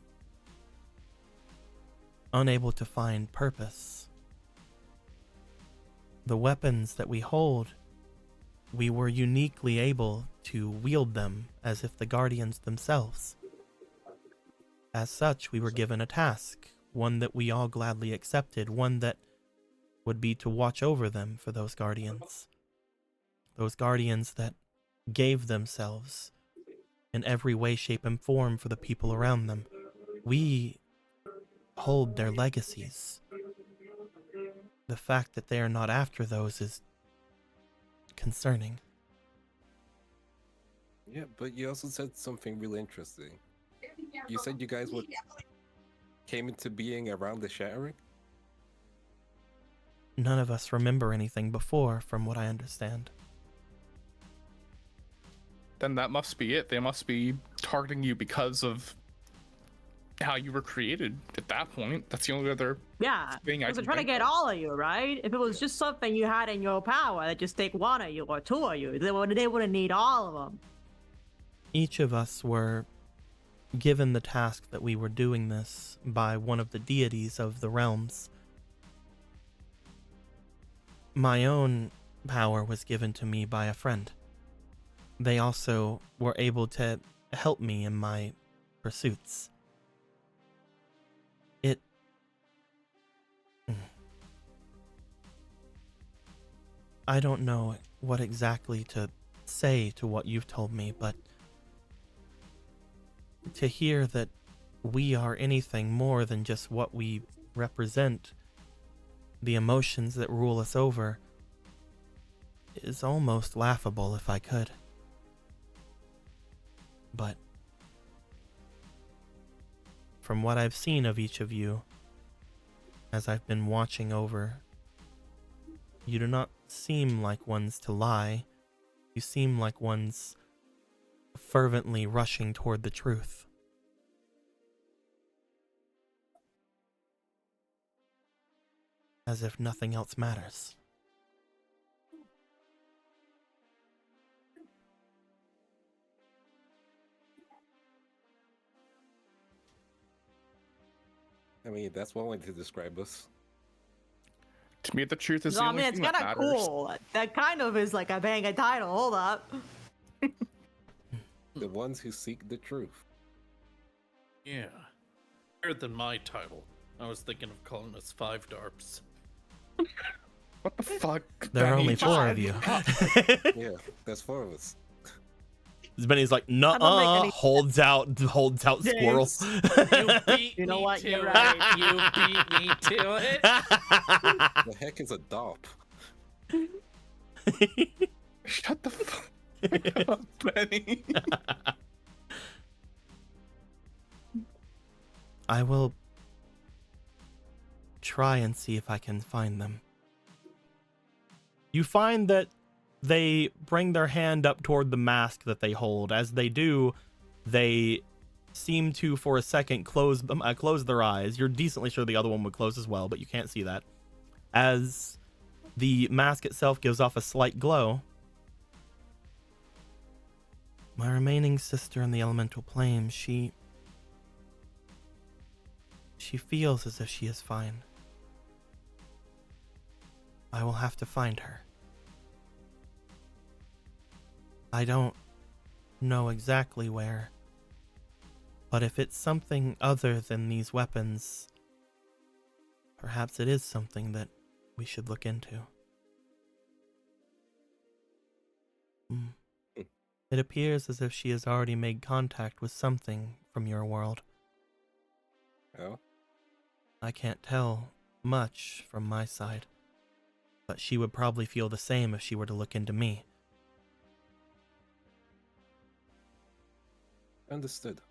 unable to find purpose. The weapons that we hold, we were uniquely able to wield them as if the Guardians themselves. As such, we were given a task, one that we all gladly accepted, one that would be to watch over them for those Guardians. Those Guardians that gave themselves in every way, shape, and form for the people around them. We hold their legacies. The fact that they are not after those is concerning. Yeah, but you also said something really interesting. You said you guys came into being around the shattering? None of us remember anything before, from what I understand. Then that must be it. They must be targeting you because of how you were created at that point. That's the only other Yeah, thing I because they're can trying to think get of. all of you, right? If it was just something you had in your power, they just take one of you or two of you. They wouldn't need all of them. Each of us were given the task that we were doing this by one of the deities of the realms. My own power was given to me by a friend. They also were able to help me in my pursuits. I don't know what exactly to say to what you've told me, but to hear that we are anything more than just what we represent, the emotions that rule us over, is almost laughable if I could. But from what I've seen of each of you, as I've been watching over, you do not seem like ones to lie. You seem like ones fervently rushing toward the truth. As if nothing else matters. I mean, that's one way to describe us. To me, the truth is No, the I only mean, it's thing that kind of matters. cool. That kind of is like a banging title. Hold up. The ones who seek the truth. Yeah. Better than my title. I was thinking of calling us 5Darps. What the fuck? There are Benny? only 4 of you. Yeah, there's 4 of us. Benny's like, That don't make nuh-uh, any holds out squirrel. You beat You know me what? to You're it. right. You beat me to it. The heck is a DOP? Shut the fuck up, Benny. I will try and see if I can find them. You find that they bring their hand up toward the mask that they hold. As they do, they seem to, for a second, close their eyes. You're decently sure the other one would close as well, but you can't see that. As the mask itself gives off a slight glow, my remaining sister in the elemental plane, she feels as if she is fine. I will have to find her. I don't know exactly where, but if it's something other than these weapons, perhaps it is something that we should look into. It appears as if she has already made contact with something from your world. Oh? I can't tell much from my side, but she would probably feel the same if she were to look into me. Understood.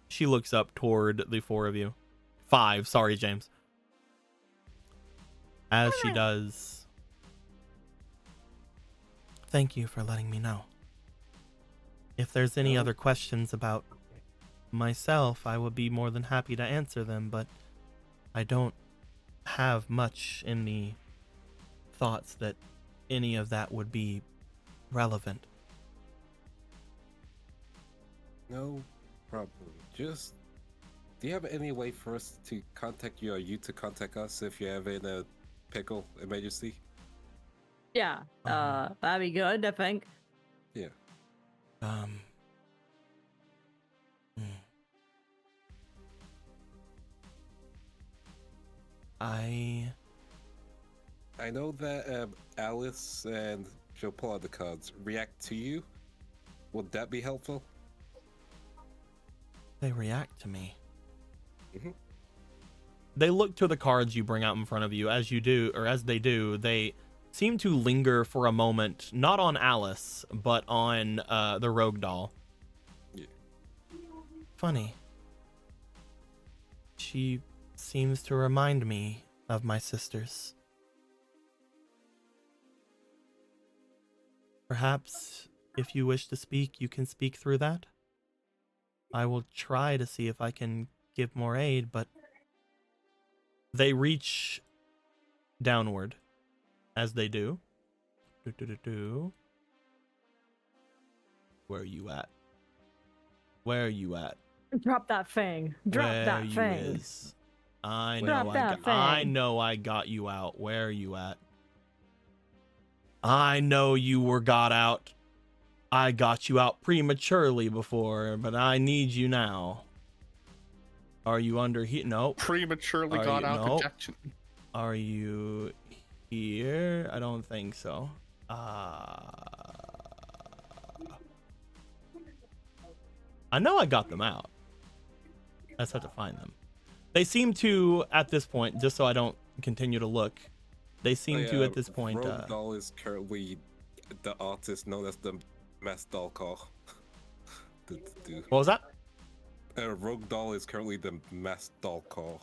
She looks up toward the 4 of you. 5, sorry, James. As she does, thank you for letting me know. If there's any other questions about myself, I would be more than happy to answer them, but I don't have much in the thoughts that any of that would be relevant. No problem. Just, do you have any way for us to contact you or you to contact us if you're ever in a pickle emergency? Yeah. That'd be good, I think. Yeah. I know that Alice and she'll pull out the cards. React to you. Would that be helpful? They react to me. Mhm. They look to the cards you bring out in front of you. As you do, or as they do, they seem to linger for a moment, not on Alice, but on the rogue doll. Yeah. Funny. She seems to remind me of my sisters. Perhaps, if you wish to speak, you can speak through that. I will try to see if I can give more aid, but they reach downward as they do. Where are you at? Where are you at? Drop that thing. Drop Where that you thing. is? I Drop know. that I thing. know. I got you out. Where are you at? I know you were got out. I got you out prematurely before, but I need you now. Are you under here? Nope. Prematurely Are got you- out nope. objection. Are you here? I don't think so. I know I got them out. I just have to find them. They seem to, at this point, just so I don't continue to look, they seem to, at this point, Rogue Doll is currently the artist known as the Masked Doll Call. what was that? Rogue Doll is currently the Masked Doll Call.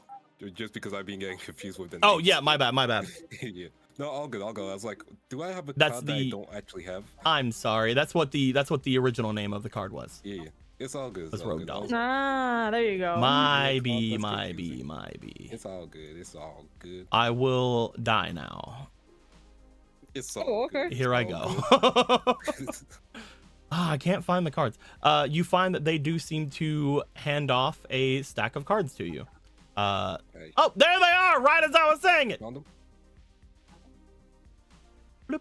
Just because I've been getting confused with the Oh, names. yeah, my bad. Yeah. No, all good. I was like, do I have a That's card that I the- don't actually have? I'm sorry. That's what the original name of the card was. Yeah. It's all good. It's That's all Rogue good. Doll. Ah, there you go. My Yeah, B, that's my confusing. B, my B. It's all good. It's all good. I will die now. It's all Oh, okay. good. It's Here I all go. good. I can't find the cards. You find that they do seem to hand off a stack of cards to you. Okay. Oh, there they are, right as I was saying it. Found them? Bloop.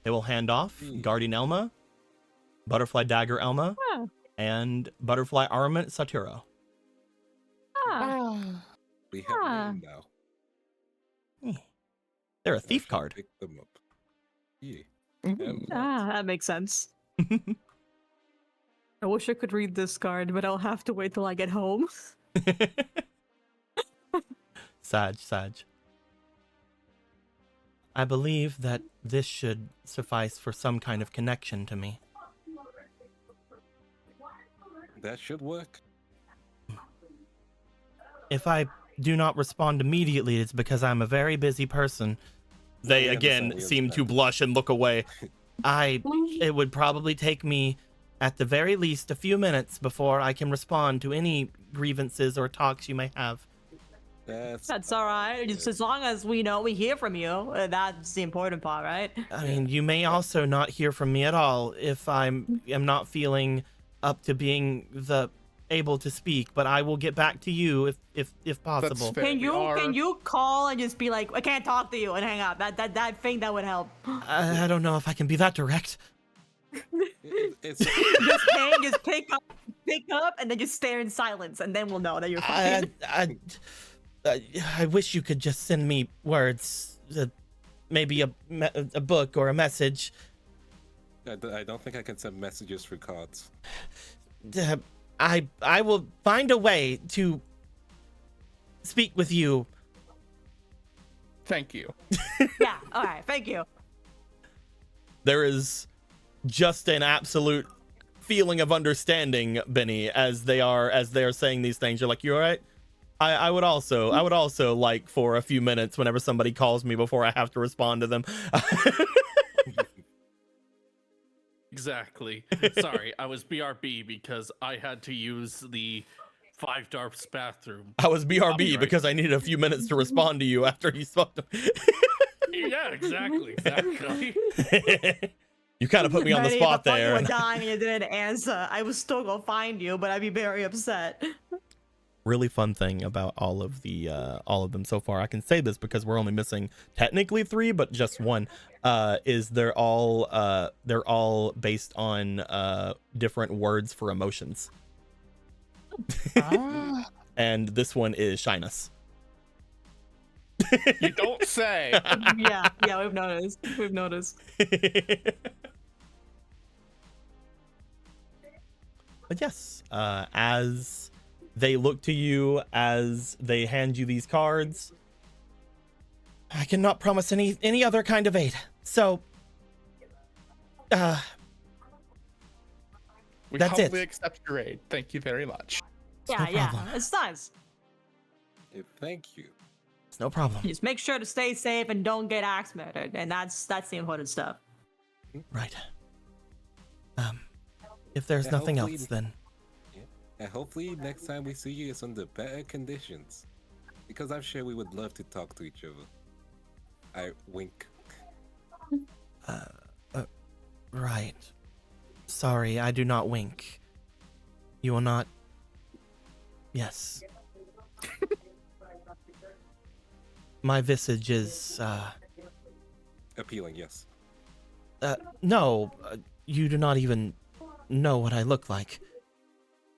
They will hand off Guardian Elma, Butterfly Dagger Elma, Ah. and Butterfly Armament Satiro. Ah. We have Ah. them now. They're a I thief should card. Pick them up. Yeah. Ah, that makes sense. I wish I could read this card, but I'll have to wait till I get home. Sag. I believe that this should suffice for some kind of connection to me. That should work. If I do not respond immediately, it's because I'm a very busy person. They We again understand, we seem to understand. blush and look away. It would probably take me, at the very least, a few minutes before I can respond to any grievances or talks you may have. That's all right. Just as long as we know we hear from you, that's the important part, right? I mean, you may also not hear from me at all if am not feeling up to being able to speak, but I will get back to you if possible. fair. Can We are- you call and just be like, I can't talk to you and hang up? That thing that would help. I don't know if I can be that direct. It's just pick up, and then just stare in silence, and then we'll know that you're fine. I wish you could just send me words, maybe a book or a message. I don't think I can send messages through cards. I will find a way to speak with you. Thank you. Yeah. All right. Thank you. There is just an absolute feeling of understanding, Benny, as they are saying these things. You're like, you all right? I would also like for a few minutes whenever somebody calls me before I have to respond to them. Exactly. Sorry, I was BRB because I had to use the 5Darps bathroom. I was BRB Copyright. because I needed a few minutes to respond to you after you spoke to me. Yeah, exactly. You kind of put me on the Benny, spot if I thought there. you were and- dying and you didn't answer, I was still gonna find you, but I'd be very upset. Really fun thing about all of them so far, I can say this because we're only missing technically 3 but just 1, is they're all based on different words for emotions. And this one is shyness. You don't say. yeah, we've noticed. But yes, as they look to you, as they hand you these cards, I cannot promise any other kind of aid. So, We That's it. humbly accept your aid. Thank you very much. no problem. It's nice. Thank you. It's no problem. Just make sure to stay safe and don't get axe murdered, and that's the important stuff. Right. If there's Yeah, nothing hopefully- else, then And hopefully next time we see you it's under better conditions. Because I'm sure we would love to talk to each other. I wink. right. Sorry, I do not wink. You will not. Yes. my visage is, Appealing, yes. no, you do not even know what I look like.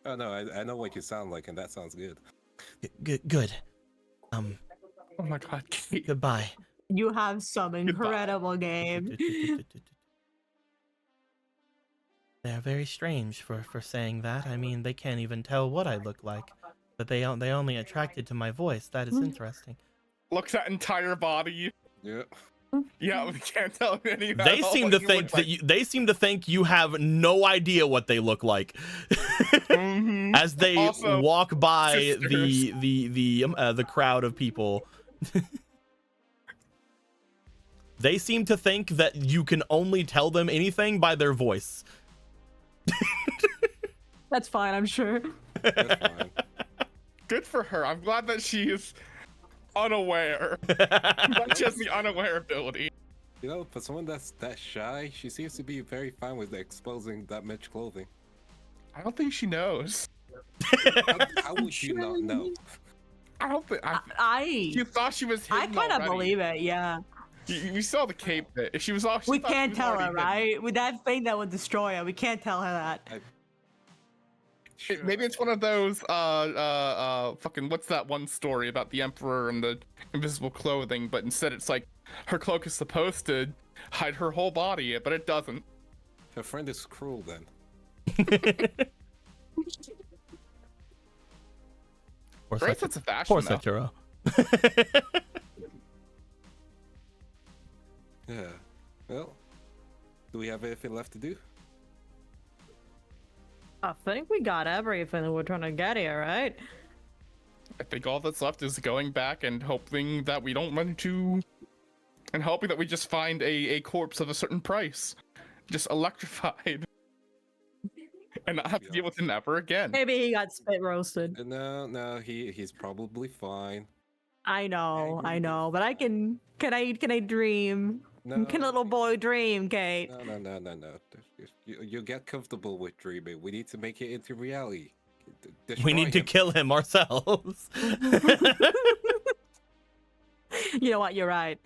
Oh no, I know what you sound like, and that sounds good. Good. Oh my god, Kate. Goodbye. You have some incredible game. They're very strange for saying that. I mean, they can't even tell what I look like, but they only attracted to my voice. That is interesting. Looks at entire body. Yeah. Yeah, we can't tell any. They seem to think that they seem to think you have no idea what they look like. Mhm. As they Also, walk by sisters. the crowd of people. They seem to think that you can only tell them anything by their voice. That's fine, I'm sure. That's fine. Good for her. I'm glad that she is unaware. I'm glad she has the unaware ability. You know, for someone that's that shy, she seems to be very fine with exposing that much clothing. I don't think she knows. How would you not know? I don't think. You I thought she was hidden kind of already. believe it, yeah. You saw the cape bit. If she was off, We can't tell her, right? With that thing that would destroy her, we can't tell her that. Sure. Maybe it's one of those fucking what's that one story about the emperor and the invisible clothing, but instead it's like her cloak is supposed to hide her whole body, but it doesn't. Her friend is cruel then. Great sense of fashion, Poor though. Seturo. Yeah. Well, do we have anything left to do? I think we got everything that we're trying to get here, right? I think all that's left is going back and hoping that we don't run into, and hoping that we just find a corpse of a certain price, just electrified, and not have to deal with him ever again. Maybe he got spit roasted. No, he's probably fine. I know, but I can I dream? No. Can a little boy dream, Kate? No. You get comfortable with dreaming. We need to make it into reality. We need to kill him ourselves. You know what? You're right.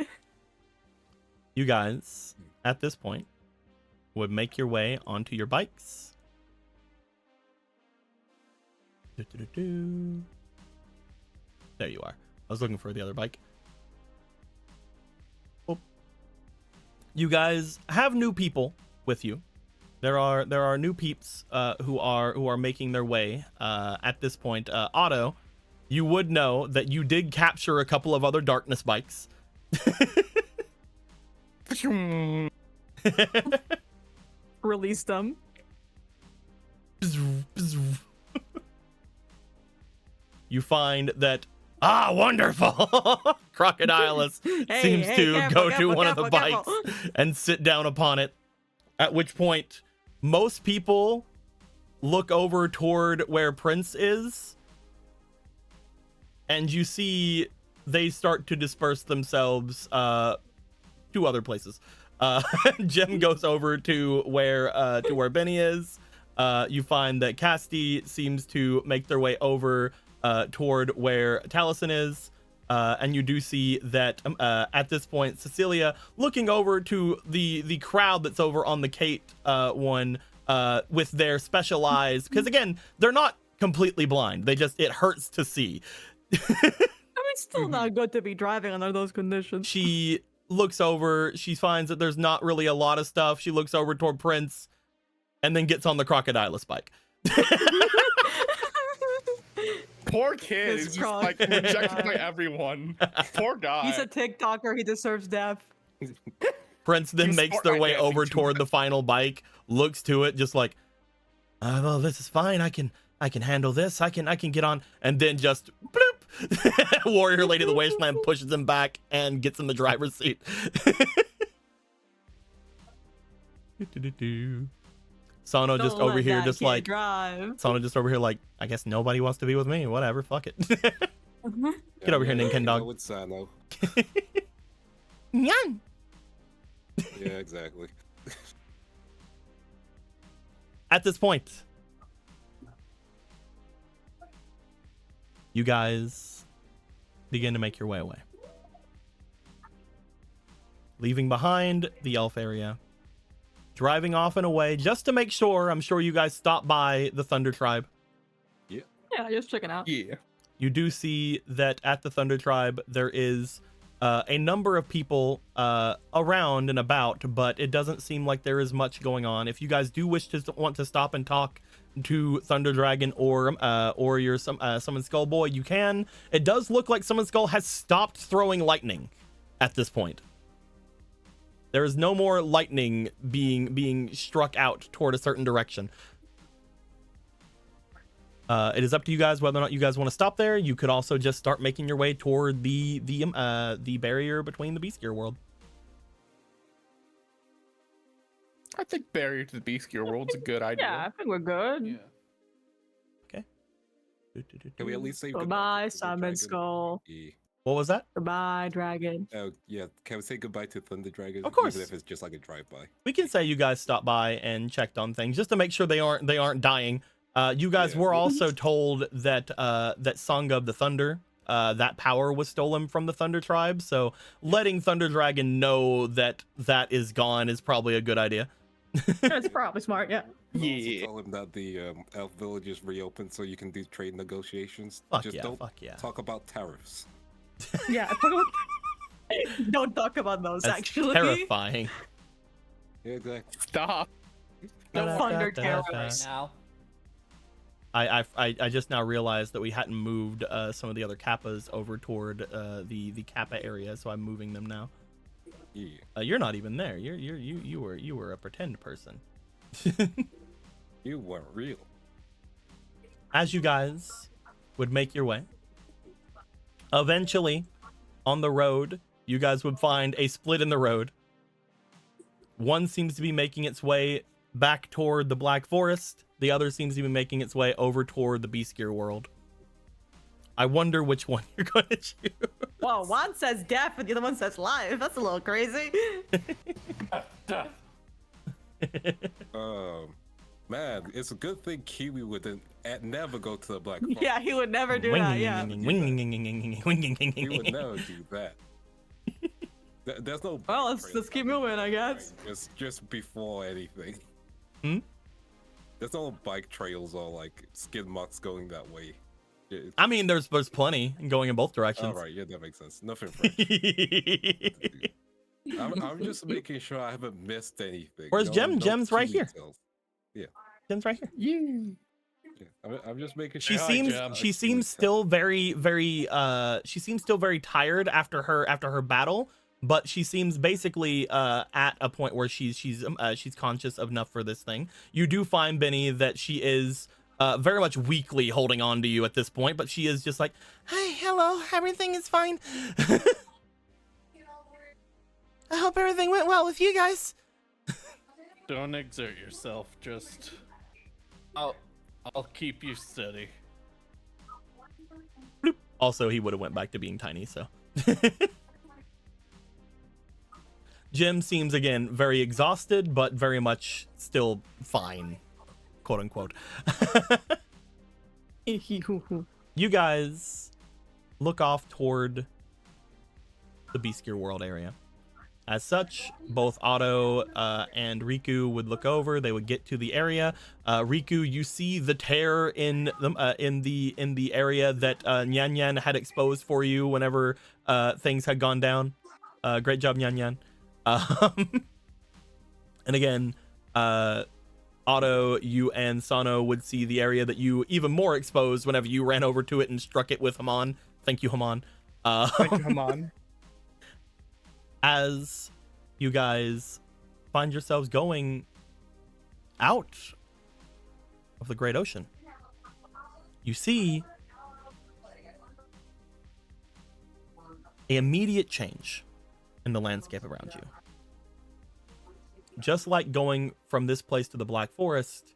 You guys, at this point, would make your way onto your bikes. Do-do-do-do. There you are. I was looking for the other bike. Oh. You guys have new people with you. There are new peeps who are making their way at this point. Otto, you would know that you did capture a couple of other darkness bikes. Release them. You find that wonderful. Crocodilus seems to go to one of the bikes and sit down upon it. At which point, most people look over toward where Prince is, and you see they start to disperse themselves to other places. Jim goes over to where Benny is. You find that Casti seems to make their way over toward where Taliesin is. And you do see that at this point, Cecilia looking over to the crowd that's over on the Kate one with their special eyes, because again, they're not completely blind. It hurts to see. I mean, it's still not good to be driving under those conditions. She looks over. She finds that there's not really a lot of stuff. She looks over toward Prince, and then gets on the Crocodilus bike. Poor kid. He's just like rejected by everyone. Poor guy. He's a TikToker. He deserves death. Prince then makes their way over toward the final bike, looks to it, just like, well, this is fine. I can handle this. I can get on, and then just bloop. Warrior Lady of the Wasteland pushes him back and gets in the driver's seat. Sano just over here, just like drive. Sano just over here, like, I guess nobody wants to be with me. Whatever, fuck it. Get over here, Ninkendog. With Sano. Nyan. Yeah, exactly. At this point, you guys begin to make your way away. leaving behind the elf area, driving off and away just to make sure. I'm sure you guys stopped by the Thunder Tribe. Yeah, just checking out. Yeah. You do see that at the Thunder Tribe there is a number of people around and about, but it doesn't seem like there is much going on. If you guys do wish to want to stop and talk to Thunder Dragon or your Summon Skull Boy, you can. It does look like Summon Skull has stopped throwing lightning at this point. There is no more lightning being struck out toward a certain direction. It is up to you guys whether or not you guys want to stop there. You could also just start making your way toward the barrier between the Beast Gear world. I think barrier to the Beast Gear world's a good idea. Yeah, I think we're good. Yeah. Okay. Can we at least say Goodbye, to Thunder Simon Dragon? Skull. Yeah. What was that? Goodbye, dragon. Oh yeah, can we say goodbye to Thunder Dragon? Of course. Even if it's just like a drive-by. We can say you guys stopped by and checked on things just to make sure they aren't dying. You guys Yeah. were also told that that Song of the Thunder, that power was stolen from the Thunder Tribe. So letting Thunder Dragon know that that is gone is probably a good idea. That's probably smart, yeah. Yeah. Also tell him that the elf village is reopened so you can do trade negotiations. Fuck Just yeah, don't fuck yeah. talk about tariffs. Yeah, don't talk about those, That's actually. terrifying. Yeah, exactly. Stop. The Thunder Da-da-da-da-da. Terrors. Now. I just now realized that we hadn't moved some of the other kappas over toward the kappa area, so I'm moving them now. Yeah. You're not even there. You were a pretend person. You weren't real. As you guys would make your way, eventually on the road, you guys would find a split in the road. One seems to be making its way back toward the Black Forest. The other seems to be making its way over toward the Beast Gear world. I wonder which one you're going to choose. Well, one says death and the other one says life. That's a little crazy. Man, it's a good thing Kiwi wouldn't never go to the Black Forest. Yeah, he would never do that, yeah. He would never do that. There's no. Well, bike let's keep trails moving, I guess. Just before anything. Hmm? There's no bike trails or like skid marks going that way. I mean, there's plenty going in both directions. All right, yeah, that makes sense. Nothing French. I'm just making sure I haven't missed anything. Where's Gem? Gem's right Kiwi here. tales. Gem's right here. Yeah, I'm just making sure. She seems still very she seems still very tired after her battle, but she seems basically at a point where she's conscious enough for this thing. You do find, Benny, that she is very much weakly holding on to you at this point, but she is just like, "Hi, hello, everything is fine. I hope everything went well with you guys." Don't exert yourself. Just, I'll keep you steady. Also, he would have went back to being tiny, so. Jim seems, again, very exhausted, but very much still fine, quote unquote. You guys look off toward the Beast Gear world area. As such, both Otto and Riku would look over. They would get to the area. Riku, you see the tear in the area that Nyan Nyan had exposed for you whenever things had gone down. Great job, Nyan Nyan. And again, Otto, you and Sano would see the area that you even more exposed whenever you ran over to it and struck it with Haman. Thank you, Haman. Thank you, Haman. As you guys find yourselves going out of the Great Ocean, you see an immediate change in the landscape around you. Just like going from this place to the Black Forest,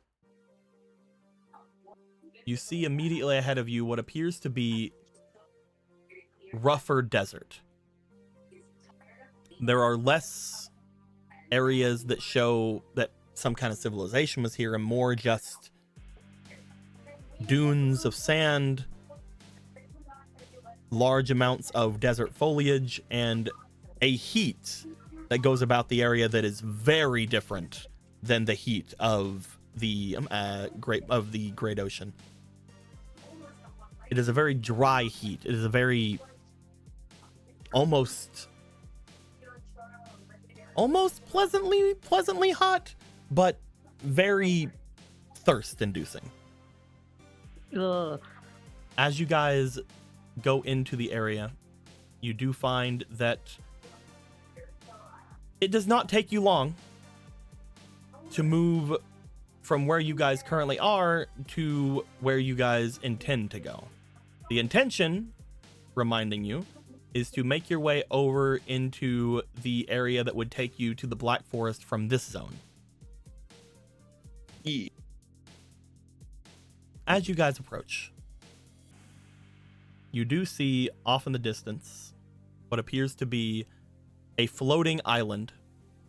you see immediately ahead of you what appears to be rougher desert. There are less areas that show that some kind of civilization was here and more just dunes of sand, large amounts of desert foliage, and a heat that goes about the area that is very different than the heat of the Great Ocean. It is a very dry heat. It is a very almost pleasantly hot, but very thirst-inducing. Ugh. As you guys go into the area, you do find that it does not take you long to move from where you guys currently are to where you guys intend to go. The intention, reminding you, is to make your way over into the area that would take you to the Black Forest from this zone. Yeah. As you guys approach, you do see off in the distance what appears to be a floating island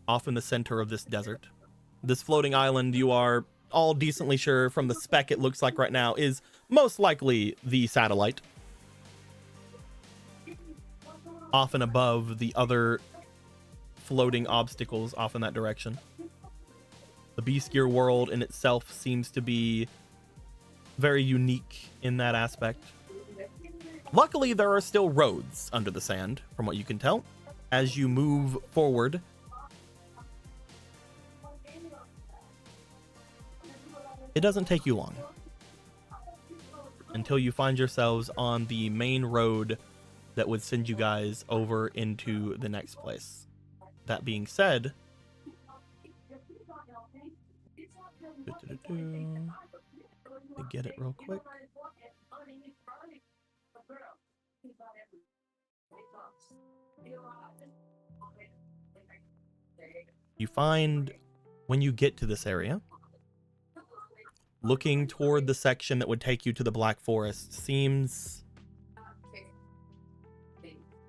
off in the center of this desert. This floating island, you are all decently sure from the spec it looks like right now, is most likely the satellite. Off and above the other floating obstacles off in that direction. The Beast Gear world in itself seems to be very unique in that aspect. Luckily, there are still roads under the sand, from what you can tell. As you move forward, it doesn't take you long until you find yourselves on the main road that would send you guys over into the next place. That being said, to get it real quick. You find when you get to this area, looking toward the section that would take you to the Black Forest seems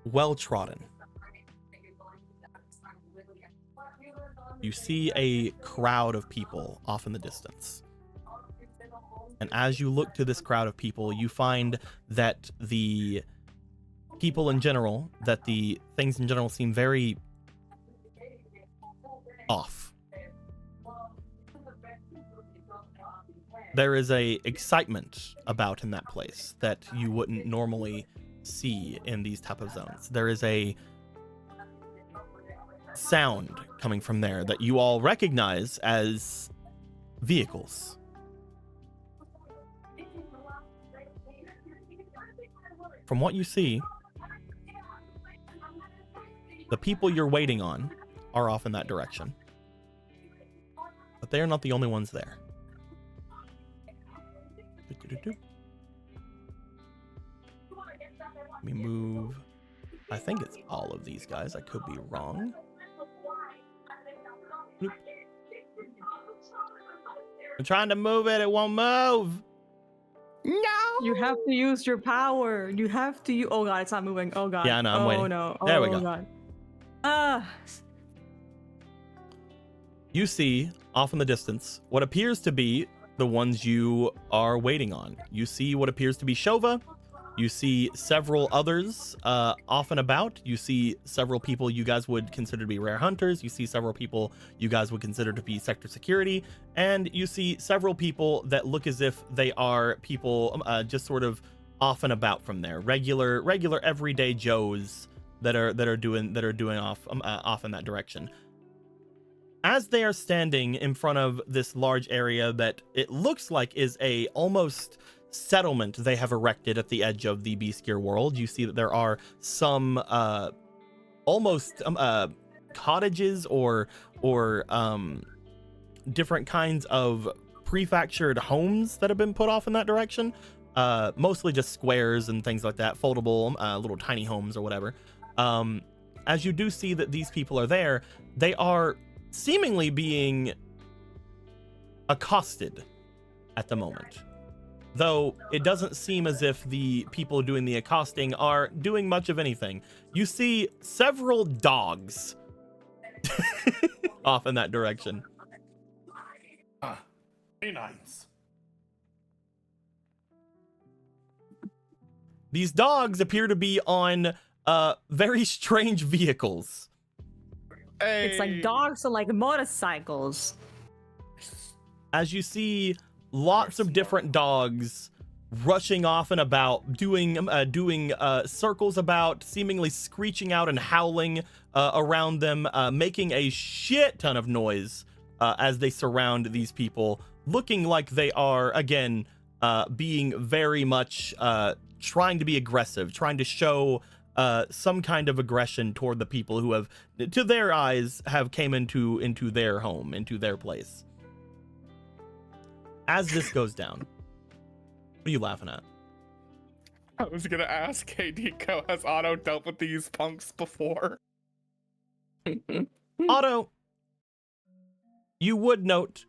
well trodden. You see a crowd of people off in the distance. And as you look to this crowd of people, you find that the people in general, that the things in general seem very off. There is a excitement about in that place that you wouldn't normally see in these type of zones. There is a sound coming from there that you all recognize as vehicles. From what you see, the people you're waiting on are off in that direction. But they are not the only ones there. Let me move. I think it's all of these guys. I could be wrong. Bloop. I'm trying to move it. It won't move. No. You have to use your power. You have to use. Oh god, it's not moving. Oh god. Yeah, I know. I'm waiting. Oh no. There we go. Oh god. You see off in the distance what appears to be the ones you are waiting on. You see what appears to be Shova. You see several others off and about. You see several people you guys would consider to be rare hunters. You see several people you guys would consider to be sector security. And you see several people that look as if they are people just sort of off and about from there. Regular everyday Joes that are doing off in that direction. As they are standing in front of this large area that it looks like is a almost settlement they have erected at the edge of the Beast Gear world, you see that there are some almost cottages or different kinds of prefectured homes that have been put off in that direction. Mostly just squares and things like that, foldable little tiny homes or whatever. As you do see that these people are there, they are seemingly being accosted at the moment. Though it doesn't seem as if the people doing the accosting are doing much of anything. You see several dogs off in that direction. Canines. These dogs appear to be on very strange vehicles. It's like dogs and like motorcycles. As you see lots of different dogs rushing off and about, doing circles about, seemingly screeching out and howling around them, making a shit ton of noise as they surround these people, looking like they are, again, being very much trying to be aggressive, trying to show some kind of aggression toward the people who have, to their eyes, have came into their home, into their place. As this goes down, what are you laughing at? I was gonna ask, hey Nico, has Otto dealt with these punks before? Otto, you would note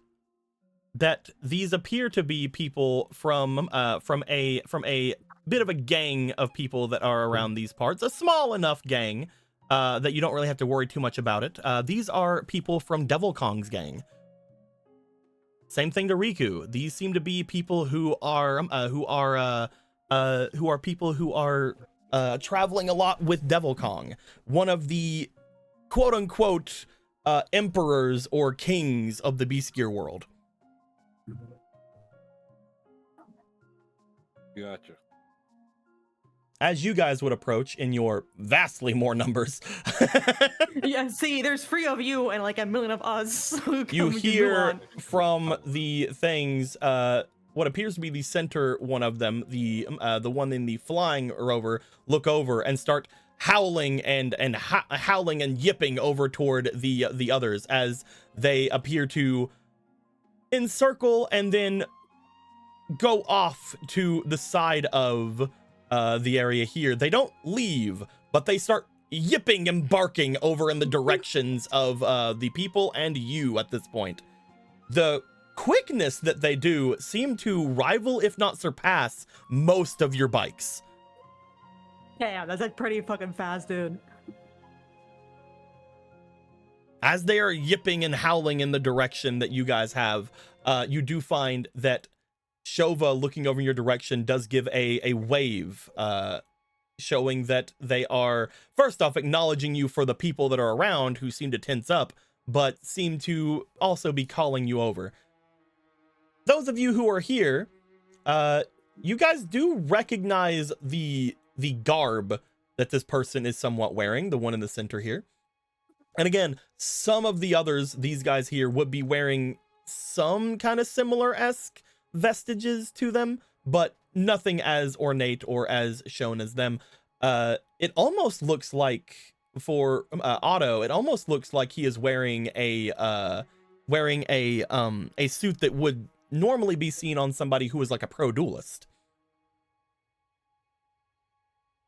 that these appear to be people from a bit of a gang of people that are around these parts, a small enough gang that you don't really have to worry too much about it. These are people from Devil Kong's gang. Same thing to Riku. These seem to be people who are people who are traveling a lot with Devil Kong, one of the quote unquote emperors or kings of the Beast Gear world. Gotcha. As you guys would approach in your vastly more numbers, Yeah, see, there's 3 of you and like a million of us. you hear from the things, what appears to be the center one of them, the one in the flying rover, look over and start howling and howling and yipping over toward the others as they appear to encircle and then go off to the side of the area here. They don't leave, but they start yipping and barking over in the directions of the people and you at this point. The quickness that they do seem to rival, if not surpass, most of your bikes. Yeah, that's like pretty fucking fast, dude. As they are yipping and howling in the direction that you guys have, you do find that Shova, looking over in your direction, does give a wave, showing that they are, first off, acknowledging you for the people that are around who seem to tense up, but seem to also be calling you over. Those of you who are here, you guys do recognize the garb that this person is somewhat wearing, the one in the center here. And again, some of the others, these guys here, would be wearing some kind of similar-esque vestiges to them, but nothing as ornate or as shown as them. It almost looks like, for Otto, it almost looks like he is wearing a suit that would normally be seen on somebody who is like a pro duelist.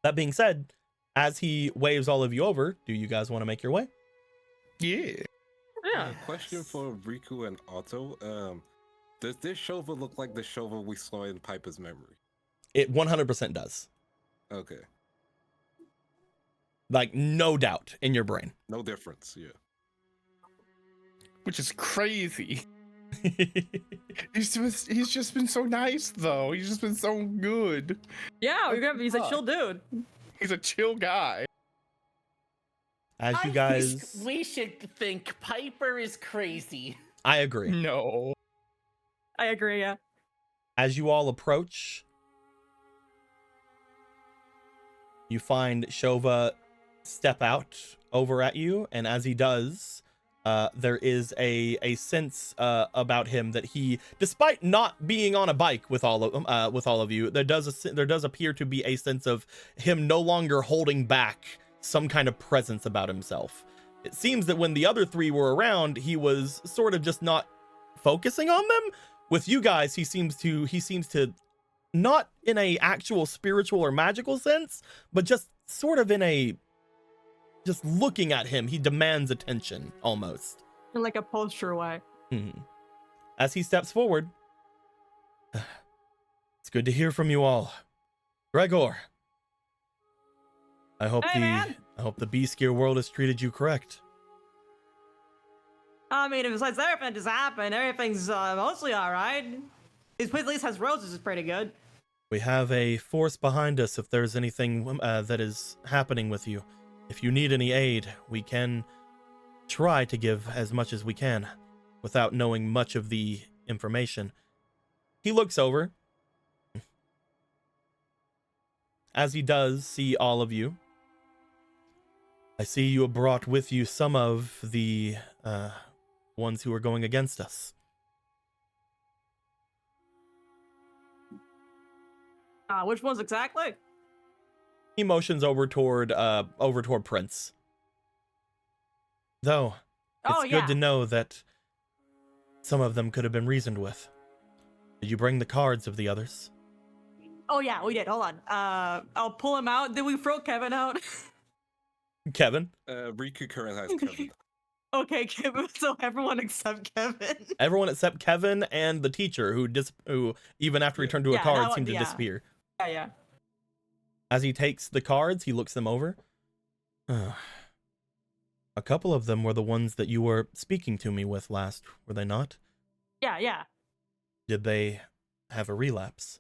That being said, as he waves all of you over, do you guys want to make your way? Yeah. Yeah. Question for Riku and Otto. Does this Shova look like the Shova we saw in Piper's memory? It 100% does. Okay. Like, no doubt in your brain. No difference, yeah. Which is crazy. He's just been so nice, though. He's just been so good. Yeah, he's a chill dude. He's a chill guy. As you guys... We should think Piper is crazy. I agree. No. I agree, yeah. As you all approach, you find Shova step out over at you, and as he does, there is a sense about him that he, despite not being on a bike with all of you, there does appear to be a sense of him no longer holding back some kind of presence about himself. It seems that when the other 3 were around, he was sort of just not focusing on them. With you guys, he seems to not in a actual spiritual or magical sense, but just sort of in a, just looking at him, he demands attention almost. In like a posture way. Mm-hmm. As he steps forward, it's good to hear from you all. Gregor, I hope the Beast Gear world has treated you correct. I mean, besides everything that just happened, everything's mostly alright. This place at least has roses, is pretty good. We have a force behind us if there's anything that is happening with you. If you need any aid, we can try to give as much as we can without knowing much of the information. He looks over. As he does see all of you, I see you have brought with you some of the ones who are going against us. Which ones exactly? He motions over toward Prince. Though, it's good to know that some of them could have been reasoned with. Did you bring the cards of the others? Oh yeah, we did. Hold on. I'll pull him out. Did we throw Kevin out? Kevin? Riku current has Kevin. Okay, Kevin. So everyone except Kevin. Everyone except Kevin and the teacher, who even after he turned to a card, seemed to disappear. Yeah. As he takes the cards, he looks them over. A couple of them were the ones that you were speaking to me with last, were they not? Yeah. Did they have a relapse?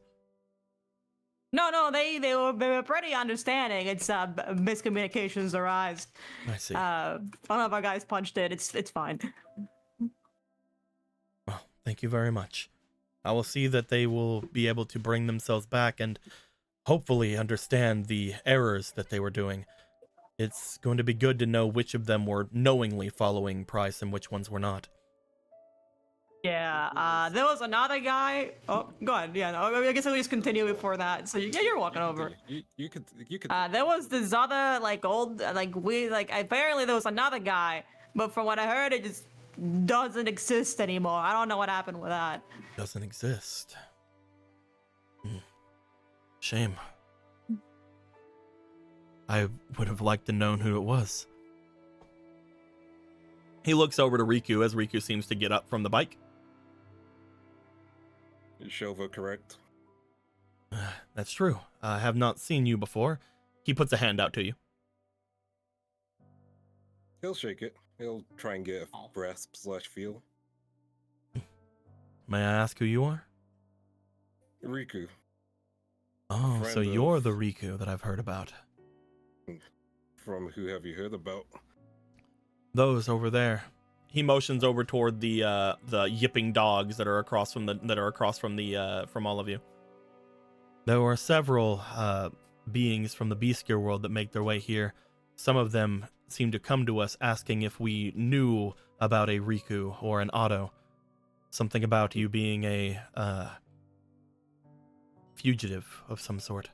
No, they were pretty understanding. It's miscommunications arise. I see. One of our guys punched it. It's fine. Well, thank you very much. I will see that they will be able to bring themselves back and hopefully understand the errors that they were doing. It's going to be good to know which of them were knowingly following Price and which ones were not. Yeah, there was another guy. Oh, go ahead. Yeah, no, I guess I'll just continue before that. So you're walking over. You could. There was this other apparently there was another guy, but from what I heard, it just doesn't exist anymore. I don't know what happened with that. Doesn't exist. Shame. I would have liked to known who it was. He looks over to Riku as Riku seems to get up from the bike. Is Shova correct? That's true. I have not seen you before. He puts a hand out to you. He'll shake it. He'll try and get a grasp/feel. May I ask who you are? Riku. Oh, so you're the Riku that I've heard about. From who have you heard about? Those over there. He motions over toward the yipping dogs that are across from from all of you. There were several beings from the bestial world that make their way here. Some of them seem to come to us asking if we knew about a Riku or an Otto. Something about you being a fugitive of some sort.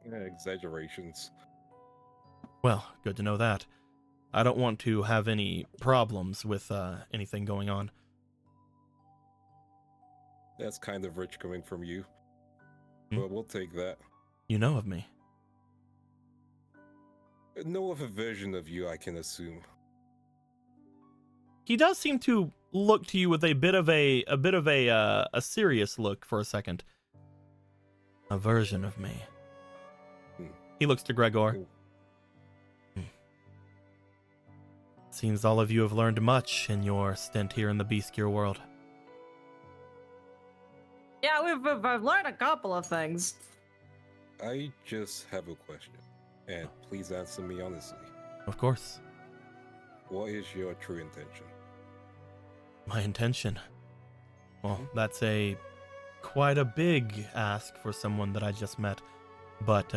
Yeah, exaggerations. Well, good to know that. I don't want to have any problems with anything going on. That's kind of rich coming from you. But we'll take that. You know of me. Know of a version of you, I can assume. He does seem to look to you with a bit of a serious look for a second. A version of me. He looks to Gregor. Seems all of you have learned much in your stint here in the bestial world. Yeah, I've learned a couple of things. I just have a question, and please answer me honestly. Of course. What is your true intention? My intention? Well, that's quite a big ask for someone that I just met. But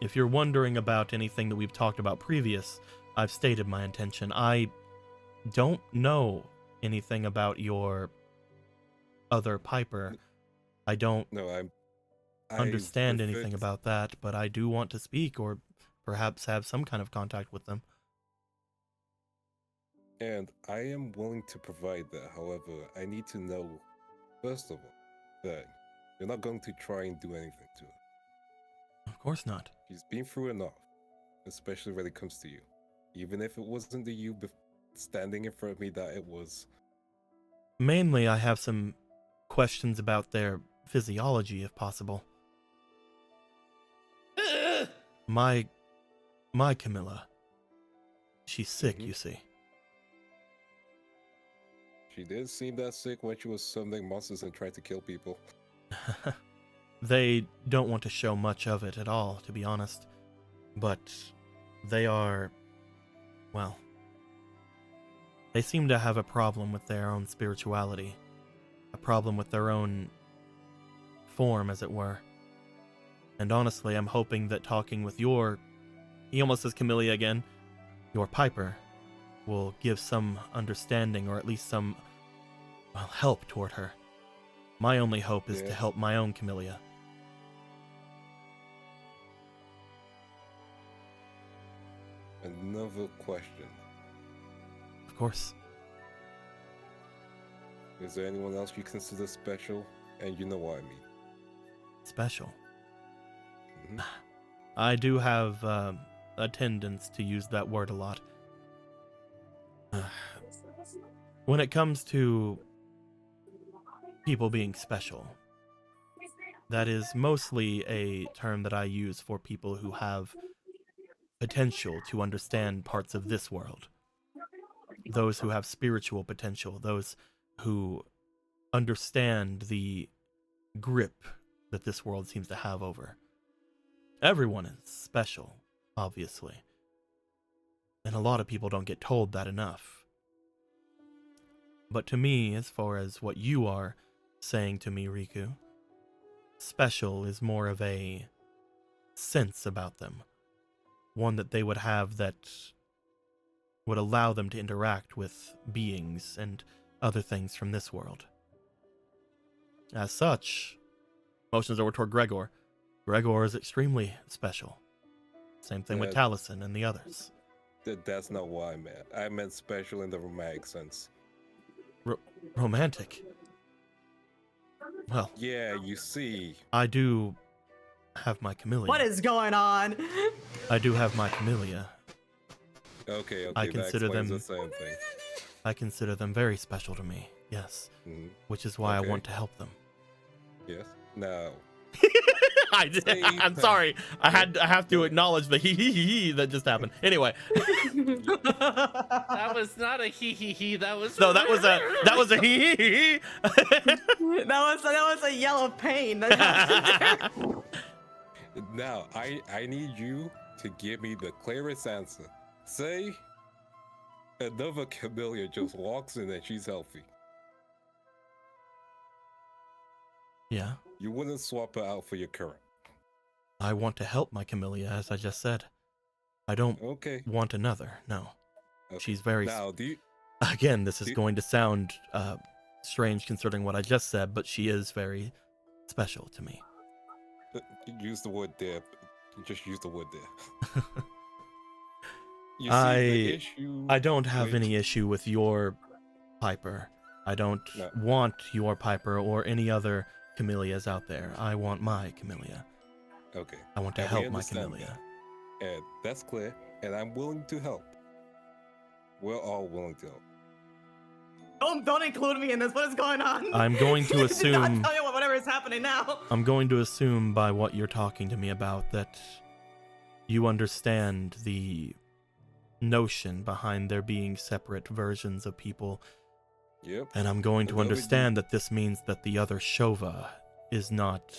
if you're wondering about anything that we've talked about previous, I've stated my intention. I don't know anything about your other Piper. I don't understand anything about that, but I do want to speak or perhaps have some kind of contact with them. And I am willing to provide that. However, I need to know, first of all, that you're not going to try and do anything to her. Of course not. She's been through enough, especially when it comes to you. Even if it wasn't the you standing in front of me that it was. Mainly, I have some questions about their physiology, if possible. My Camilla. She's sick, you see. She did seem that sick when she was summoning monsters and trying to kill people. They don't want to show much of it at all, to be honest. But they are, well, They seem to have a problem with their own spirituality, a problem with their own form, as it were. And honestly, I'm hoping that talking with your, he almost says Camellia again, your Piper, will give some understanding or at least some, well, help toward her. My only hope is to help my own Camellia. Another question. Of course. Is there anyone else you consider special? And you know what I mean. Special. Mhm. I do have a tendency to use that word a lot. When it comes to people being special, that is mostly a term that I use for people who have potential to understand parts of this world. Those who have spiritual potential, those who understand the grip that this world seems to have over. Everyone is special, obviously. And a lot of people don't get told that enough. But to me, as far as what you are saying to me, Riku, special is more of a sense about them. One that they would have that would allow them to interact with beings and other things from this world. As such, motions over toward Gregor. Gregor is extremely special. Same thing with Taliesin and the others. That's not what I meant. I meant special in the romantic sense. Romantic? Well, Yeah, you see. I do have my Camellia. What is going on? I do have my Camellia. Okay, I that consider explains them- the same thing. I consider them very special to me, yes. Mhm. Which is why Okay. I want to help them. Yes. Now, I'm sorry. I have to acknowledge the hee that just happened. Anyway, That was not a hee. That was no, that was a hee. that was a yell of pain. now I need you to give me the clearest answer. Say another Camellia just walks in and she's healthy. Yeah, You wouldn't swap her out for your current. I want to help my Camellia, as I just said. I don't Okay. want another. No, Okay. she's very. Now, do you? Again, this is going to sound strange considering what I just said, but she is very special to me. Use the word there. Just use the word there. You see, I the issue don't have with- any issue with your Piper. I don't No. want your Piper or any other Camellias out there. I want my Camellia. Okay. I want to And we help my understand Camellia. that. And that's clear. And I'm willing to help. We're all willing to help. Don't include me in this. What is going on? I'm going to I'll assume tell you whatever is happening now. I'm going to assume by what you're talking to me about that you understand the notion behind there being separate versions of people. Yep. And I'm going to Although we do- understand that this means that the other Shova is not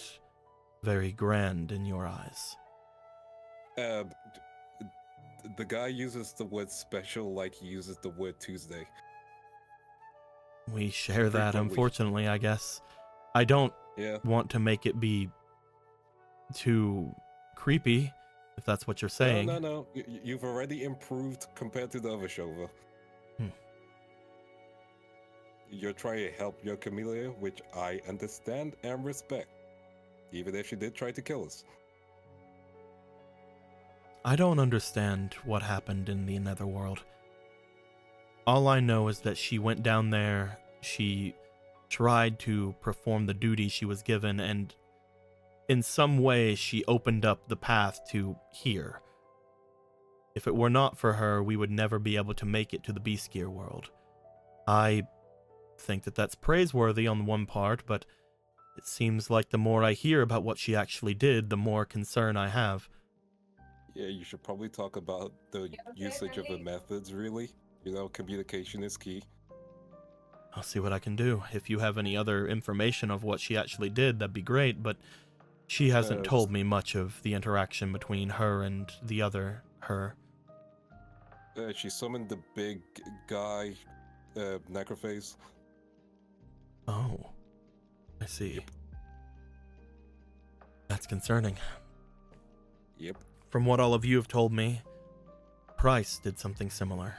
very grand in your eyes. The guy uses the word special like he uses the word Tuesday. We share that, Frequently. unfortunately, I guess. I don't Yeah. want to make it be too creepy, if that's what you're saying. No. You've already improved compared to the other Shova. Hmm. You're trying to help your Camellia, which I understand and respect. Even if she did try to kill us. I don't understand what happened in the Netherworld. All I know is that she went down there, she tried to perform the duty she was given, and in some way she opened up the path to here. If it were not for her, we would never be able to make it to the Beast Gear world. I think that that's praiseworthy on one part, but it seems like the more I hear about what she actually did, the more concern I have. Yeah, you should probably talk about the usage of the methods, really. You know, communication is key. I'll see what I can do. If you have any other information of what she actually did, that'd be great, but she hasn't told me much of the interaction between her and the other her. She summoned the big guy necrophage. Oh, I see. That's concerning. Yep. From what all of you have told me, Price did something similar.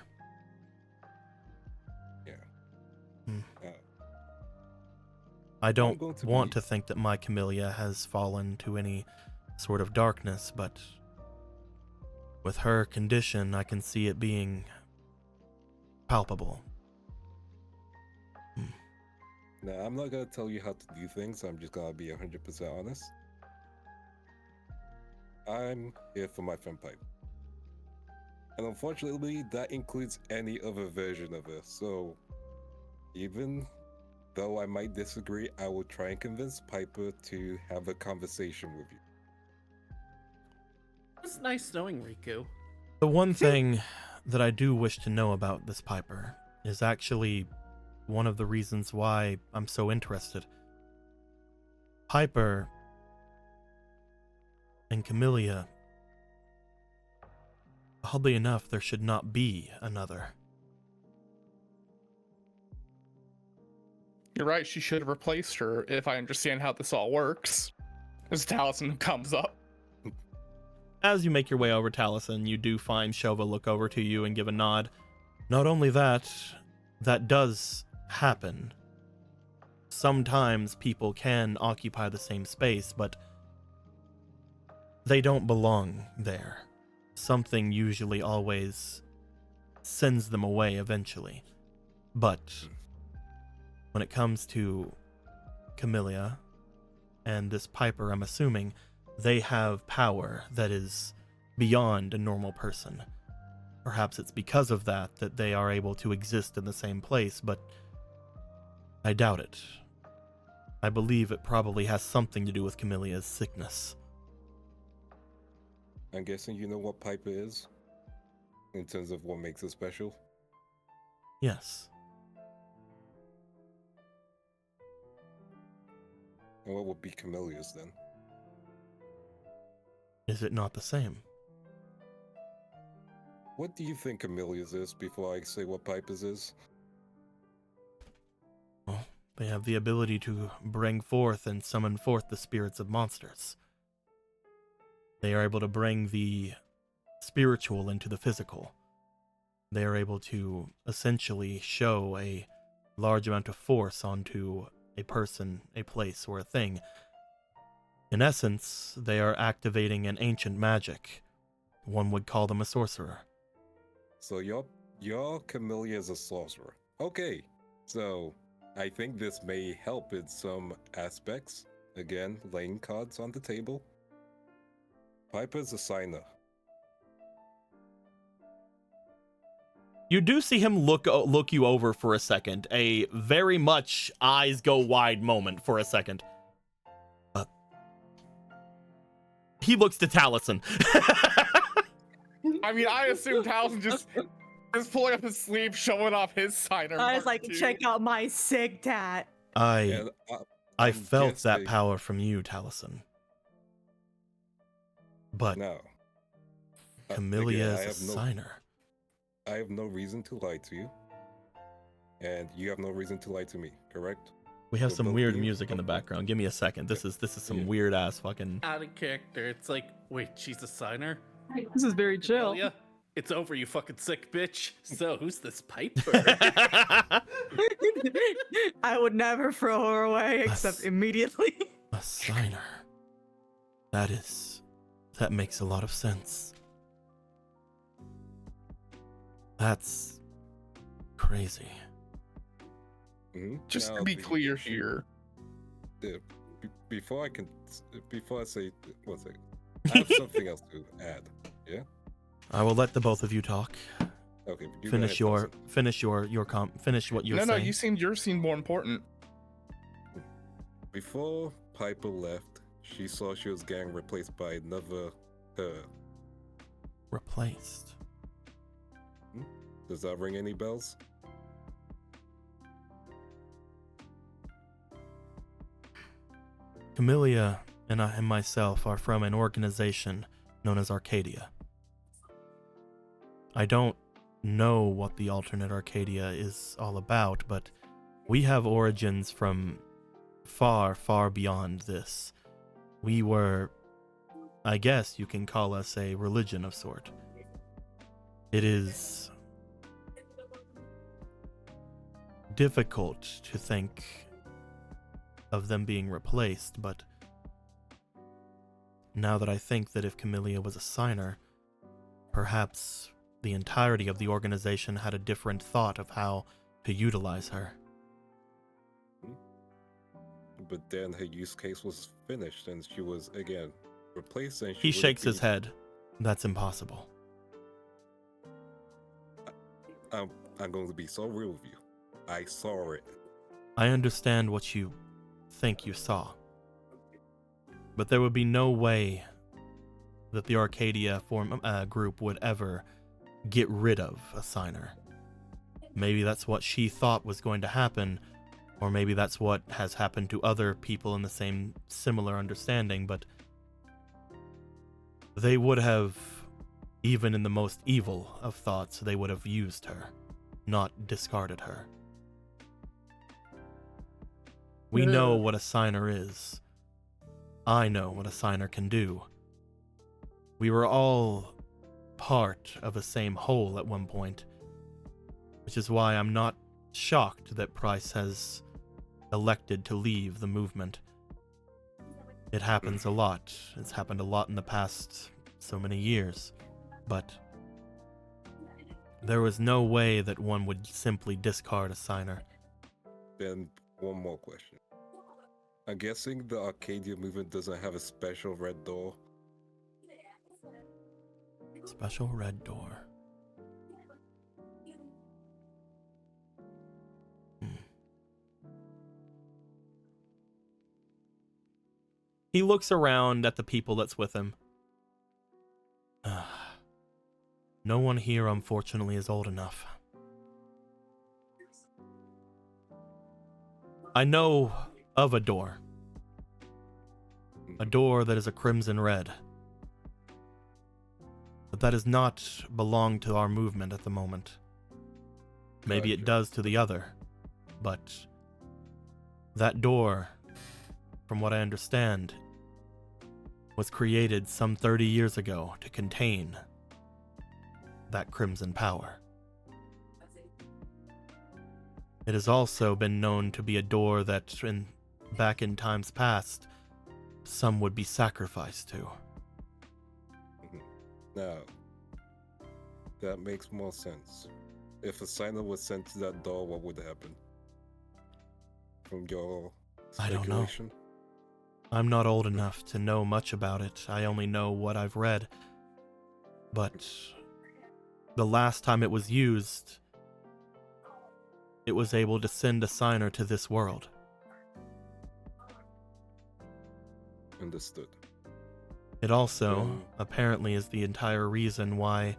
Yeah. Hmm. Uh, I don't going to want be- to think that my Camellia has fallen to any sort of darkness, but with her condition, I can see it being palpable. Now, I'm not gonna tell you how to do things. I'm just gonna be 100% honest. I'm here for my friend Pipe. And unfortunately, that includes any other version of her. So, even though I might disagree, I will try and convince Piper to have a conversation with you. It's nice knowing Riku. The one thing that I do wish to know about this Piper is actually one of the reasons why I'm so interested. Piper and Camellia, oddly enough, there should not be another. You're right, she should have replaced her, if I understand how this all works. As Taliesin comes up. As you make your way over Taliesin, you do find Shova look over to you and give a nod. Not only that, that does happen. Sometimes people can occupy the same space, but they don't belong there. Something usually always sends them away eventually. But when it comes to Camellia and this Piper, I'm assuming they have power that is beyond a normal person. Perhaps it's because of that that they are able to exist in the same place, but I doubt it. I believe it probably has something to do with Camellia's sickness. I'm guessing you know what Piper is? In terms of what makes her special? Yes. And what would be Camellia's then? Is it not the same? What do you think Camellia's is before I say what Piper's is? Well, they have the ability to bring forth and summon forth the spirits of monsters. They are able to bring the spiritual into the physical. They are able to essentially show a large amount of force onto a person, a place, or a thing. In essence, they are activating an ancient magic. One would call them a sorcerer. So your Camellia is a sorcerer. Okay, so I think this may help in some aspects. Again, laying cards on the table. Piper's a signer. You do see him look you over for a second. A very much eyes go wide moment for a second. He looks to Taliesin. I mean, I assume Taliesin just is pulling up his sleeve, showing off his signer. I was mark, like, too. check out my sig tat. I And I I'm felt that guessing- power from you, Taliesin. But No. Camellia Again, is a signer. I have no reason to lie to you. And you have no reason to lie to me, correct? We have So some both weird you- music in the background. Give me a second. This is some Yeah. weird ass fucking. Out of character. It's like, wait, she's a signer? This is very chill. Camellia? It's over, you fucking sick bitch. So, who's this Piper? I would never throw her away except immediately. A signer. That makes a lot of sense. That's crazy. Mhm. Just Now, to be clear here, before I say one second, I have something else to add. Yeah. I will let the both of you talk. Okay. you go Finish ahead, finish Thompson. finish what you're no, saying. yours seemed more important. Before Piper left, she saw she was getting replaced by another her. Replaced. Does that ring any bells? Camellia and I and myself are from an organization known as Arcadia. I don't know what the alternate Arcadia is all about, but we have origins from far, far beyond this. We were, I guess you can call us a religion of sort. It is difficult to think of them being replaced, but now that I think that if Camellia was a signer, perhaps the entirety of the organization had a different thought of how to utilize her. But then her use case was finished and she was again replaced and He shakes his head. That's impossible. I'm going to be so real with you. I saw it. I understand what you think you saw. But there would be no way that the Arcadia group would ever get rid of a signer. Maybe that's what she thought was going to happen, or maybe that's what has happened to other people in the same similar understanding, but they would have, even in the most evil of thoughts, they would have used her, not discarded her. We know what a signer is. I know what a signer can do. We were all part of the same whole at one point, which is why I'm not shocked that Price has elected to leave the movement. It happens a lot. It's happened a lot in the past so many years, but there was no way that one would simply discard a signer. Then one more question. I'm guessing the Arcadia movement doesn't have a special red door. Special red door. He looks around at the people that's with him. No one here, unfortunately, is old enough. I know of a door. A door that is a crimson red. But that does not belong to our movement at the moment. Maybe it does to the other, but that door, from what I understand, was created some 30 years ago to contain that crimson power. It has also been known to be a door that, back in times past, some would be sacrificed to. Now, that makes more sense. If a signer was sent to that door, what would happen? From your I don't know. speculation? I'm not old enough to know much about it. I only know what I've read. But the last time it was used, it was able to send a signer to this world. Understood. It also, apparently, is the entire reason why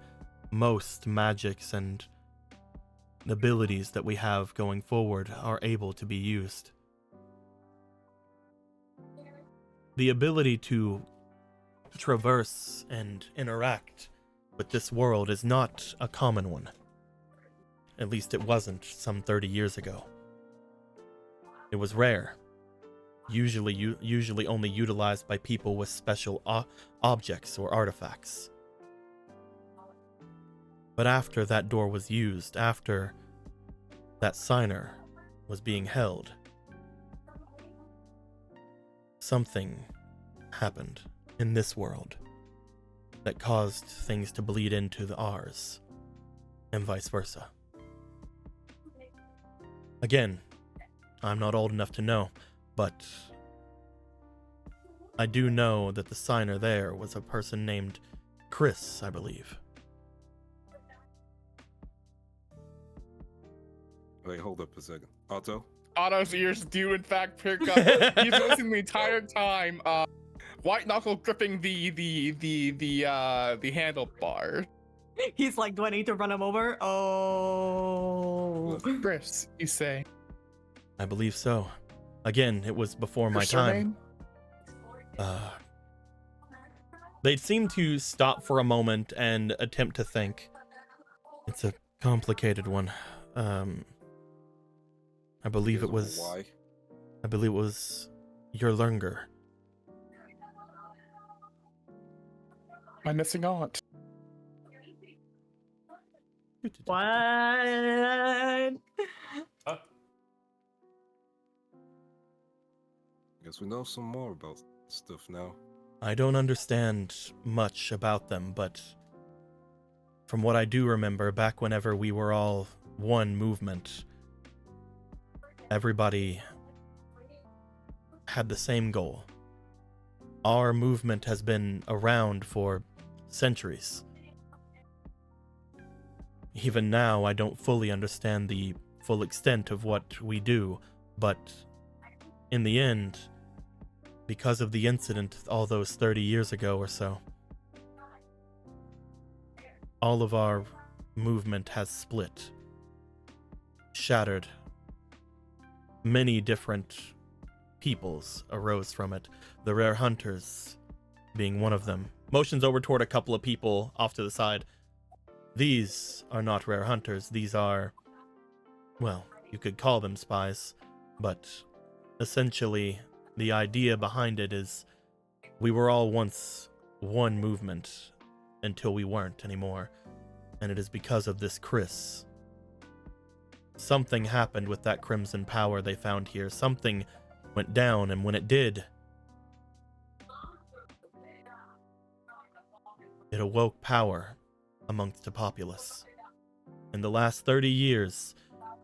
most magics and abilities that we have going forward are able to be used. The ability to traverse and interact with this world is not a common one. At least it wasn't some 30 years ago. It was rare. Usually only utilized by people with special objects or artifacts. But after that door was used, after that signer was being held, something happened in this world that caused things to bleed into the ours, and vice versa. Again, I'm not old enough to know, but I do know that the signer there was a person named Chris, I believe. Wait, hold up a second. Otto? Otto's ears do in fact pick up. He's listening the entire time. White knuckle gripping the handlebar. He's like, do I need to run him over? Oh. Chris, you say. I believe so. Again, it was before my Your time. surname? They seem to stop for a moment and attempt to think. It's a Complicated one. I believe it was. Why? I believe it was your Lurnger. My missing aunt. What? Guess we know some more about stuff now. I don't understand much about them, but from what I do remember, back whenever we were all one movement, everybody had the same goal. Our movement has been around for centuries. Even now, I don't fully understand the full extent of what we do, but in the end, because of the incident all those 30 years ago or so, all of our movement has split, shattered. Many different peoples arose from it, the rare hunters being one of them. Motions over toward a couple of people off to the side. These are not rare hunters, these are, well, you could call them spies, but essentially the idea behind it is we were all once one movement until we weren't anymore, and it is because of this Chris. Something happened with that crimson power they found here. Something went down, and when it did, it awoke power amongst the populace. In the last 30 years,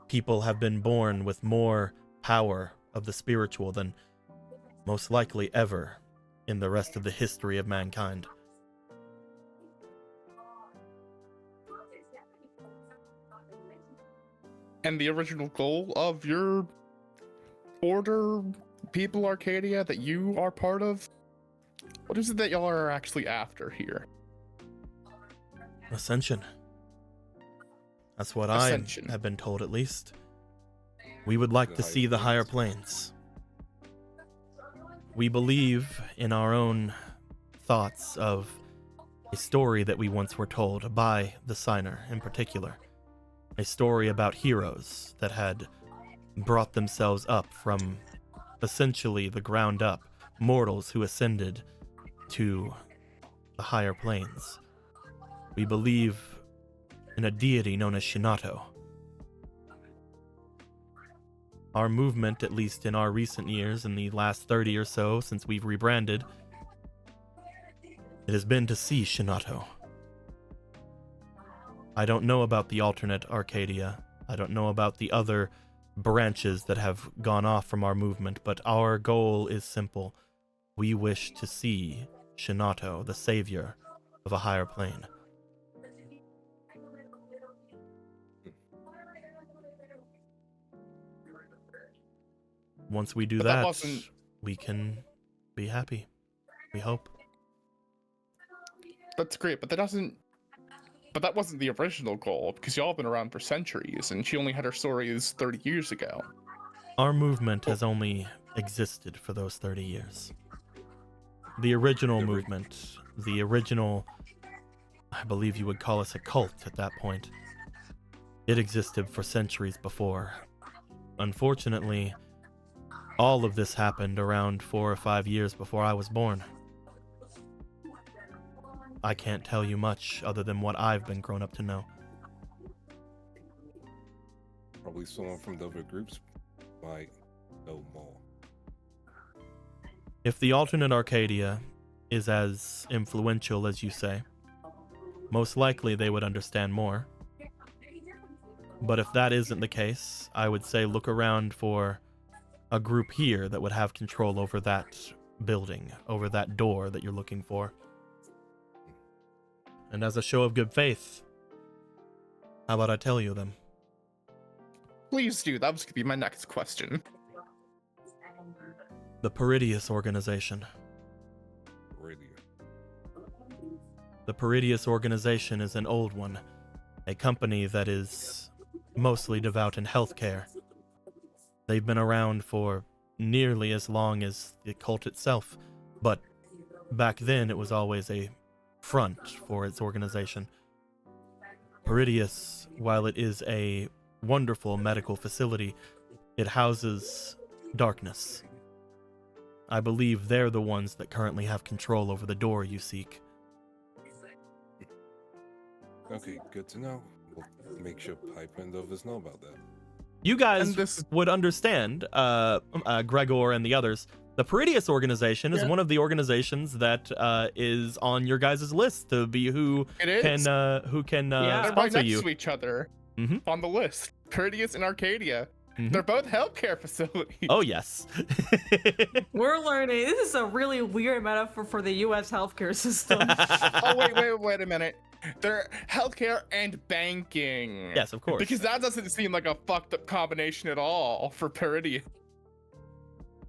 people have been born with more power of the spiritual than most likely ever in the rest of the history of mankind. And the original goal of your order, People Arcadia, that you are part of, what is it that y'all are actually after here? Ascension. That's what Ascension. I have been told, at least. We would like The to higher see the higher planes. planes. We believe in our own thoughts of a story that we once were told by the signer in particular. A story about heroes that had brought themselves up from essentially the ground up, mortals who ascended to the higher planes. We believe in a deity known as Shinato. Our movement, at least in our recent years, in the last 30 or so since we've rebranded, it has been to see Shinato. I don't know about the alternate Arcadia. I don't know about the other branches that have gone off from our movement, but our goal is simple. We wish to see Shinato, the savior of a higher plane. Once we do But that that, wasn't- we can be happy. We hope. That's great, but that wasn't the original goal, because y'all have been around for centuries, and she only had her stories 30 years ago. Our movement has only existed for those 30 years. The original movement, the original, I believe you would call us a cult at that point, it existed for centuries before. Unfortunately, all of this happened around 4 or 5 years before I was born. I can't tell you much other than what I've been grown up to know. Probably someone from the other groups might know more. If the alternate Arcadia is as influential as you say, most likely they would understand more. But if that isn't the case, I would say look around for a group here that would have control over that building, over that door that you're looking for. And as a show of good faith, how about I tell you them? Please do, that was going to be my next question. The Peridius organization. Really. The Peridius organization is an old one, a company that is mostly devout in healthcare. They've been around for nearly as long as the cult itself, but back then it was always a front for its organization. Peridius, while it is a wonderful medical facility, it houses darkness. I believe they're the ones that currently have control over the door you seek. Okay, good to know. We'll make sure Piper and others know about that. You guys And this- would understand, Gregor and the others. The Peridius organization is one of the organizations that is on your guys' list to be who It is. can Yeah. They're right sponsor next you. to each other Mhm. on the list. Courteous and Arcadia. Mhm. They're both healthcare facilities. Oh yes. We're learning. This is a really weird metaphor for the U.S. healthcare system. Oh, wait a minute. They're healthcare and banking. Yes, of course. Because that doesn't seem like a fucked up combination at all for Peridia.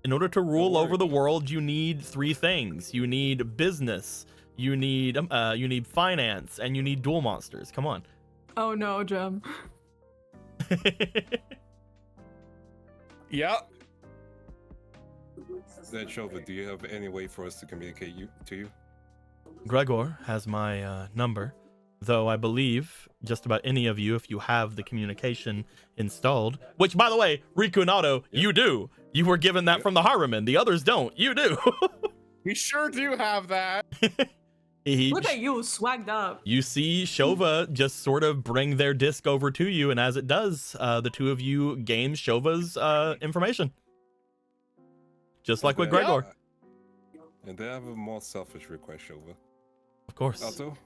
In order to rule worry. over the world, you need three things. You need business, you need finance, and you need duel monsters. Come on. Oh no, Jem. Yep. Then, Shova, do you have any way for us to communicate to you? Gregor has my number, though I believe just about any of you, if you have the communication installed, which, by the way, Riku and Otto, you do. You were given that from the Haruman. The others don't. You do. We sure do have that. Look at you, swagged up. You see Shova just sort of bring their disc over to you, and as it does, the two of you gain Shova's information. Just like with And then, Gregor. And then I have a more selfish request, Shova. Of course. Otto,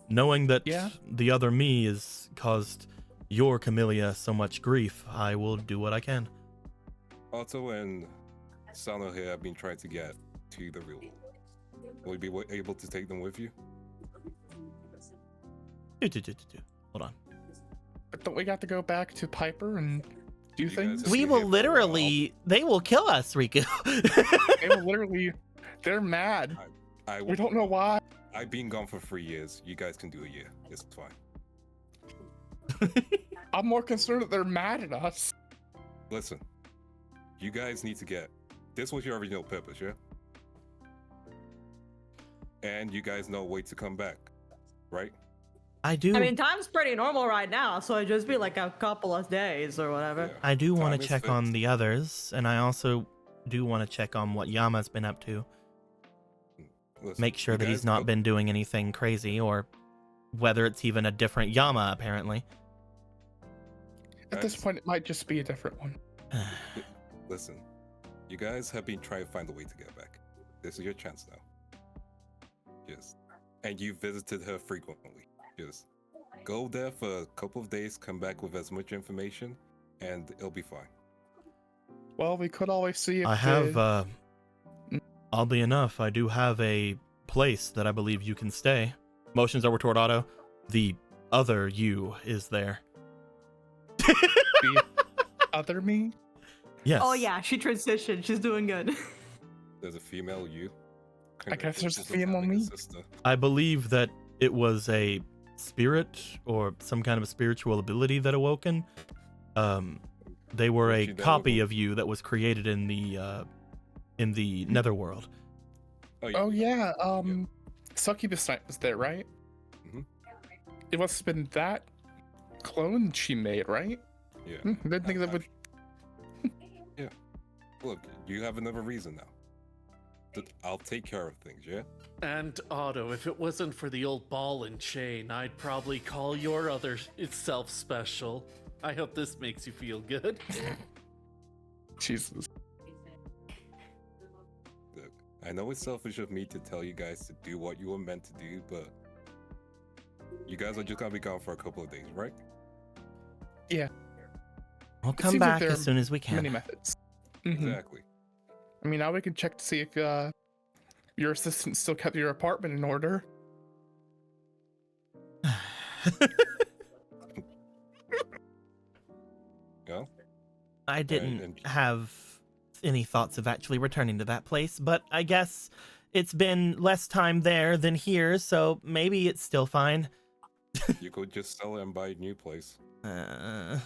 Knowing that Yeah? the other me has caused your Camellia so much grief, I will do what I can. Otto and Sano here have been trying to get to the real world. Will you be able to take them with you? Hold on. But don't we got to go back to Piper and do You guys things? have been here for a while. they will kill us, Riku. They were literally, they're mad. I We don't know why. I've been gone for 3 years. You guys can do a year. It's fine. I'm more concerned that they're mad at us. Listen, you guys need to get. This was your original purpose, yeah? And you guys know a way to come back, right? I do. I mean, time's pretty normal right now, so it'd just be like a couple of days or whatever. Yeah. I do want Time to is check on fixed. the others, and I also do want to check on what Yama's been up to. Listen, Make sure you that he's guys not know- been doing anything crazy, or whether it's even a different Yama, apparently. At this Guys, point, it might just be a different one. Listen, you guys have been trying to find a way to get back. This is your chance now. Just, and you visited her frequently. Just go there for a couple of days, come back with as much information, and it'll be fine. Well, we could always see if I have, the- oddly enough, I do have a place that I believe you can stay. Motions over toward Otto. The other you is there. the other me. Yes. Oh yeah, she transitioned. She's doing good. There's a female you. I guess there's a Congratulations on female having a me. sister. I believe that it was a spirit or some kind of a spiritual ability that awoken. They were a You know copy who- of you that was created in the netherworld. Oh yeah, Succubus Knight was there, right? Mhm. It must have been that clone she made, right? Yeah. Didn't think that would. Look, you have another reason now. I'll take care of things, yeah? And Otto, if it wasn't for the old ball and chain, I'd probably call your other itself special. I hope this makes you feel good. Jesus. Look, I know it's selfish of me to tell you guys to do what you were meant to do, but you guys are just gonna be gone for a couple of days, right? We'll come seems like back there as are soon as we can. Many methods. Mhm. Exactly. I mean, now we can check to see if your assistant still kept your apartment in order. Yeah? I didn't and- have any thoughts of actually returning to that place, but I guess it's been less time there than here, so maybe it's still fine. You could just sell it and buy a new place. Uh, I'm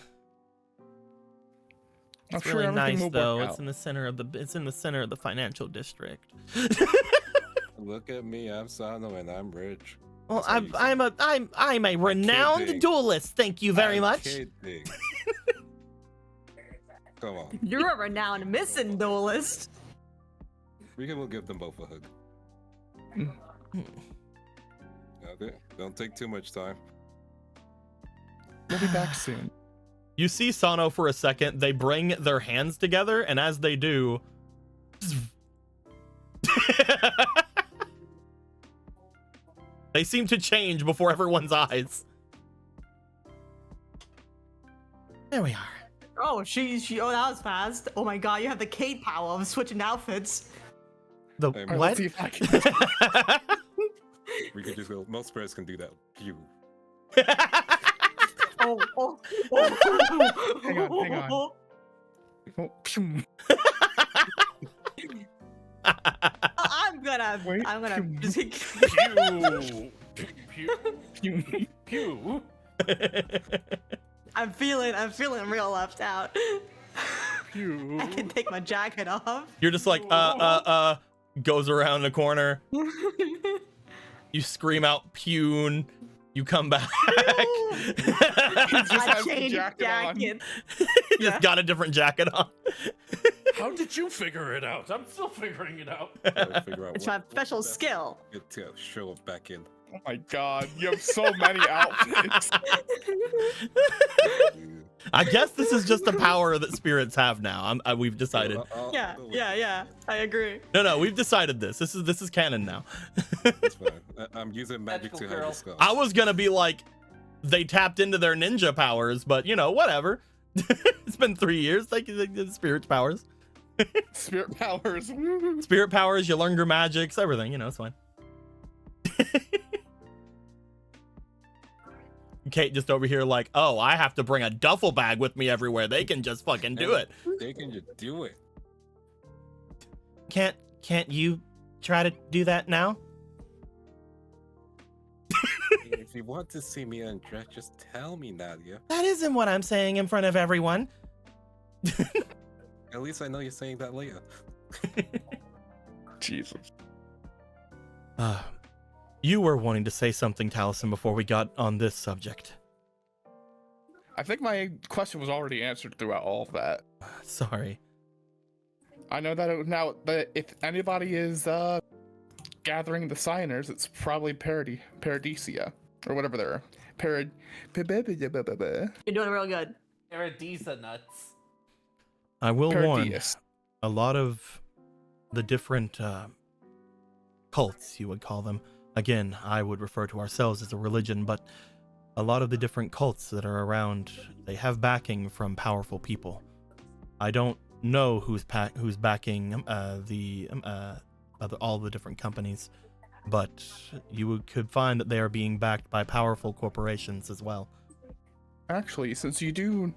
it's sure really everything nice will though. work It's out. in the center of the financial district. Look at me, I'm Sano and I'm rich. Well, That's how you I'm a renowned kidding. duelist. Thank you very I'm much. kidding. Come on. You're a renowned missing duelist. We'll give them both a hug. Okay, don't take too much time. We'll be back soon. You see Sano for a second. They bring their hands together, and as they do, they seem to change before everyone's eyes. There we are. Oh, oh, that was fast. Oh my god, you have the Kate power of switching outfits. The Hey, All right, what? let's see if I can. We could just go. Most players can do that. Pew. Oh. Hang on. Oh, phew. I'm gonna Wait. just Pew. Pew. Phew. Pew. I'm feeling real left out. Pew. I can take my jacket off. You're just like, goes around the corner. You scream out, Pune. You come back. Just I has the changed jacket on. jacket. You just got a different jacket on. How did you figure it out? I'm still figuring it out. Gotta figure out It's my what's special the best skill. way to show it back in. Oh my god, you have so many outfits. I guess this is just a power that spirits have now. We've decided. Yeah. I agree. No, we've decided this. This is canon now. It's fine. I'm using magic Magical to help girl. us go. I was gonna be like, they tapped into their ninja powers, but whatever. It's been 3 years. They did spirit powers. Spirit powers. Woo. Spirit powers. You learn your magics. Everything. It's fine. Kate just over here like, oh, I have to bring a duffel bag with me everywhere. They can just fucking do it. They can just do it. Can't you try to do that now? If you want to see me undressed, just tell me, Nadia. That isn't what I'm saying in front of everyone. At least I know you're saying that later. Jesus. You were wanting to say something, Taliesin, before we got on this subject. I think my question was already answered throughout all of that. Sorry. I know that now that if anybody is gathering the signers, it's probably Paradisia or whatever they're You're doing real good. Paradisa nuts. I will warn, Paradius. a lot of the different cults, you would call them. Again, I would refer to ourselves as a religion, but a lot of the different cults that are around, they have backing from powerful people. I don't know who's backing all the different companies, but you could find that they are being backed by powerful corporations as well. Actually, since you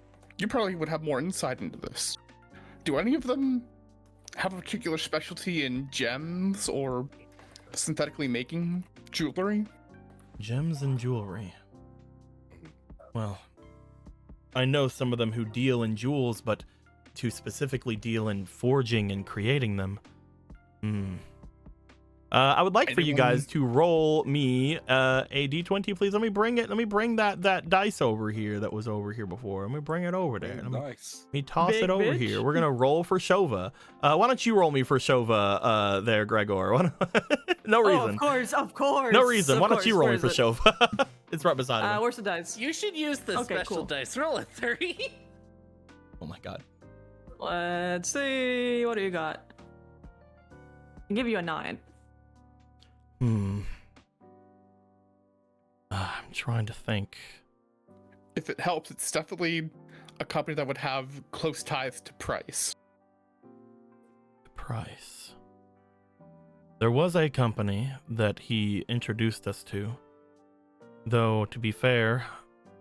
probably would have more insight into this. Do any of them have a particular specialty in gems or synthetically making jewelry? Gems and jewelry. Well, I know some of them who deal in jewels, but to specifically deal in forging and creating them. I would like for you guys to roll me a d20, please. Let me bring that dice over here that was over here before. Let me bring it over there. Nice. Let me toss Big it over bitch. here. We're gonna roll for Shova. Why don't you roll me for Shova there, Gregor? No reason. Of course. No reason. Why don't you roll Where me for is it? Shova? It's right beside me. Where's the dice? You should use the Okay, special cool. dice. Roll a 3. Oh my god. Let's see. What do you got? I'll give you a 9. I'm trying to think. If it helps, it's definitely a company that would have close ties to Price. Price. There was a company that he introduced us to. Though, to be fair,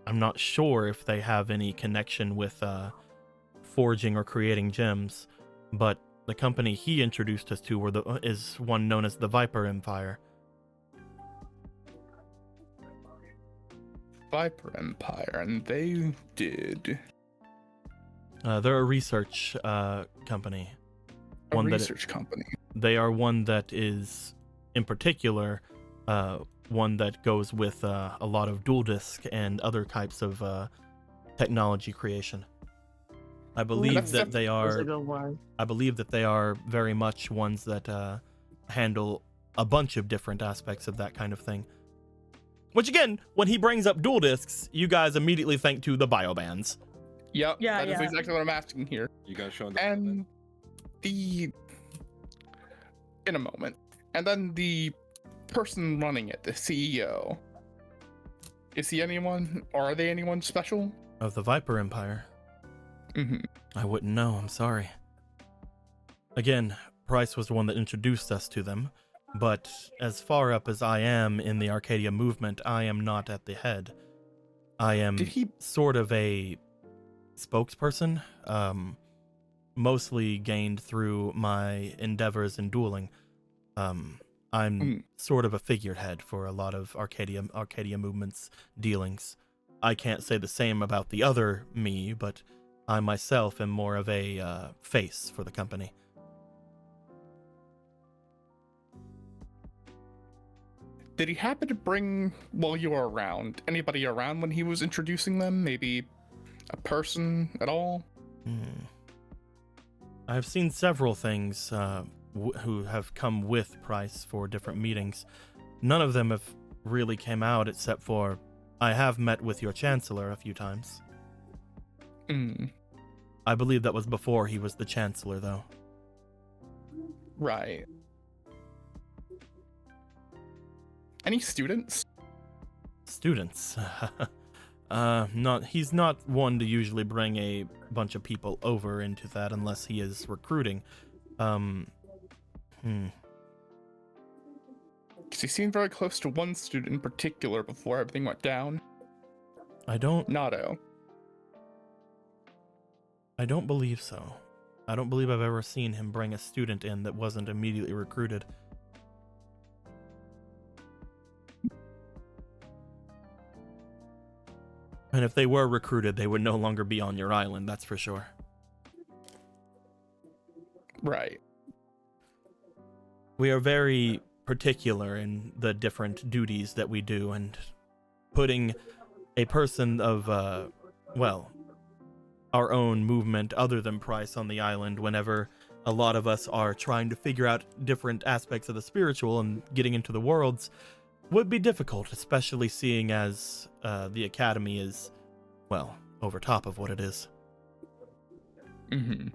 I'm not sure if they have any connection with forging or creating gems. But the company he introduced us to is one known as the Viper Empire. Viper Empire, and they did They're a research company. a research company. They are one that is, in particular, one that goes with a lot of dual disk and other types of technology creation. I believe that's that they That's a are. good one. I believe that they are very much ones that handle a bunch of different aspects of that kind of thing. Which again, when he brings up dual discs, you guys immediately think to the biobands. Yep. Yeah, That is yeah. exactly what I'm asking here. You guys showing the And in a moment. And then the person running it, the CEO. Is he anyone, or are they anyone special? Of the Viper Empire. Mm-hmm. I wouldn't know, I'm sorry. Again, Price was the one that introduced us to them, but as far up as I am in the Arcadia movement, I am not at the head. I am Did he? sort of a spokesperson, mostly gained through my endeavors in dueling. I'm sort of a figurehead for a lot of Arcadia movements dealings. I can't say the same about the other me, but I myself am more of a face for the company. Did he happen to bring, while you were around, anybody around when he was introducing them? Maybe a person at all? I've seen several things who have come with Price for different meetings. None of them have really came out except for I have met with your Chancellor a few times. I believe that was before he was the Chancellor, though. Right. Any students? Students. He's not one to usually bring a bunch of people over into that unless he is recruiting. Because he seemed very close to one student in particular before everything went down. I don't Nato. believe so. I don't believe I've ever seen him bring a student in that wasn't immediately recruited. And if they were recruited, they would no longer be on your island, that's for sure. Right. We are very particular in the different duties that we do, and putting a person of, our own movement other than Price on the island whenever a lot of us are trying to figure out different aspects of the spiritual and getting into the worlds would be difficult, especially seeing as the Academy is, well, over top of what it is. Mm-hmm.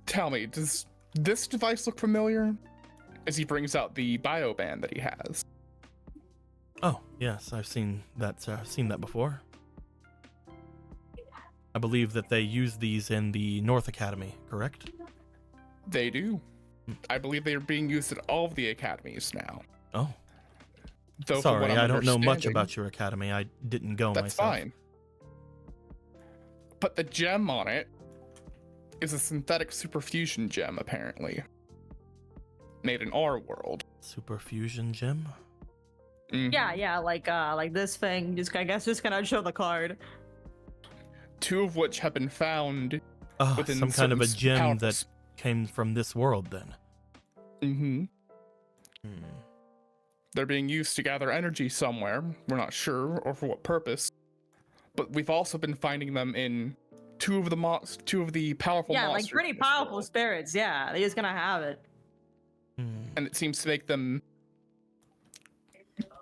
Tell me, does this device look familiar? As he brings out the bioband that he has. Oh, yes, I've seen that before. I believe that they use these in the North Academy, correct? They do. I believe they are being used at all of the academies now. Oh, Though from sorry, what I'm I don't know much understanding, about your academy. I didn't go That's myself. fine. But the gem on it is a synthetic superfusion gem, apparently. Made in our world. Superfusion gem? Mhm. Yeah, like this thing. Just gonna show the card. Two of which have been found Oh, within some kind of a certain gem powerful that came from this world, then. Mm-hmm. Hmm. They're being used to gather energy somewhere. We're not sure, or for what purpose. But we've also been finding them in two of the powerful Yeah, monsters. like pretty in this powerful world. spirits. Yeah, they're just gonna have it. And it seems to make them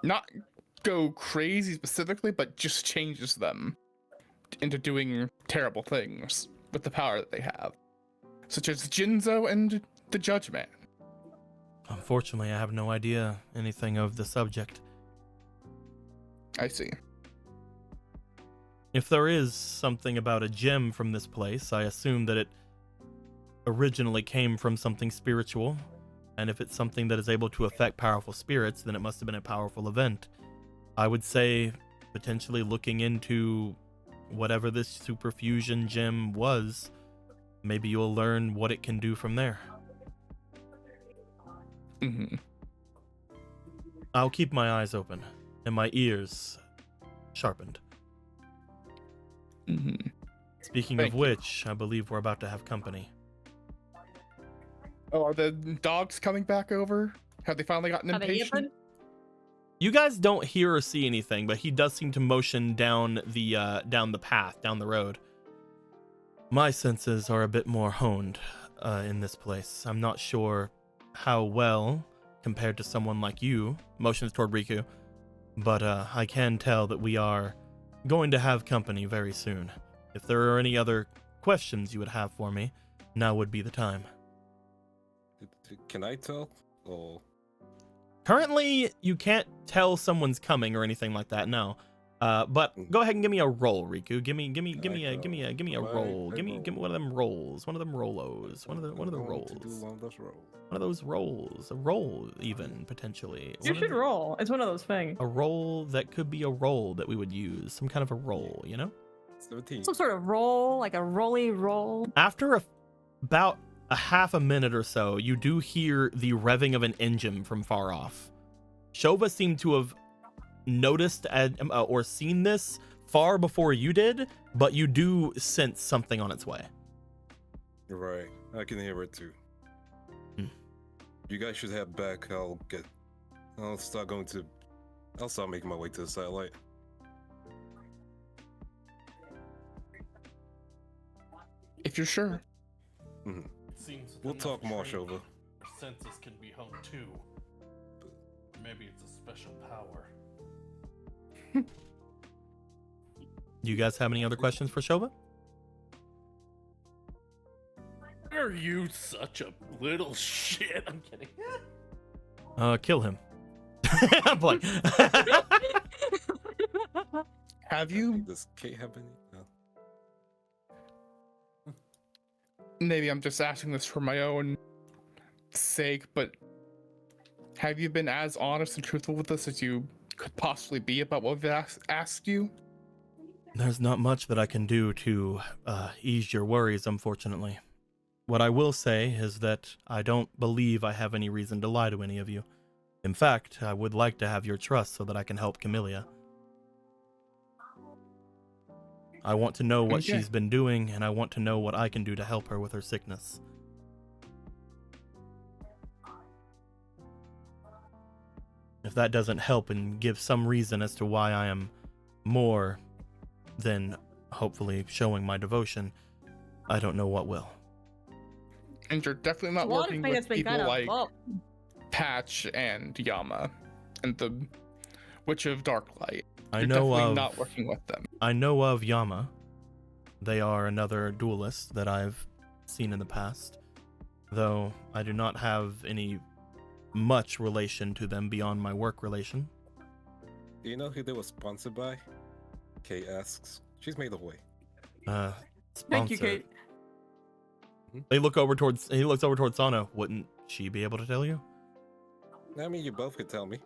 not go crazy specifically, but just changes them into doing terrible things with the power that they have. Such as Jinzo and the Judgment. Unfortunately, I have no idea anything of the subject. I see. If there is something about a gem from this place, I assume that it originally came from something spiritual. And if it's something that is able to affect powerful spirits, then it must have been a powerful event. I would say potentially looking into whatever this superfusion gem was, maybe you'll learn what it can do from there. Mm-hmm. I'll keep my eyes open and my ears sharpened. Mm-hmm. Speaking Thank of you. which, I believe we're about to have company. Oh, are the dogs coming back over? Have they finally gotten Are they impatient? yipping? You guys don't hear or see anything, but he does seem to motion down the path, down the road. My senses are a bit more honed in this place. I'm not sure how well compared to someone like you, motions toward Riku, but I can tell that we are going to have company very soon. If there are any other questions you would have for me, now would be the time. Can I tell? Or Currently, you can't tell someone's coming or anything like that. No, but go ahead and give me a roll, Riku. Give me a roll. Give me one of them rolls. One of them rollos. One of the rolls. To do one of those rolls. One of those rolls. A roll, even potentially. You should roll. It's one of those things. A roll that could be a roll that we would use. Some kind of a roll, you know? 17. Some sort of roll, like a rolly roll. After about a half a minute or so, you do hear the revving of an engine from far off. Shova seemed to have noticed or seen this far before you did, but you do sense something on its way. Right, I can hear it too. You guys should head back. I'll start making my way to the satellite. If you're sure. Mhm. It seems We'll enough talk more, training, Shova. our senses can be honed too. Maybe it's a special power. You guys have any other questions for Shova? Are you such a little shit? I'm kidding. Kill him. I'm playing. Have you? Does Kate have any? No. Maybe I'm just asking this for my own sake, but have you been as honest and truthful with us as you could possibly be about what we've asked you? There's not much that I can do to ease your worries, unfortunately. What I will say is that I don't believe I have any reason to lie to any of you. In fact, I would like to have your trust so that I can help Camellia. I want to know what Okay. she's been doing, and I want to know what I can do to help her with her sickness. If that doesn't help and give some reason as to why I am more than hopefully showing my devotion, I don't know what will. And you're definitely not A lot of working things with been people kind of like well, Patch and Yama and the Witch of Darklight. I You're know definitely of not working with them. I know of Yama. They are another duelist that I've seen in the past, though I do not have any much relation to them beyond my work relation. Do you know who they were sponsored by? Kate asks. She's made the way. thank you, Sponsored. Kate. He looks over towards Sano. Wouldn't she be able to tell you? I mean, you both could tell me.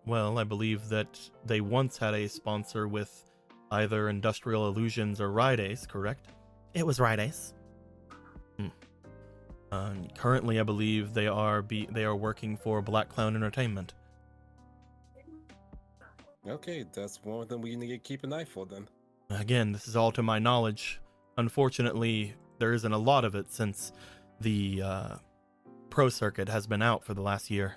Well, I believe that they once had a sponsor with either Industrial Illusions or Rideace, correct? It was Rideace. Currently, I believe they are working for Black Clown Entertainment. Okay, that's one of them we need to keep an eye for then. Again, this is all to my knowledge. Unfortunately, there isn't a lot of it since the pro circuit has been out for the last year.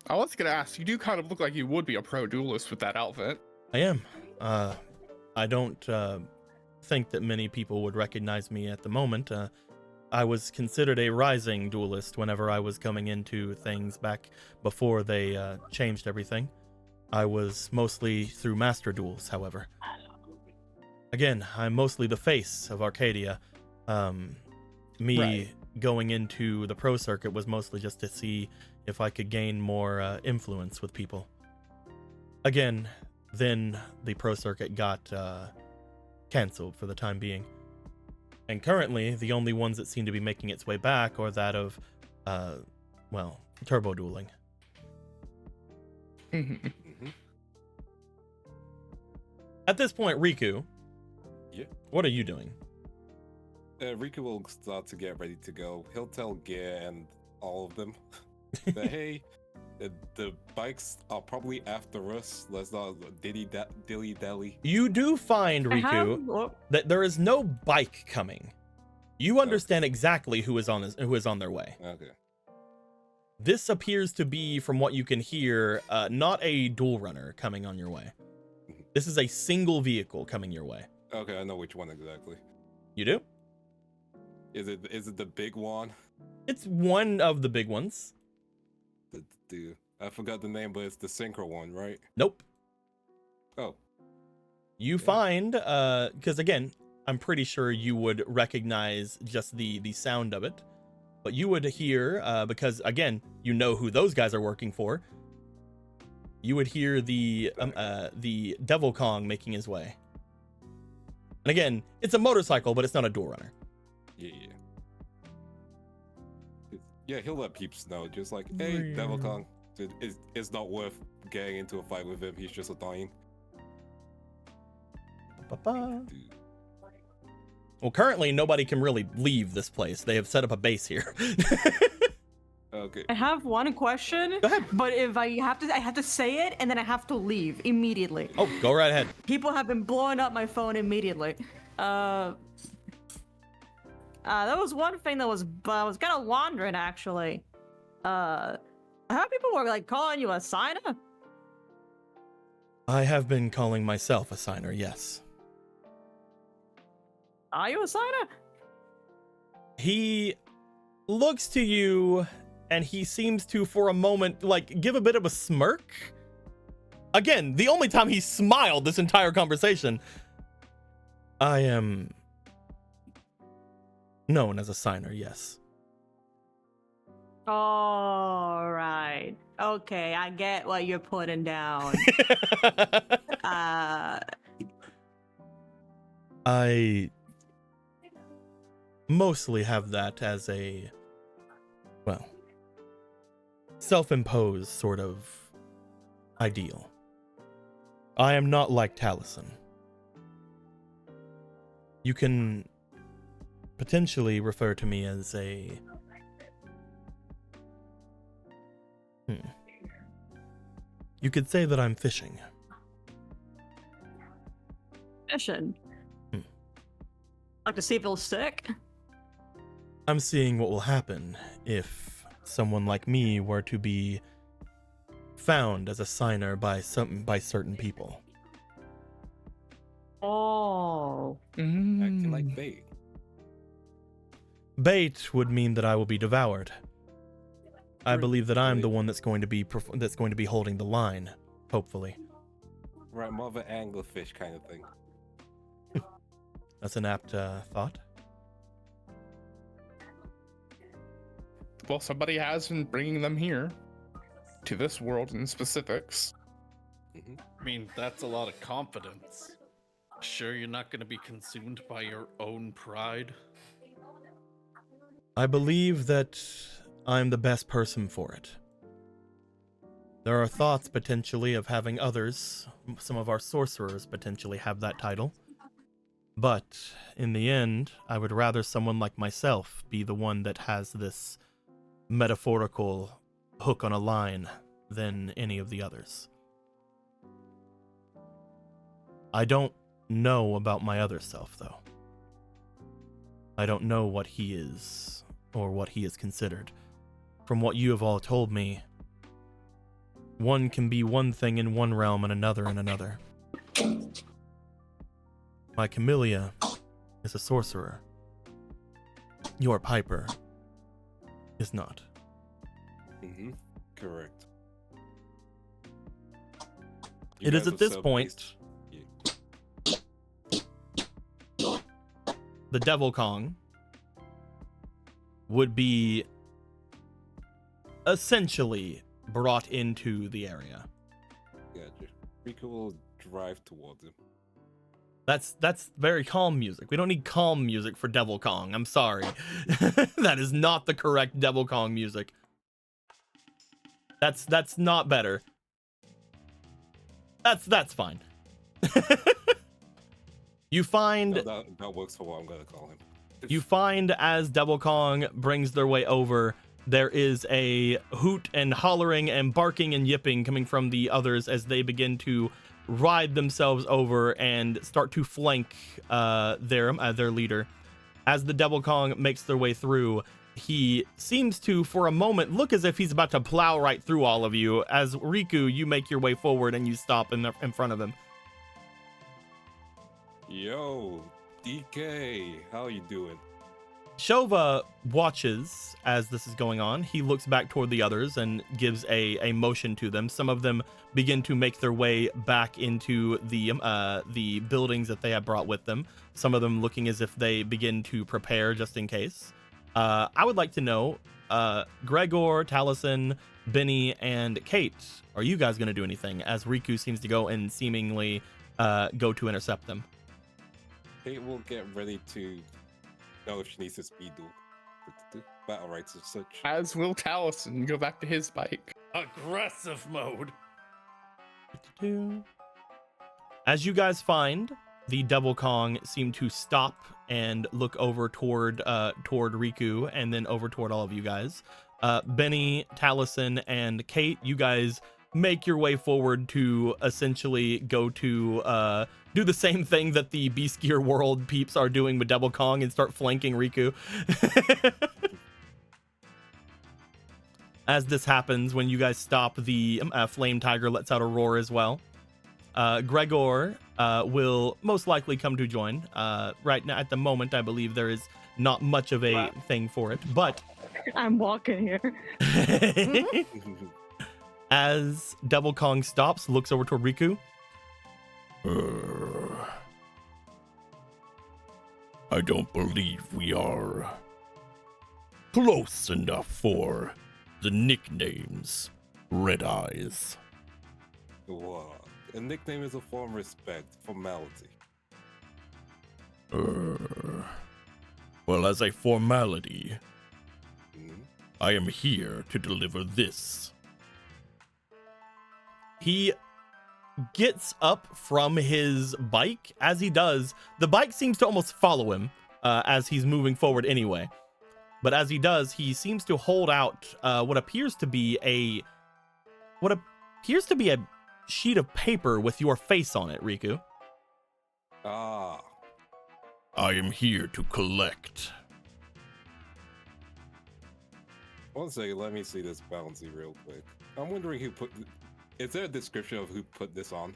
I was gonna ask, you do kind of look like you would be a pro duelist with that outfit. I am. I don't think that many people would recognize me at the moment. I was considered a rising duelist whenever I was coming into things back before they changed everything. I was mostly through master duels, however. Again, I'm mostly the face of Arcadia. Right. Going into the pro circuit was mostly just to see if I could gain more influence with people. Again, then the pro circuit got canceled for the time being. And currently, the only ones that seem to be making its way back are that of, turbo dueling. At this point, Riku. Yeah? What are you doing? Riku will start to get ready to go. He'll tell Gear and all of them that, hey, the bikes are probably after us. Let's not dilly-dally. You do find, Riku, that there is no bike coming. You understand exactly who is on their way. Okay. This appears to be, from what you can hear, not a dual runner coming on your way. This is a single vehicle coming your way. Okay, I know which one exactly. You do? Is it the big one? It's one of the big ones. I forgot the name, but it's the synchro one, right? Nope. Oh. You find, because again, I'm pretty sure you would recognize just the sound of it, but you would hear, because again, you know who those guys are working for. You would hear the Devil Kong making his way. And again, it's a motorcycle, but it's not a dual runner. Yeah. Yeah, he'll let peeps know, just like, hey, Devil Kong, it's not worth getting into a fight with him. He's just annoying. Well, currently nobody can really leave this place. They have set up a base here. Okay. I have one question. Go ahead. But if I have to say it, and then I have to leave immediately. Oh, go right ahead. People have been blowing up my phone immediately. That was one thing that was kind of wandering, actually. How people were like calling you a signer? I have been calling myself a signer, yes. Are you a signer? He looks to you and he seems to, for a moment, like, give a bit of a smirk. Again, the only time he smiled this entire conversation. I am known as a signer, yes. All right. Okay, I get what you're putting down. I mostly have that as a, well, self-imposed sort of ideal. I am not like Taliesin. You can potentially refer to me as a... You could say that I'm fishing. Fishing? Like to see if it'll stick? I'm seeing what will happen if someone like me were to be found as a signer by certain people. Oh. Acting like bait. Bait would mean that I will be devoured. I believe that I'm the one that's going to be holding the line, hopefully. Right, more of an anglerfish kind of thing. That's an apt thought. Well, somebody has been bringing them here to this world in specifics. I mean, that's a lot of confidence. Sure you're not going to be consumed by your own pride? I believe that I'm the best person for it. There are thoughts potentially of having others, some of our sorcerers potentially have that title. But in the end, I would rather someone like myself be the one that has this metaphorical hook on a line than any of the others. I don't know about my other self, though. I don't know what he is, or what he is considered. From what you have all told me, one can be one thing in one realm and another in another. My Camellia is a sorcerer. Your Piper is not. Correct. It is at this point the Devil Kong would be essentially brought into the area. Gotcha. Rico will drive towards him. That's very calm music. We don't need calm music for Devil Kong. I'm sorry. That is not the correct Devil Kong music. That's not better. That's fine. You find that works for what I'm gonna call him. You find as Devil Kong brings their way over, there is a hoot and hollering and barking and yipping coming from the others as they begin to ride themselves over and start to flank their leader. As the Devil Kong makes their way through, he seems to, for a moment, look as if he's about to plow right through all of you. As Riku, you make your way forward and you stop in front of him. Yo, DK, how you doing? Shova watches as this is going on. He looks back toward the others and gives a motion to them. Some of them begin to make their way back into the buildings that they have brought with them. Some of them looking as if they begin to prepare just in case. I would like to know, Gregor, Taliesin, Benny, and Kate, are you guys going to do anything as Riku seems to go and seemingly go to intercept them? Kate will get ready to know if she needs to speed duel. Battle rights and such. As will Taliesin go back to his bike. Aggressive mode. As you guys find, the Devil Kong seem to stop and look over toward Riku and then over toward all of you guys. Benny, Taliesin, and Kate, you guys make your way forward to essentially go to do the same thing that the Beast Gear World peeps are doing with Devil Kong and start flanking Riku. As this happens, when you guys stop, the Flame Tiger lets out a roar as well. Gregor will most likely come to join. Right now, at the moment, I believe there is not much of a thing for it, but I'm walking here. as Devil Kong stops, looks over toward Riku. I don't believe we are close enough for the nicknames Red Eyes. Wow. A nickname is a form of respect, formality. Well, as a formality, Hmm? I am here to deliver this. He gets up from his bike. As he does, the bike seems to almost follow him as he's moving forward anyway. But as he does, he seems to hold out what appears to be a sheet of paper with your face on it, Riku. Ah. I am here to collect. One second, let me see this bouncy real quick. I'm wondering who put... Is there a description of who put this on?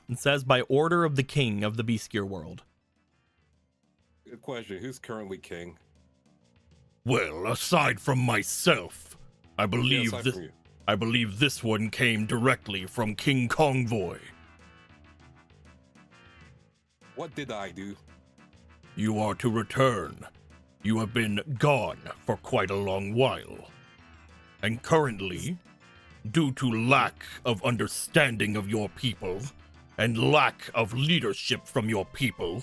It says, by order of the king of the Beast Gear World. Good question, who's currently king? Well, aside from myself, I believe aside this. from you. I believe this one came directly from King Convoy. What did I do? You are to return. You have been gone for quite a long while. And currently, due to lack of understanding of your people and lack of leadership from your people,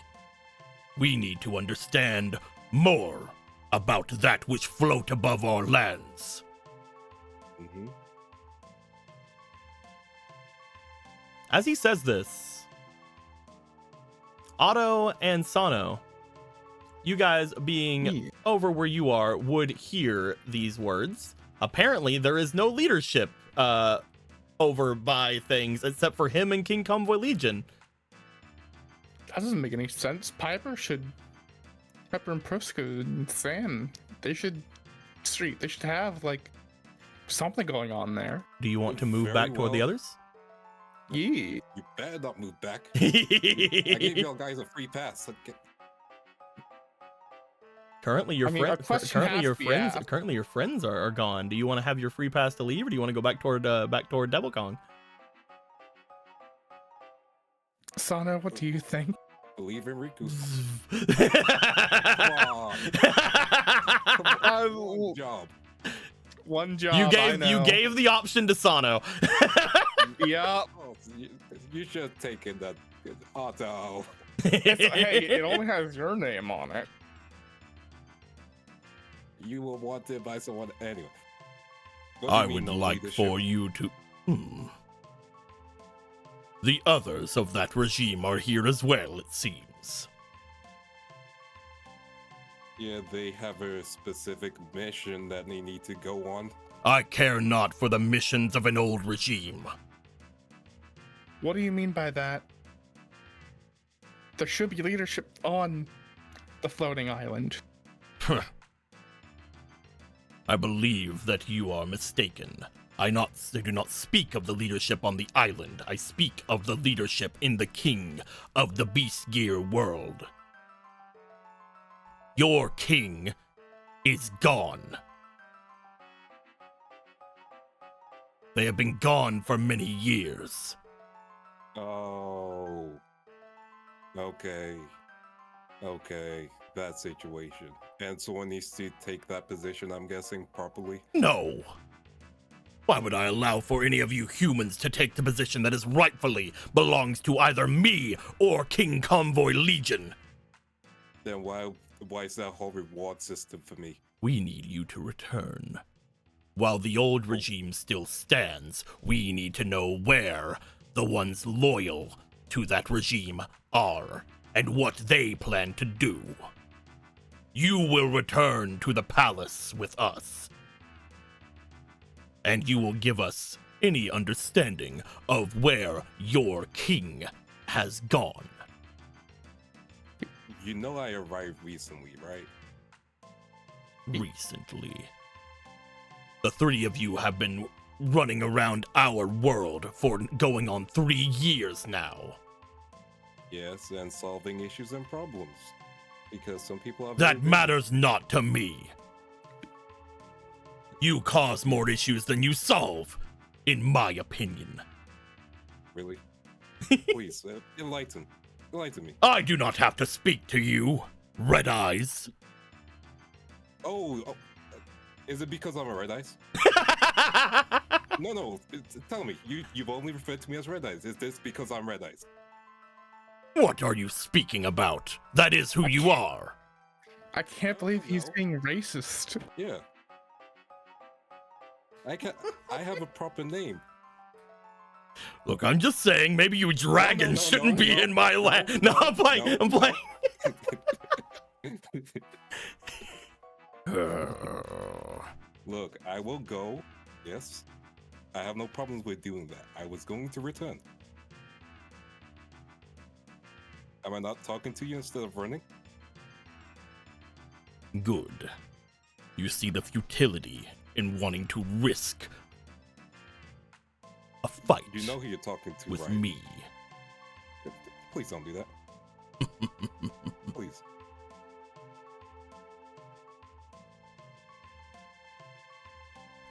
we need to understand more about that which float above our lands. Mm-hmm. As he says this, Otto and Sano, you guys being over where you are, would hear these words. Apparently, there is no leadership over by things except for him and King Convoy Legion. That doesn't make any sense. Pepper and Prosko and Sam, they should have like something going on there. Do you want to move Very back toward the well. others? Yeah. You better not move back. I gave y'all guys a free pass. Currently, your I mean, a friends. question has to be asked. Currently, your friends are gone. Do you want to have your free pass to leave, or do you want to go back toward Devil Kong? Sana, what do you think? Believe in Riku. Come on. Good job. One job. You gave the option to Sano. Yeah. Oh, you should have taken that. Otto. Hey, it only has your name on it. You were wanted by someone anyway. What do I you mean would no like leadership? for you to... The others of that regime are here as well, it seems. Yeah, they have a specific mission that they need to go on. I care not for the missions of an old regime. What do you mean by that? There should be leadership on the floating island. I believe that you are mistaken. I do not speak of the leadership on the island. I speak of the leadership in the king of the Beast Gear world. Your king is gone. They have been gone for many years. Oh. Okay. Okay. Bad situation. And someone needs to take that position, I'm guessing, properly? No. Why would I allow for any of you humans to take the position that is rightfully belongs to either me or King Convoy Legion? Then why is that whole reward system for me? We need you to return. While the old regime still stands, we need to know where the ones loyal to that regime are and what they plan to do. You will return to the palace with us, and you will give us any understanding of where your king has gone. You know I arrived recently, right? Recently. The three of you have been running around our world for going on 3 years now. Yes, and solving issues and problems. Because some people have... That matters not to me. You cause more issues than you solve, in my opinion. Really? Please, enlighten me. I do not have to speak to you, Red Eyes. Oh, is it because I'm a Red Eyes? No, tell me. You've only referred to me as Red Eyes. Is this because I'm Red Eyes? What are you speaking about? That is who you are. I can't believe he's being racist. Yeah. I have a proper name. Look, I'm just saying, maybe you dragons shouldn't be in my land. No, I'm playing. Look, I will go. Yes. I have no problems with doing that. I was going to return. Am I not talking to you instead of running? Good. You see the futility in wanting to risk a fight You know who you're talking to, with right? me. Please don't do that. Please.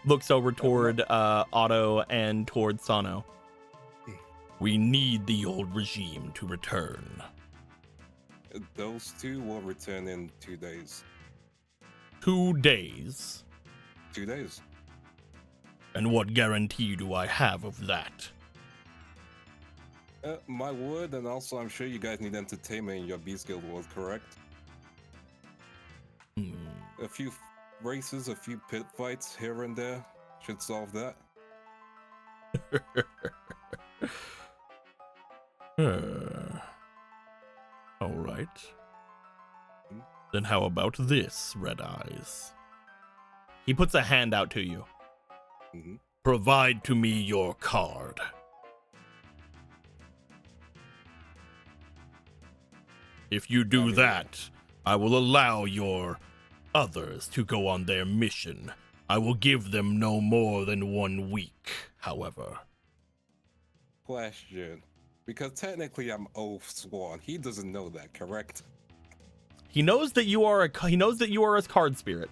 Looks over toward Otto and toward Sano. We need the old regime to return. Those two will return in 2 days. 2 days. 2 days. And what guarantee do I have of that? My word, and also I'm sure you guys need entertainment in your Beast Guild world, correct? A few races, a few pit fights here and there should solve that. All right. Then how about this, Red Eyes? He puts a hand out to you. Mm-hmm. Provide to me your card. If you do that, I will allow your others to go on their mission. I will give them no more than 1 week, however. Question. Because technically I'm oath sworn. He doesn't know that, correct? He knows that you are a card spirit.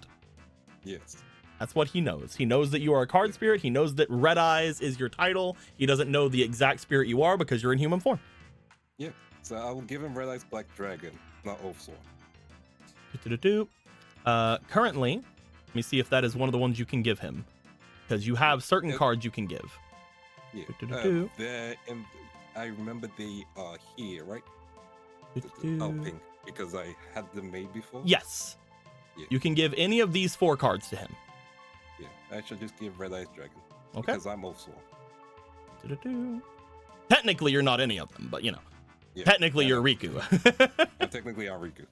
Yes. That's what he knows. He knows that you are a card spirit. He knows that Red Eyes is your title. He doesn't know the exact spirit you are because you're in human form. Yeah. So I will give him Red Eyes Black Dragon, not oath sworn. Currently, let me see if that is one of the ones you can give him, because you have certain cards you can give. Yeah. I remember they are here, right? Oh, pink, because I had them made before. Yes. Yeah. You can give any of these 4 cards to him. Yeah, I should just give Red Eyes Dragon. Okay. Because I'm oath sworn. Technically, you're not any of them, but you know. Yeah, Technically, you're Riku. Technically, I'm Riku.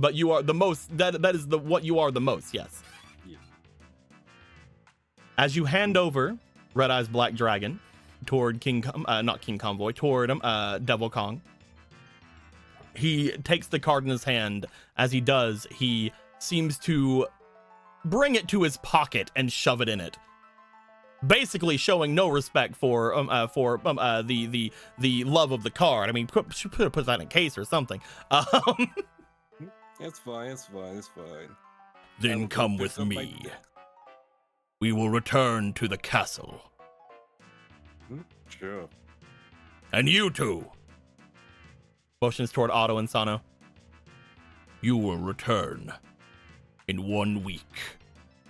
But you are the most. That is what you are the most. Yes. Yeah. As you hand over Red Eyes Black Dragon toward toward Devil Kong, He takes the card in his hand. As he does, he seems to bring it to his pocket and shove it in it, basically showing no respect for the love of the card. I mean, should put that in a case or something. It's fine. It's fine. It's fine. I Then will come pick with up my me. deck. We will return to the castle. Sure. And you two, Motions toward Otto and Sano. you will return in 1 week,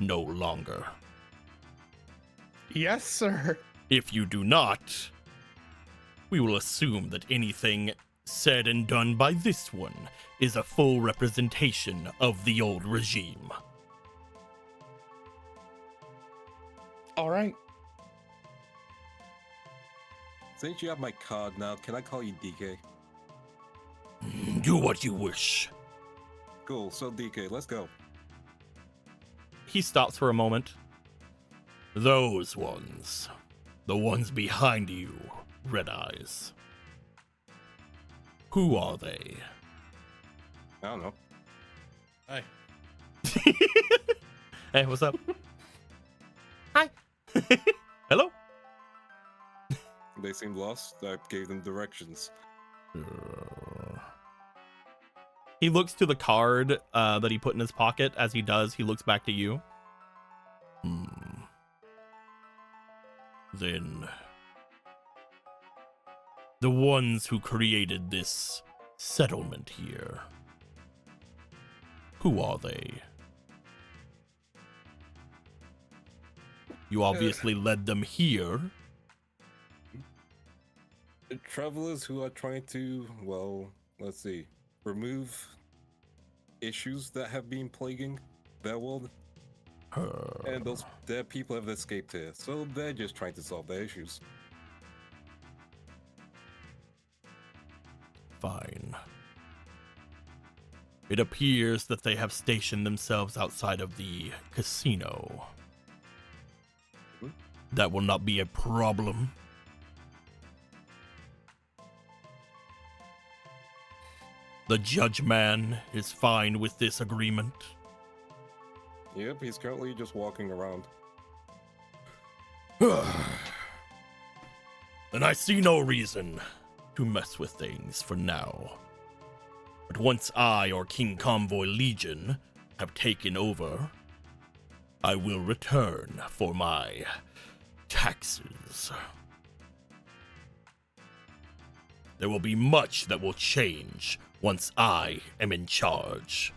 no longer. Yes, sir. If you do not, we will assume that anything said and done by this one is a full representation of the old regime. All right. Since you have my card now, can I call you DK? Do what you wish. Cool. So DK, let's go. He stops for a moment. Those ones. The ones behind you, Red Eyes. Who are they? I don't know. Hi. Hey, what's up? Hi. Hello. They seem lost. I gave them directions. He looks to the card that he put in his pocket. As he does, he looks back to you. Then the ones who created this settlement here. Who are they? You obviously led them here. Travelers who are trying to, well, let's see, remove issues that have been plaguing their world. And their people have escaped here, so they're just trying to solve their issues. Fine. It appears that they have stationed themselves outside of the casino. That will not be a problem. The judge man is fine with this agreement. Yep, he's currently just walking around. And I see no reason to mess with things for now. But once I or King Convoy Legion have taken over, I will return for my taxes. There will be much that will change once I am in charge.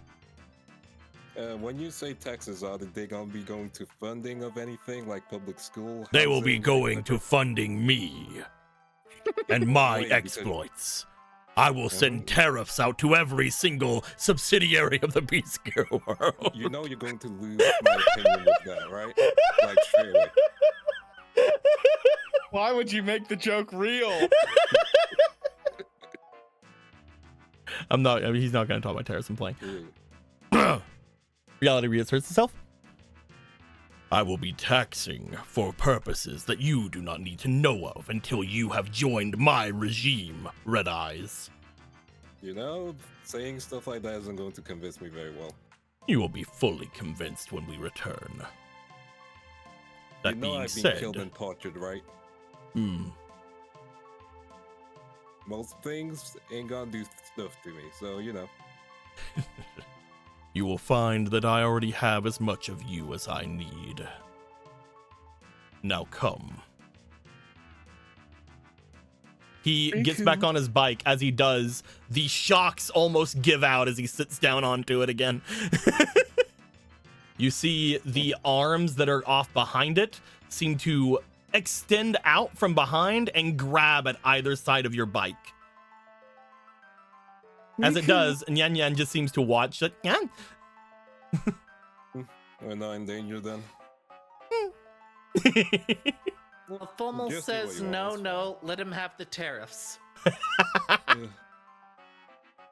When you say taxes, are they gonna be going to funding of anything like public school? They will be housing, going like to funding me and my Wait, because- exploits. I will send tariffs out to every single subsidiary of the Beast Gear world. You know you're going to lose my opinion with that, right? Like straight away. Why would you make the joke real? I'm not. I mean, he's not going to talk about terrorism playing. Yeah. Reality reasserts itself. I will be taxing for purposes that you do not need to know of until you have joined my regime, Red Eyes. You know, saying stuff like that isn't going to convince me very well. You will be fully convinced when we return. That you know being I've been said, killed and tortured, right? Most things ain't gonna do stuff to me, so you know. You will find that I already have as much of you as I need. Now come. He gets back on his bike. As he does, the shocks almost give out as he sits down onto it again. You see the arms that are off behind it seem to extend out from behind and grab at either side of your bike. As it does, and Yan Yan just seems to watch it. Yan. We're not in danger then. Well, Fommel Just do what says you want, no, that's no, let him have the tariffs. Yeah.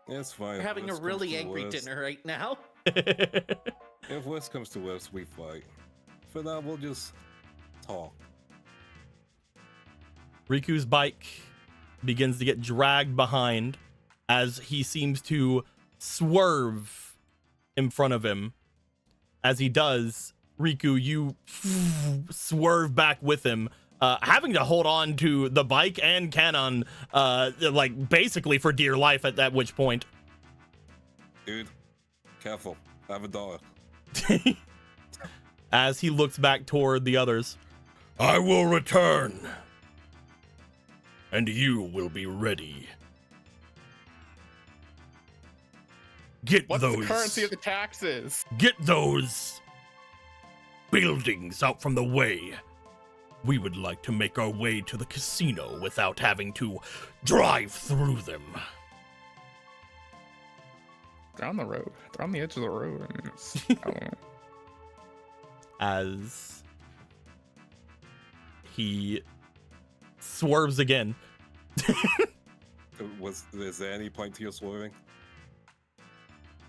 It's fine. We're if having a worst comes really to angry worst. dinner right now. If worst comes to worst, we fight. For now, we'll just talk. Riku's bike begins to get dragged behind. as he seems to swerve in front of him. As he does, Riku, you swerve back with him, having to hold on to the bike and Canon, like basically for dear life at that which point. Dude, careful. I have a dollar. As he looks back toward the others. I will return, and you will be ready. Get What's those. the currency of the taxes? Get those buildings out from the way. We would like to make our way to the casino without having to drive through them. They're on the road. They're on the edge of the road. I mean, I don't know. As he swerves again. Is there any point to your swerving?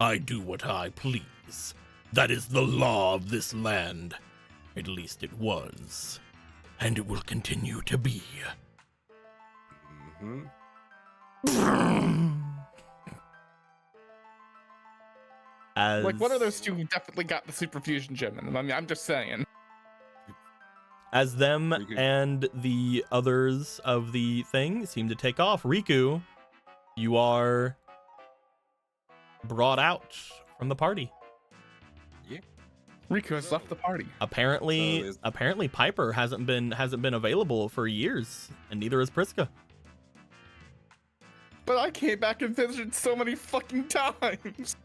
I do what I please. That is the law of this land. At least it was. And it will continue to be. Mm-hmm. As Like, what are those two who definitely got the super fusion gem in them? I mean, I'm just saying. as them Riku. and the others of the thing seem to take off, Riku, you are brought out from the party. Riku has left the party. Apparently, is- apparently Piper hasn't been available for years, and neither is Priska. But I came back and visited so many fucking times.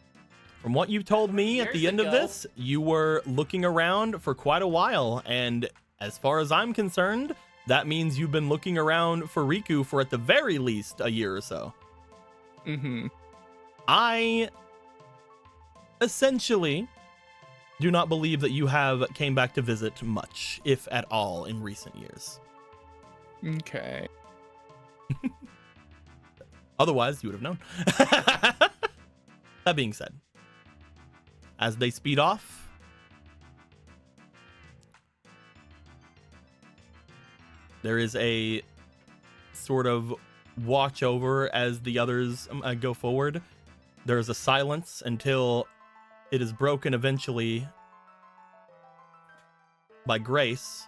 From what you told me at the Years end of ago. this, you were looking around for quite a while, and as far as I'm concerned, that means you've been looking around for Riku for at the very least a year or so. Mm-hmm. I essentially do not believe that you have came back to visit much, if at all, in recent years. Okay. Otherwise, you would have known. That being said, as they speed off, there is a sort of watch over as the others go forward. There is a silence until it is broken eventually by Grace.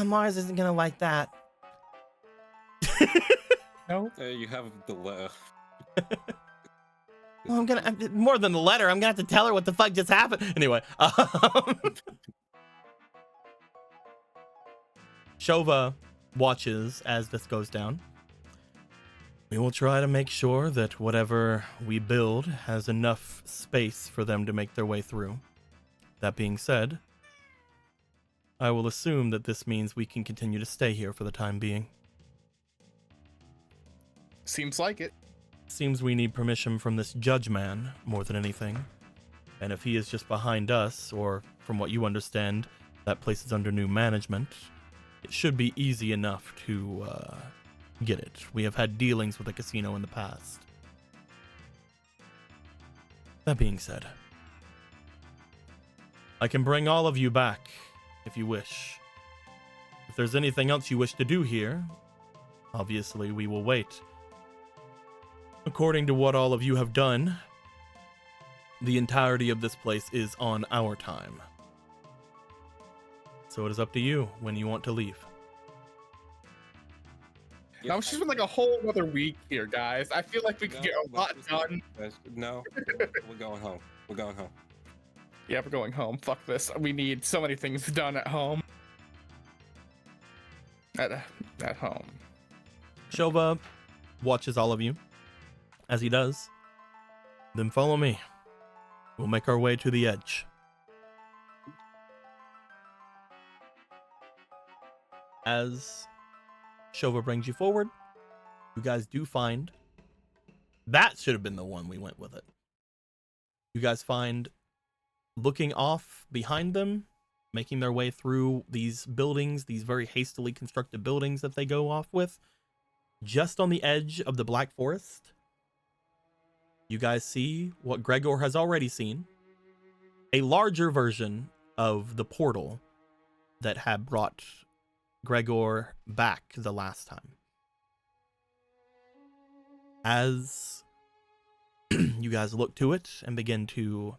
Mars isn't gonna like that. No. You have the letter. Well, more than the letter. I'm gonna have to tell her what the fuck just happened. Anyway, Shova watches as this goes down. We will try to make sure that whatever we build has enough space for them to make their way through. That being said, I will assume that this means we can continue to stay here for the time being. Seems like it. Seems we need permission from this judge man more than anything. And if he is just behind us, or from what you understand, that place is under new management, it should be easy enough to get it. We have had dealings with the casino in the past. That being said, I can bring all of you back if you wish. If there's anything else you wish to do here, obviously we will wait. According to what all of you have done, the entirety of this place is on our time. So it is up to you when you want to leave. Now she's been like a whole other week here, guys. I feel like we could get a lot done. No, we're going home. We're going home. Yeah, we're going home. Fuck this. We need so many things done at home. At home. Shova watches all of you. As he does, then follow me. We'll make our way to the edge. As Shova brings you forward, you guys do find that should have been the one we went with it. You guys find looking off behind them, making their way through these buildings, these very hastily constructed buildings that they go off with, just on the edge of the Black Forest. You guys see what Gregor has already seen, a larger version of the portal that had brought Gregor back the last time. As you guys look to it and begin to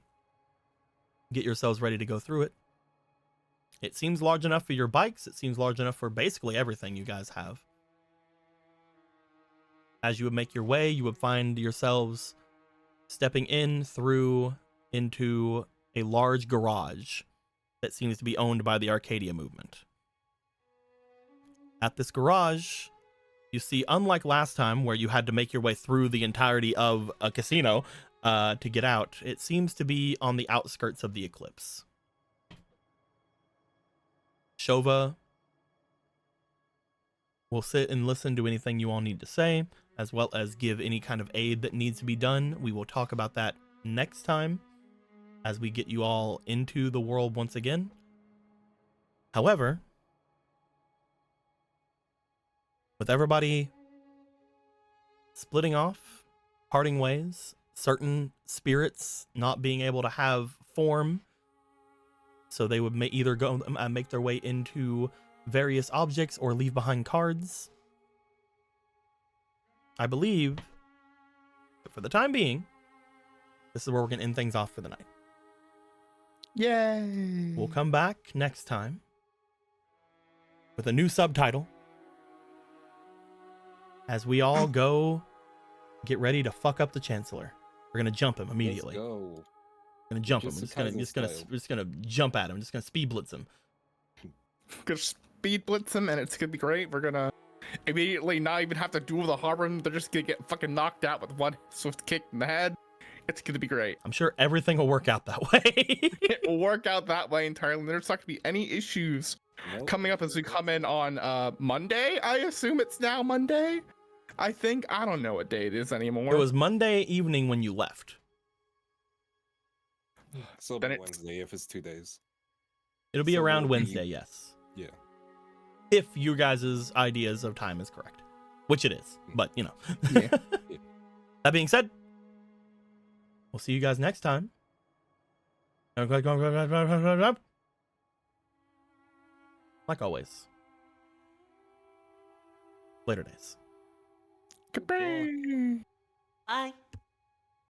get yourselves ready to go through it, it seems large enough for your bikes. It seems large enough for basically everything you guys have. As you would make your way, you would find yourselves stepping into a large garage that seems to be owned by the Arcadia movement. At this garage, you see, unlike last time where you had to make your way through the entirety of a casino to get out, it seems to be on the outskirts of the eclipse. Shova will sit and listen to anything you all need to say, as well as give any kind of aid that needs to be done. We will talk about that next time as we get you all into the world once again. However, with everybody splitting off, parting ways, certain spirits not being able to have form, so they would either go make their way into various objects or leave behind cards. I believe, for the time being, this is where we're going to end things off for the night. Yay! We'll come back next time with a new subtitle as we all go get ready to fuck up the Chancellor. We're going to jump him immediately. Let's go. Gonna jump him. Just We're just gonna jump at him. Just gonna speed blitz him. Gonna speed blitz him, and it's gonna be great. We're gonna immediately not even have to duel the harbor. They're just gonna get fucking knocked out with one swift kick in the head. It's gonna be great. I'm sure everything will work out that way. It will work out that way entirely. There's not gonna be any issues coming up as we come in on Monday. I assume it's now Monday. I think, I don't know what day it is anymore. It was Monday evening when you left. So Then by it's- Wednesday if it's 2 days. It'll be So around it'll be- Wednesday, yes. Yeah. If you guys' ideas of time is correct. Which it is, but you know. Yeah. That being said, we'll see you guys next time. Like always. Later days. Goodbye. Bye.